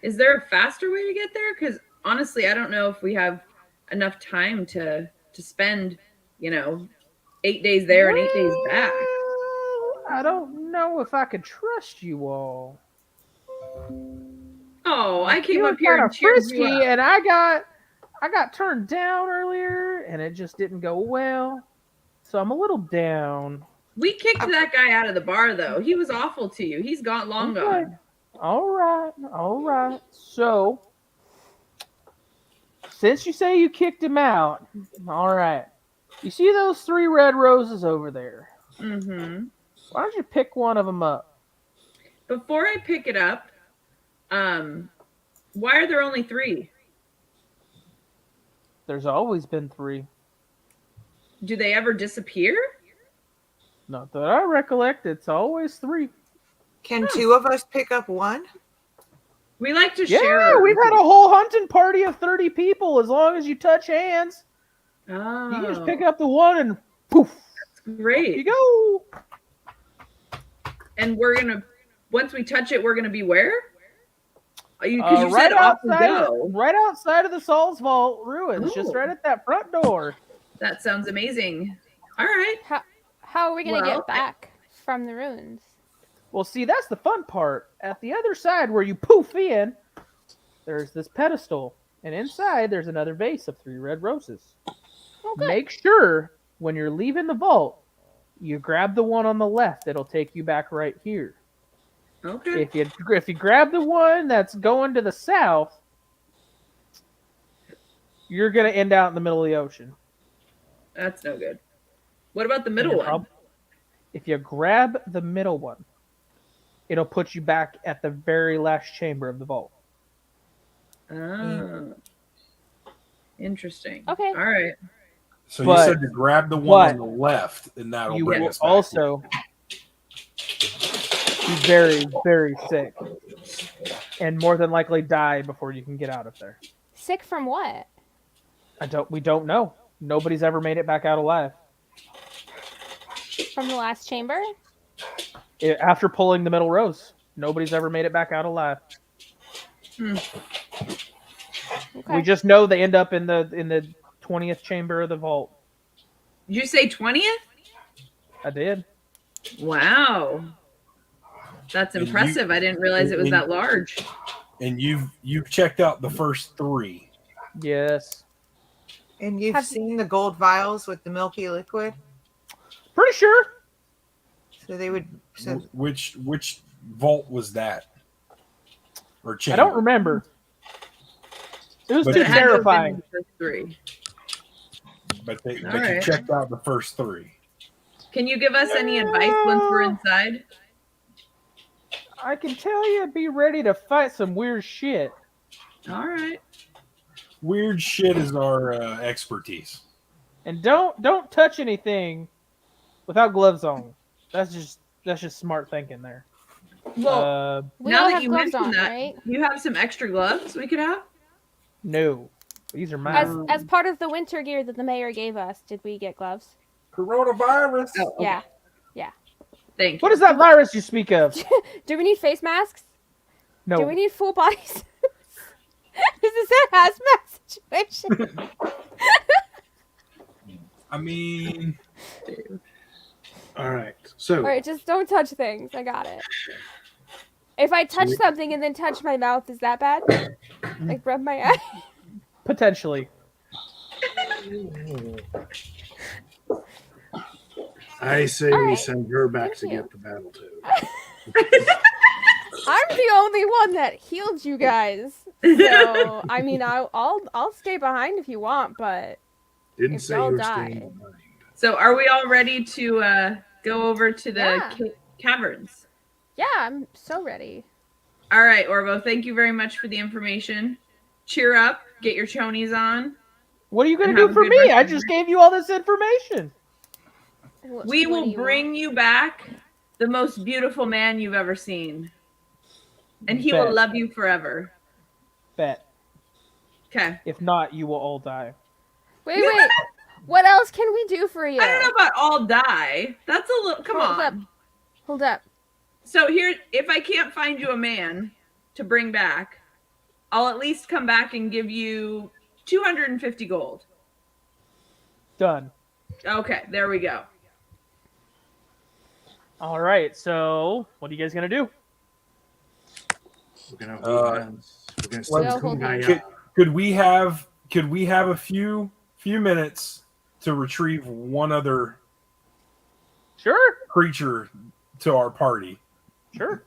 Is there a faster way to get there? Because honestly, I don't know if we have enough time to spend, 8 days there and 8 days back. Well, I don't know if I could trust you all. Oh, I came You were up here kind and of cheered frisky, you up. and I got turned down earlier, and it just didn't go well. So I'm a little down. We kicked that guy out of the bar, though. He was awful to you. He's long Okay. gone. All right. So, since you say you kicked him out, all right. You see those 3 red roses over there? Mm-hmm. Why don't you pick one of them up? Before I pick it up, why are there only 3? There's always been 3. Do they ever disappear? Not that I recollect. It's always 3. Can 2 of us pick up one? We like to Yeah, share. we've had a whole hunting party of 30 people. As long as you touch hands, Oh, you can just pick up the one and poof, great. you go. And we're gonna once we touch it, we're gonna be where? Because you right said off we outside, go. right outside of the Saul's Vault ruins, just Ooh. right at that front door. That sounds amazing. All right. How are we gonna Well, get back from the ruins? Well, see, that's the fun part. At the other side, where you poof in, there's this pedestal, and inside there's another vase of 3 red roses. Oh, good. Make sure when you're leaving the vault, you grab the one on the left. It'll take you back right here. Okay. If you grab the one that's going to the south, you're gonna end out in the middle of the ocean. That's no good. What about the middle one? If you grab the middle one, it'll put you back at the very last chamber of the vault. Oh. Interesting. Okay. All right. So But- you said to grab the one on but the left, and that'll You bring will us back. also be very, very sick, and more than likely die before you can get out of there. Sick from what? We don't know. Nobody's ever made it back out alive. From the last chamber? After pulling the middle rose, nobody's ever made it back out alive. Okay. We just know they end up in the 20th chamber of the vault. Did you say 20th? I did. Wow. That's And impressive. I didn't realize it was that large. And you've checked out the first 3. Yes. And you've Have- seen the gold vials with the milky liquid? Pretty sure. So they would. So Which vault was that? Or I chamber? don't remember. It was But too It had to have been terrifying. the first 3. But you Alright. checked out the first 3. Can you give us any advice once we're inside? I can tell you, be ready to fight some weird shit. All right. Weird shit is our expertise. And don't touch anything without gloves on. That's just smart thinking there. Well, We now all that have you gloves mentioned on, that, right? you have some extra gloves we could have? No, these are As mine. as part of the winter gear that the mayor gave us, did we get gloves? Coronavirus. Oh, okay. Yeah. Thank you. What is that virus you speak of? Do we need face masks? No. Do we need full bodies? Is this a hazmat situation? I mean, All right. So Alright, just don't touch things. I got it. If I touch something and then touch my mouth, is that bad? Like rub my eye? Potentially. I say All we right. send her back Thank to you. get the Battletoad. I'm the only one that healed you guys. So I mean, I'll stay behind if you want, but Didn't If say y'all you were die. staying behind. So, are we all ready to go over to the Yeah. caverns? yeah, I'm so ready. All right, Orvo, thank you very much for the information. Cheer up, get your chonies on. What are you gonna And do have a for good me? rest I of the just gave you all this information. We What will do you bring want? you back the most beautiful man you've ever seen. And he Bet. will love you forever. Bet. Okay. If not, you will all die. Wait. What else can we do for you? I don't know about all die. That's a little. Come Hold on. up. Hold up. So here, if I can't find you a man to bring back, I'll at least come back and give you 250 gold. Done. Okay, there we go. All right. So, what are you guys gonna do? We're gonna hold hands. We're gonna sing Well, hold Kumbaya. hands. could we have a few minutes to retrieve one other Sure. creature to our party? Sure.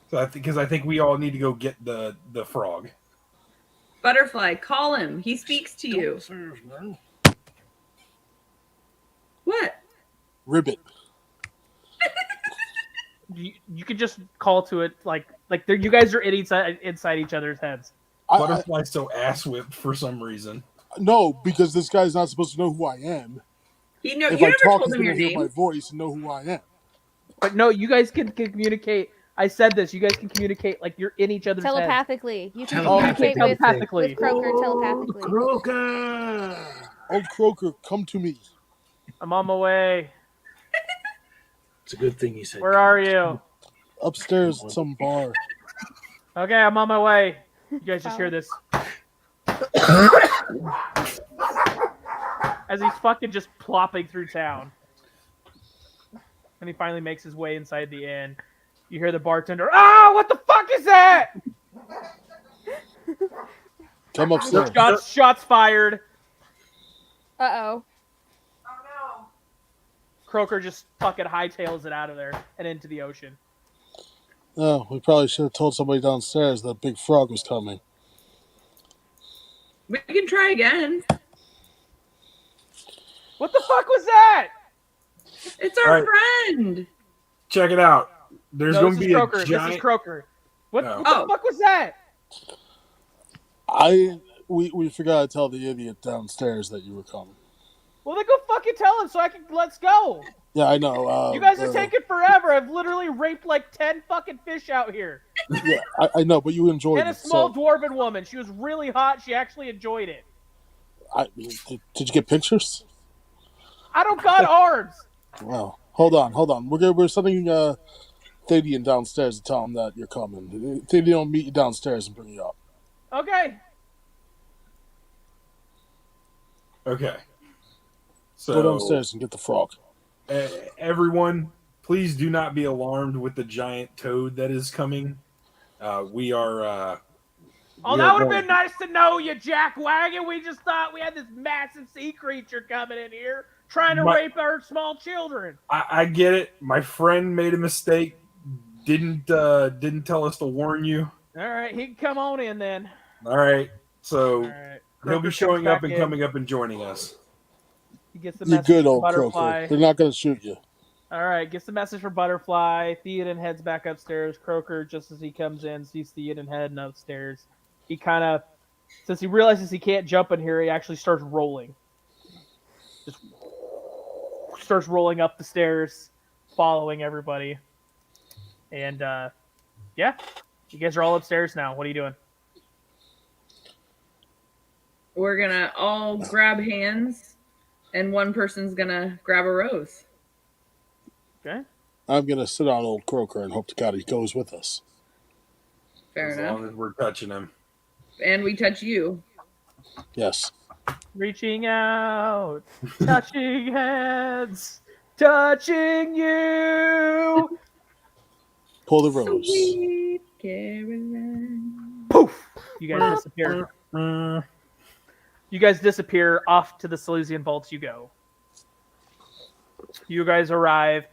So because I think we all need to go get the frog. Butterfly, call him. He speaks to you. Don't serve, man. What? Ribbit. You could just call to it like you guys are inside each other's heads. Butterfly's so ass whipped for some reason. No, because this guy's not supposed to know who I am. You know, If you I never talk, told he's him your gonna hear my name. voice and know who I am. But no, you guys can communicate. I said this. You guys can communicate like you're in each other's heads. Telepathically. You can Telepathically. communicate Telepathically. with Croaker telepathically. Croaker! Oh, Croaker, come to me. I'm on my way. It's a good thing he said. Where are you? Upstairs at some bar. Okay, I'm on my way. You guys just hear this. As he's fucking just plopping through town. And he finally makes his way inside the inn. You hear the bartender, "Ah, what the fuck is that?" Come upstairs. Shots fired. Uh-oh. Croaker just fucking hightails it out of there and into the ocean. Oh, we probably should have told somebody downstairs that Big Frog was coming. We can try again. What the fuck was that? It's our All right. friend. Check it out. There's No, going this to is be Croaker. a This giant. is Croaker. What Oh. the fuck was that? We forgot to tell the idiot downstairs that you were coming. Well, then go fucking tell him so I can. Let's go. Yeah, I know. You guys are taking forever. I've literally raped like 10 fucking fish out here. Yeah, I know, but you enjoyed And a it. small So dwarven woman. She was really hot. She actually enjoyed it. did you get pictures? I don't got arms. Well, hold on. We're sending Thadian downstairs to tell him that you're coming. Thadian will meet you downstairs and bring you up. Okay. Okay. Go So downstairs and get the frog. everyone, please do not be alarmed with the giant toad that is coming. We are. Oh, that would have been nice to know you, Jack Wagon. We just thought we had this massive sea creature coming in here trying to rape our small children. I get it. My friend made a mistake. Didn't tell us to warn you. All right, he can come on in then. All right. So All right. he'll be Croaker showing comes up and back in. coming up and joining us. He gets the You're message good, from old Butterfly. Croaker. They're not going to shoot you. All right, gets the message from Butterfly. Theoden heads back upstairs. Croaker, just as he comes in, sees Theoden heading upstairs. He kind of, since he realizes he can't jump in here, he actually starts rolling. Just starts rolling up the stairs, following everybody. And, yeah, you guys are all upstairs now. What are you doing? We're gonna all grab hands, and one person's gonna grab a rose. Okay. I'm going to sit on old Croaker and hope to God he goes with us. Fair As enough. long as we're touching him. And we touch you. Yes. Reaching out, touching hands, touching you. Pull the rose. Sweet Caroline. Poof! You guys disappear. You guys disappear. Off to the Silesian vaults you go. You guys arrive.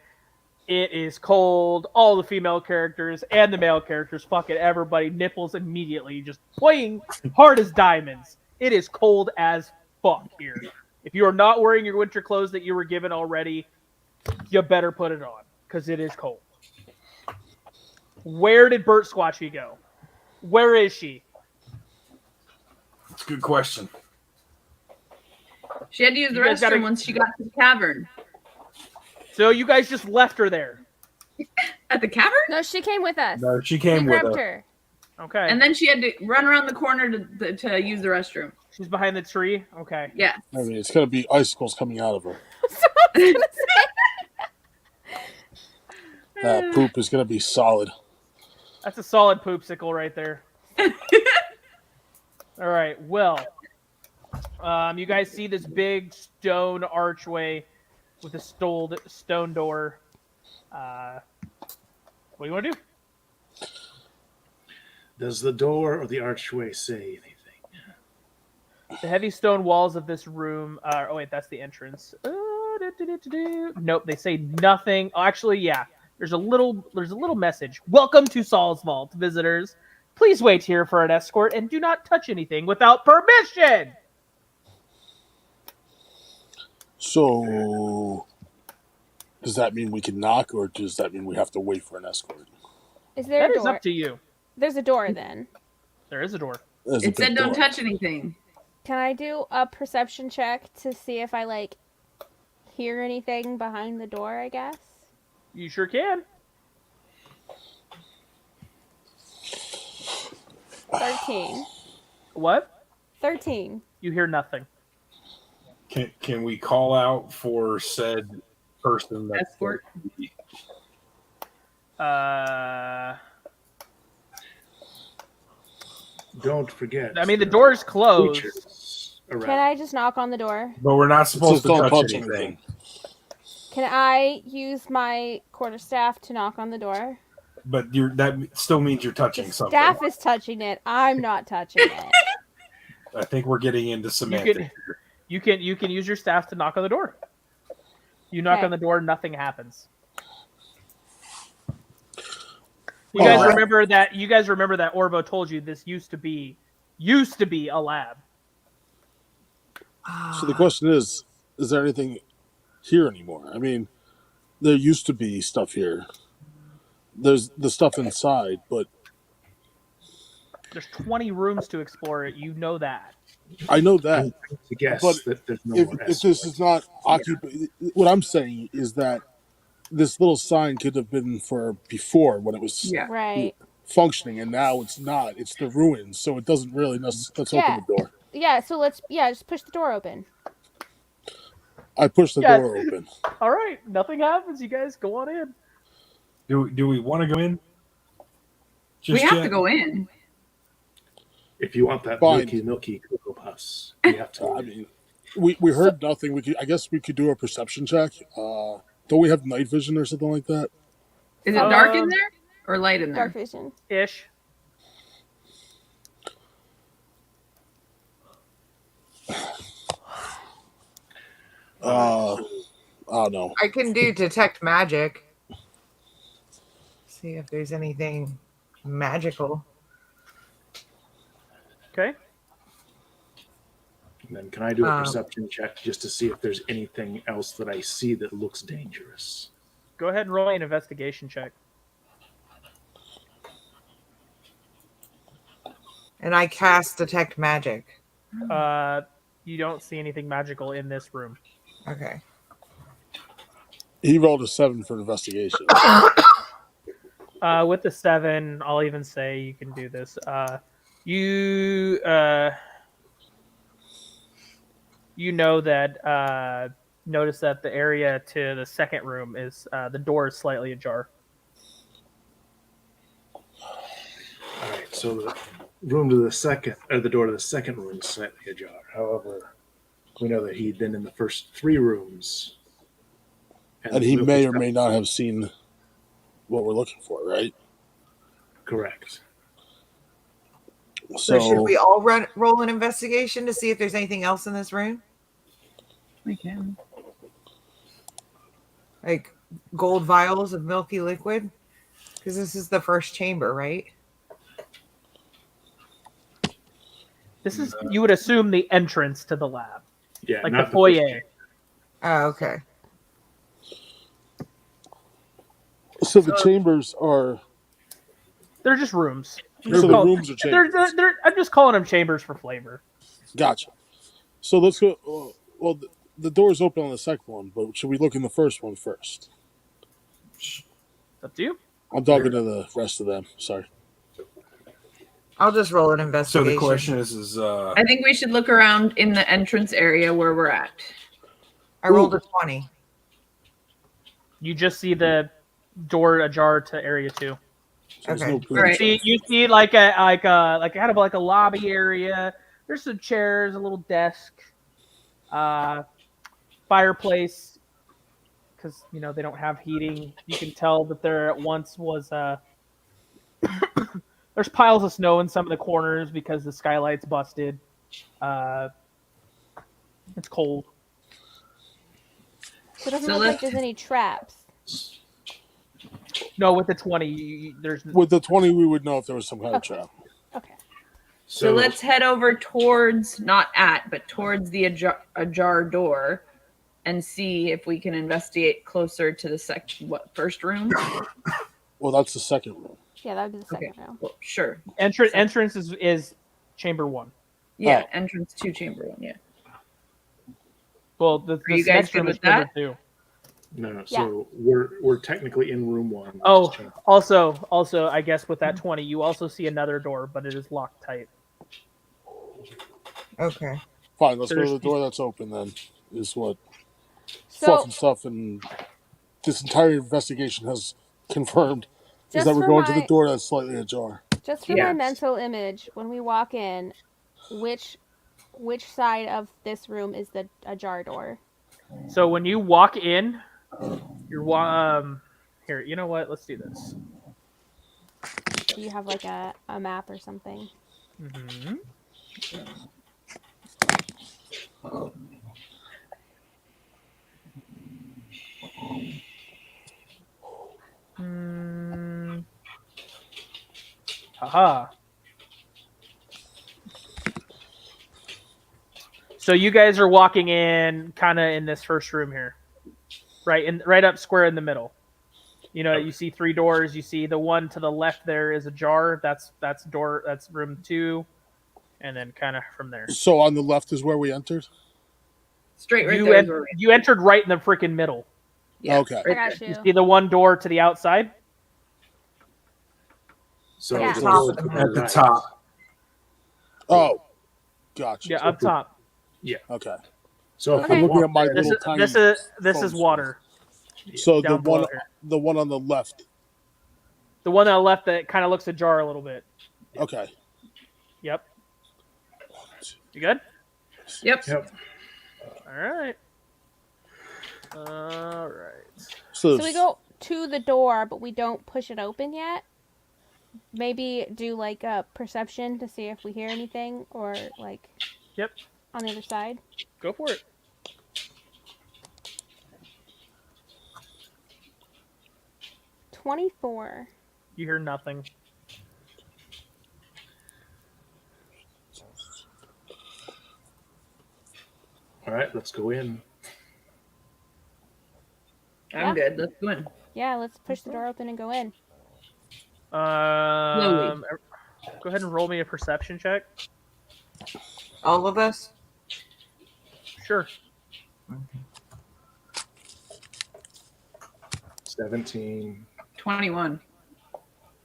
It is cold. All the female characters and the male characters, fucking everybody, nipples immediately, just playing hard as diamonds. It is cold as fuck here. If you are not wearing your winter clothes that you were given already, you better put it on, because it is cold. Where did Burt Squatchy go? Where is she? That's a good question. She had to use the You guys restroom gotta- once she got to the cavern. So you guys just left her there. At the cavern? No, she came with us. No, she We came with grabbed us. her. Okay. And then she had to run around the corner to use the restroom. She's behind the tree. Okay. Yeah. I mean, it's going to be icicles coming out of her. That poop is going to be solid. That's a solid poopsicle right there. All right. Well, you guys see this big stone archway with a stone door. What do you want to do? Does the door or the archway say anything? The heavy stone walls of this room. Oh wait, that's the entrance. Nope, they say nothing. Oh, actually, yeah. There's a little message. Welcome to Saul's Vault, visitors. Please wait here for an escort and do not touch anything without permission. So, does that mean we can knock, or does that mean we have to wait for an escort? Is there That a is door? up to you. There's a door then. There is a door. There's a It said big don't door. touch anything. Can I do a perception check to see if I hear anything behind the door, I guess? You sure can. 13. What? 13. You hear nothing. Can we call out for said person? That's Escort. Don't forget. I mean, the there door's are closed. creatures around. Can I just knock on the door? But we're not It supposed says to don't touch touch anything. anything. Can I use my quarterstaff to knock on the door? But that still means you're touching The something. staff is touching it. I'm not touching it. I think we're getting into semantics. You can use your staff to knock on the door. You knock Okay. on the door, nothing happens. You guys remember that? You guys remember that Orbo told you this used to be a lab. So the question is there anything here anymore? I mean, there used to be stuff here. There's the stuff inside, but There's 20 rooms to explore. You know that. I know that. I'm going to guess But that there's no If more this is not occupied, what I'm saying is that this little sign could have been for before when it was Yeah. Right. functioning, and now it's not. It's the ruins, so it doesn't really. Let's open the door. Yeah, so just push the door open. I push the Yes. door open. All right, nothing happens. You guys go on in. Do we want to go in? We have yet? to go in. If you want that Fine. milky Cocoa Puffs, you have to. I mean, we heard nothing. I guess we could do a perception check. Don't we have night vision or something like that? Is it dark in there or light in there? Dark vision. Ish. I don't know. I can do detect magic. See if there's anything magical. Okay. And then can I do a perception check just to see if there's anything else that I see that looks dangerous? Go ahead and roll an investigation check. And I cast detect magic. You don't see anything magical in this room. Okay. He rolled a 7 for investigation. With the 7, I'll even say you can do this. You know that notice that the area to the second room is the door is slightly ajar. All right, so the room to the second, or the door to the second room is slightly ajar. However, we know that he'd been in the first 3 rooms. And he may or may not have seen what we're looking for, right? Correct. So should we all roll an investigation to see if there's anything else in this room? We can. Like gold vials of milky liquid? Because this is the first chamber, right? This is, you would assume, the entrance to the lab. Yeah, Like not the foyer. first Oh, okay. So the chambers are. They're just rooms. So the rooms are chambers. I'm just calling them chambers for flavor. Gotcha. So let's go. Well, the door's open on the second one, but should we look in the first one first? It's up to you. I'm talking to the rest of them. Sorry. I'll just roll an So investigation. the question is I think we should look around in the entrance area where we're at. I rolled a 20. You just see the door ajar to area 2. So there's Okay. no good Right. stuff. You see like kind of like a lobby area. There's some chairs, a little desk, fireplace, because they don't have heating. You can tell that there at once was there's piles of snow in some of the corners because the skylight's busted. It's cold. So it doesn't So look like let's- there's any traps. No, with the 20, there's With the 20, we would know if there was some kind of Okay. trap. Okay. So let's head over towards, not at, but towards the ajar door and see if we can investigate closer to the first room. Well, that's the second room. Yeah, that would be the second Okay. room. Well, sure. entrance is chamber 1. Yeah, Oh. entrance to chamber 1, yeah. Well, the you this guys next good room is with that? chamber 2. No. Yeah. So we're technically in room 1. which Oh, is chamber. also, I guess with that 20, you also see another door, but it is locked tight. Okay. Fine, let's go to There's- the door that's open then. Is what So fluff and stuff, and this entire investigation has confirmed Is that we're for going to my the door that's slightly ajar. just for Yeah. my mental image, when we walk in, which side of this room is the ajar door? So when you walk in, here. You know what? Let's do this. Do you have like a map or something? Mm-hmm. Haha. So you guys are walking in, kind of in this first room here, right up square in the middle. You know, you see 3 doors. You see the one to the left there is ajar. That's room 2, and then kind of from there. So on the left is where we entered? Straight right You there. Is where we- you entered right in the freaking middle. yeah, Okay. right I got there. you. You see the one door to the outside? So Yeah. the Top door of the to At the right. top. Oh, gotcha. Yeah, up top. Okay. So if Okay. I'm we looking walk at my there, This little is tiny. this is phone water. So down below here. the one on the left. The one on the left that kind of looks ajar a little bit. Okay. Yep. You good? Yep. Yep. All right. All right. So, So we go to the door, but we don't push it open yet. Maybe do like a perception to see if we hear anything, or like. Yep. On the other side. Go for it. 24. You hear nothing. All right, let's go in. I'm good. Let's go in. Yeah, let's push the door open and go in. Go ahead and roll me a perception check. All of us? Sure. 17. 21.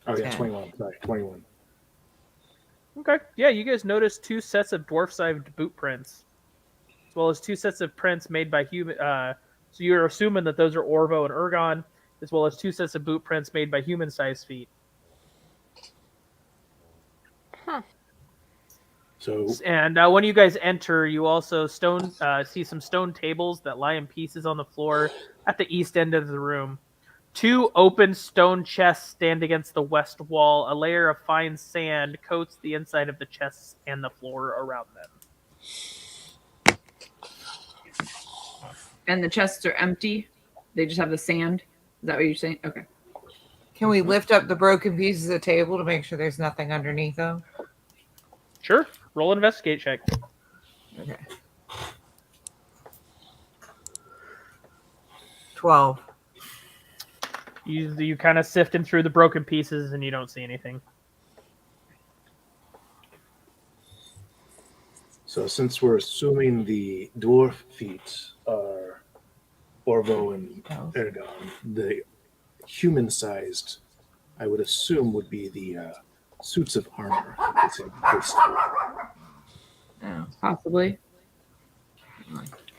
Oh yeah, 10. 21. Sorry, 21. Okay. Yeah, you guys notice 2 sets of dwarf-sized boot prints, as well as 2 sets of prints made by human. So you're assuming that those are Orvo and Ergon, as well as 2 sets of boot prints made by human-sized feet. Huh. So And when you guys enter, you also see some stone tables that lie in pieces on the floor at the east end of the room. 2 open stone chests stand against the west wall. A layer of fine sand coats the inside of the chests and the floor around them. And the chests are empty. They just have the sand. Is that what you're saying? Okay. Can we lift up the broken pieces of the table to make sure there's nothing underneath them? Sure. Roll an investigate check. Okay. 12. You kind of sifting through the broken pieces and you don't see anything. So since we're assuming the dwarf feet are Orvo and Ergon, the human-sized, I would assume, would be the suits of armor. It's in this door. Oh, possibly.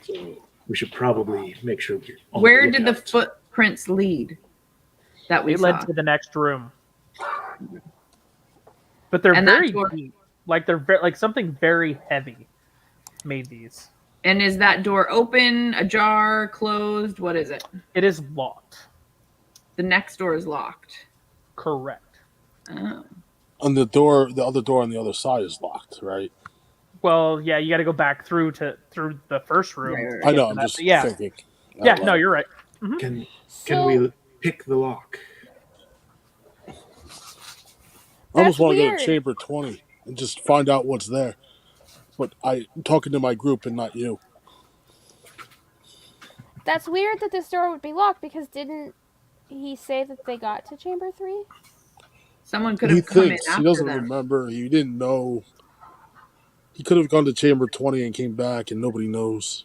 So we should probably make sure we're on Where did the lookout. footprints lead? That we It saw. led to the next room. But they're And that very door- deep. Like like something very heavy made these. And is that door open, ajar, closed? What is it? It is locked. The next door is locked. Correct. Oh. and the other door on the other side is locked, right? Well, yeah, you got to go back through the first room. Right, right, I know. to I'm that. just Yeah. thinking. out Yeah, loud. no, you're right. Can So, we pick the lock? I almost That's want to go weird. to Chamber 20 and just find out what's there. But I'm talking to my group and not you. That's weird that this door would be locked, because didn't he say that they got to chamber 3? Someone could He have come in thinks. He after doesn't them. remember. He didn't know. He could have gone to Chamber 20 and came back and nobody knows.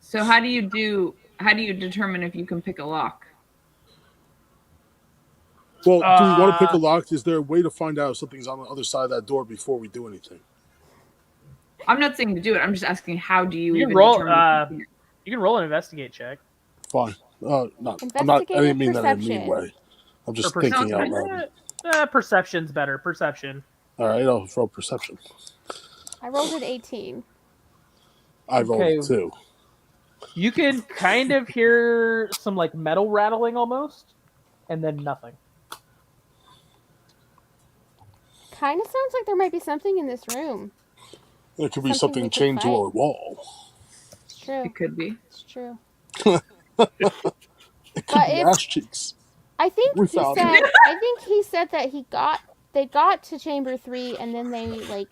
So how do you determine if you can pick a lock? Well, do we want to pick a lock? Is there a way to find out if something's on the other side of that door before we do anything? I'm not saying to do it. I'm just asking how do you You even can roll. determine? You can roll an investigate check. Fine. Not. I'm not. I Investigate didn't with mean that in a mean perception. way. I'm just Or thinking out perception? loud. Perception's better. Perception. All right, I'll throw perception. I rolled an 18. I rolled Okay. 2. You can kind of hear some like metal rattling almost, and then nothing. Kind of sounds like there might be something in this room. There could be Something we something could chained to fight. a wall. It's true. It could be. It's true. It could But be if- ass cheeks. I think We he found said. I think he said that they got to chamber 3 and then they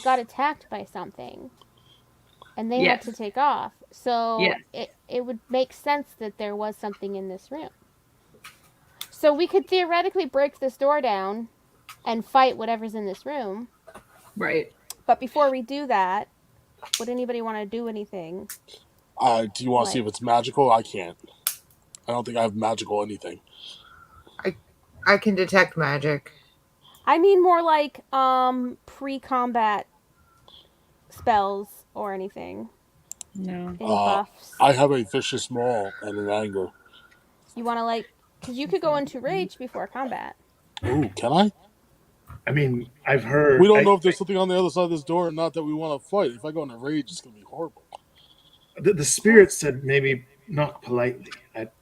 got attacked by something, and they had Yes. to take off. So Yes. it would make sense that there was something in this room. So we could theoretically break this door down and fight whatever's in this room. Right. But before we do that, would anybody want to do anything? Do you want to see if it's magical? I can't. I don't think I have magical anything. I can detect magic. I mean more like pre-combat spells or anything. No. Any buffs. I have a vicious maul and an anger. You want to because you could go into rage before combat. Ooh, can I? I mean, I've heard. We don't know if there's something on the other side of this door or not that we want to fight. If I go into rage, it's going to be horrible. The spirit said maybe knock politely.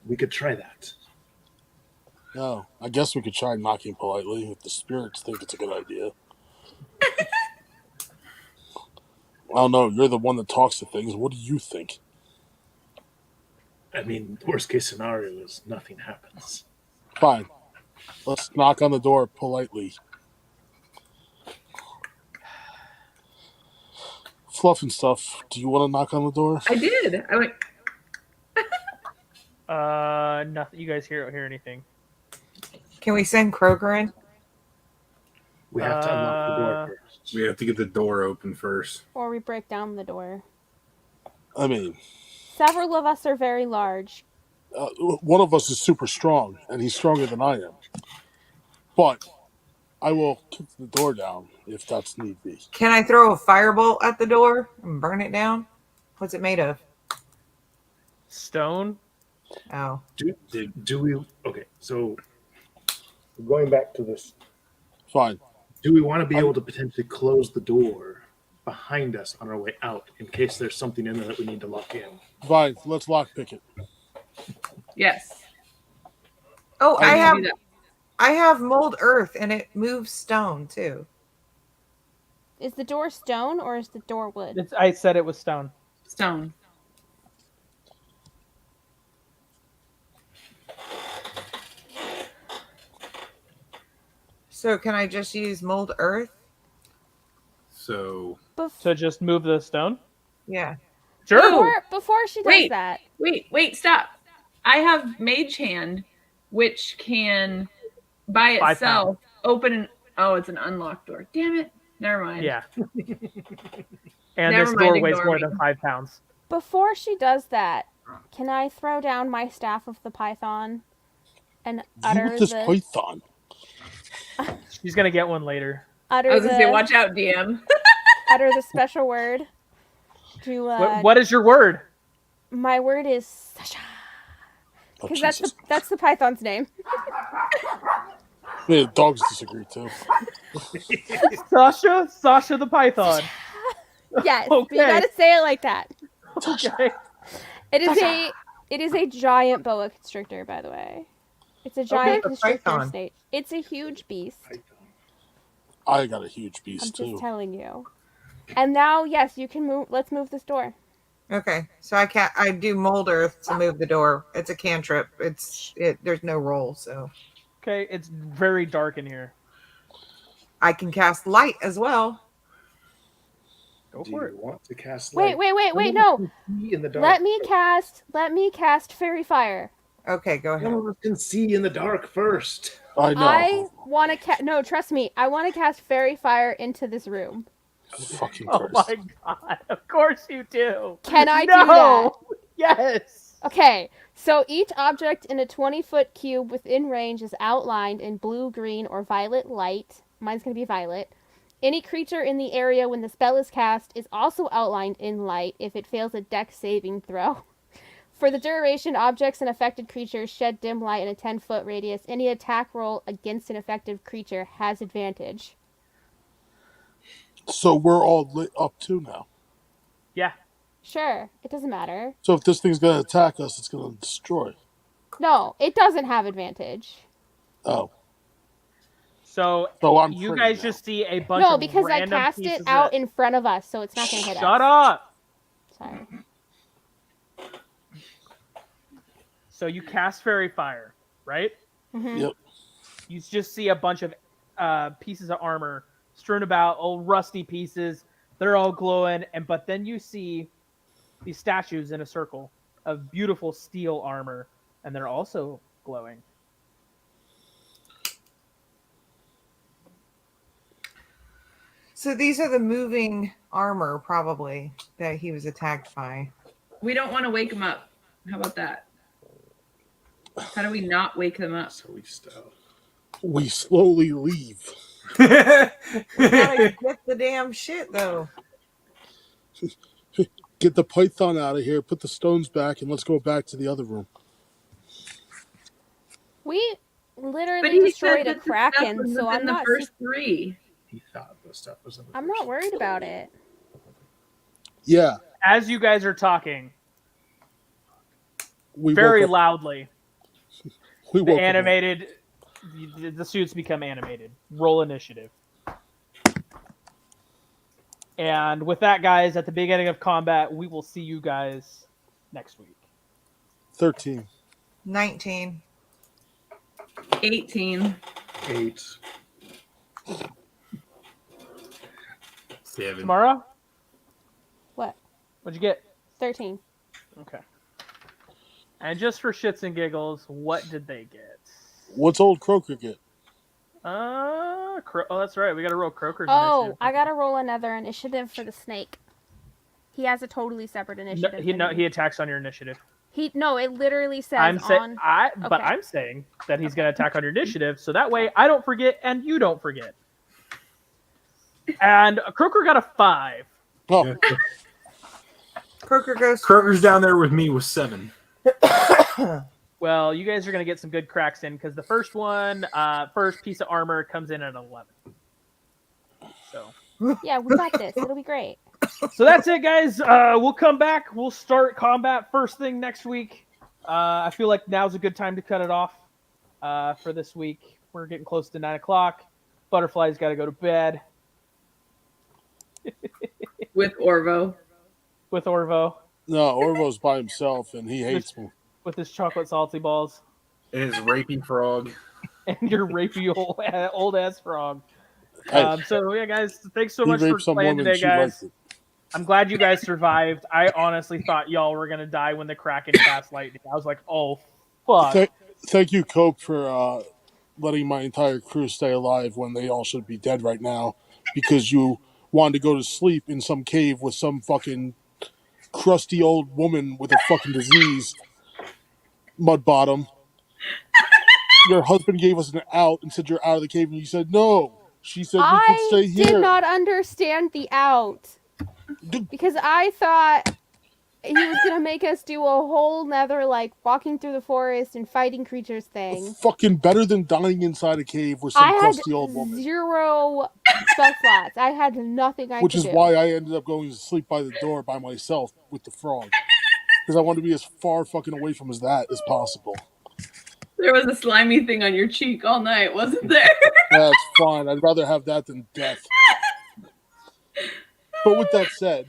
We could try that. No, I guess we could try knocking politely if the spirits think it's a good idea. I don't know. You're the one that talks to things. What do you think? I mean, worst case scenario is nothing happens. Fine. Let's knock on the door politely. Fluff and stuff. Do you want to knock on the door? I did. I went. Nothing. You guys don't hear anything. Can we send Kroger in? We have to unlock the door first. We have to get the door open first. Or we break down the door. I mean, Several of us are very large. one of us is super strong, and he's stronger than I am. But I will kick the door down if that's need be. Can I throw a firebolt at the door and burn it down? What's it made of? Stone. Oh. Do we? Okay, so going back to this, Fine. do we want to be able to potentially close the door behind us on our way out in case there's something in there that we need to lock in? Fine. Let's lockpick it. Yes. Oh, I can do that. I have mold earth and it moves stone too. Is the door stone or is the door wood? I said it was stone. Stone. So can I just use mold earth? So To just move the stone. Yeah. Sure. Before she does Wait. that, Wait, stop. I have Mage Hand, which can, by 5 itself, open oh, it's an unlocked door. Damn it. Never mind. Yeah. And Never this mind, door weighs ignore more me. than 5 pounds. before she does that, can I throw down my staff of the python and You utter with this the python. She's gonna get one later. utter I was going to say, the watch out, DM. utter the special word? To What is your word? my word is Sasha, Oh, because Jesus. that's the python's name. Yeah, dogs disagree too. Sasha the Python. Yes, but you Okay. gotta say it like that. Okay. It is a giant boa constrictor, by the way. It's a giant a constrictor python. snake. It's a huge beast. I got a huge I'm beast just too. telling you. And now, yes, you can move. Let's move this door. Okay. So I do mold earth to move the door. It's a cantrip. There's no roll, so Okay, it's very dark in here. I can cast light as well. Go Do for you it. want to cast Wait, light? no. See in the dark. Let me cast fairy fire. Okay, go ahead. Some of us can see in the dark first. I know. I want to no, trust me. I want to cast fairy fire into this room. Fucking Oh Christ. my god! Of course you do. Can I do No. Yes. Okay, so each object in a 20-foot cube within range is outlined in blue, green, or violet light. Mine's going to be violet. Any creature in the area when the spell is cast is also outlined in light if it fails a dex saving throw. For the duration, objects and affected creatures shed dim light in a 10-foot radius. Any attack roll against an affected creature has advantage. So we're all lit up too now. Yeah. Sure, it doesn't matter. So if this thing's going to attack us, it's going to destroy. No, it doesn't have advantage. Oh. So I'm you pretty guys now. just see a bunch No, of because I random cast it pieces out that- in front of us, so it's not going to hit us. Shut up! Sorry. So you cast Fairy Fire, right? Mm-hmm. Yep. You just see a bunch of pieces of armor strewn about, old rusty pieces. They're all glowing, but then you see these statues in a circle of beautiful steel armor, and they're also glowing. So these are the moving armor, probably, that he was attacked by. We don't want to wake them up. How about that? How do we not wake them up? So we stealth. We slowly leave. We gotta get the damn shit, though. Get the python out of here, put the stones back, and let's go back to the other room. We But literally he destroyed said a that the stuff Kraken, was so I'm within the not. first three. He thought the stuff was in the I'm first not worried about it. Yeah. As you guys are talking, We very woke up, loudly, we the woke up. animated, the suits become animated. Roll initiative. And with that, guys, at the beginning of combat, we will see you guys next week. 13. 19. 18. 8. Seven. Tomorrow? What? What'd you get? 13. Okay. And just for shits and giggles, what did they get? What's old Croker get? Oh, that's right. We got to roll Croker's Oh, initiative. I gotta roll another initiative for the snake. He has a totally separate initiative. No, than he me. attacks on your initiative. No, it literally says But on. Okay. I'm saying that he's going to attack on your initiative, so that way I don't forget and you don't forget. And Croker got a 5. Oh, Yeah. Croker goes. Kroger's down there with me with 7. Well, you guys are going to get some good cracks in because the first one, first piece of armor comes in at 11. So Yeah, we got this. It'll be great. So that's it, guys. We'll come back. We'll start combat first thing next week. I feel like now's a good time to cut it off for this week. We're getting close to 9 o'clock. Butterfly's got to go to bed With Orvo. with Orvo, no, Orvo's by himself, and he hates me. with his chocolate salty balls, And his rapey frog. and your rapey old ass frog. Hey, So yeah, guys, thanks so he much for raped some playing woman, today, she liked guys. it. I'm glad you guys survived. I honestly thought y'all were gonna die when the Kraken cast lightning. I was like, oh fuck. Thank you, Cope, for letting my entire crew stay alive when they all should be dead right now because you wanted to go to sleep in some cave with some fucking crusty old woman with a fucking disease. Mud bottom. Your husband gave us an out and said you're out of the cave, and you said no. She said we could stay I here. did not understand the out because I thought he was gonna make us do a whole nother walking through the forest and fighting creatures thing. Fucking better than dying inside a cave with some I had crusty old woman. 0 spell slots. I had nothing I Which could is do. why I ended up going to sleep by the door by myself with the frog. Because I wanted to be as far fucking away from that as possible. There was a slimy thing on your cheek all night, wasn't there? That's fine. I'd rather have that than death. But with that said,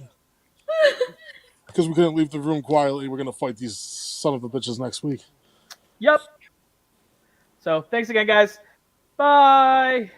because we couldn't leave the room quietly, we're going to fight these son of a bitches next week. Yep. So thanks again, guys. Bye.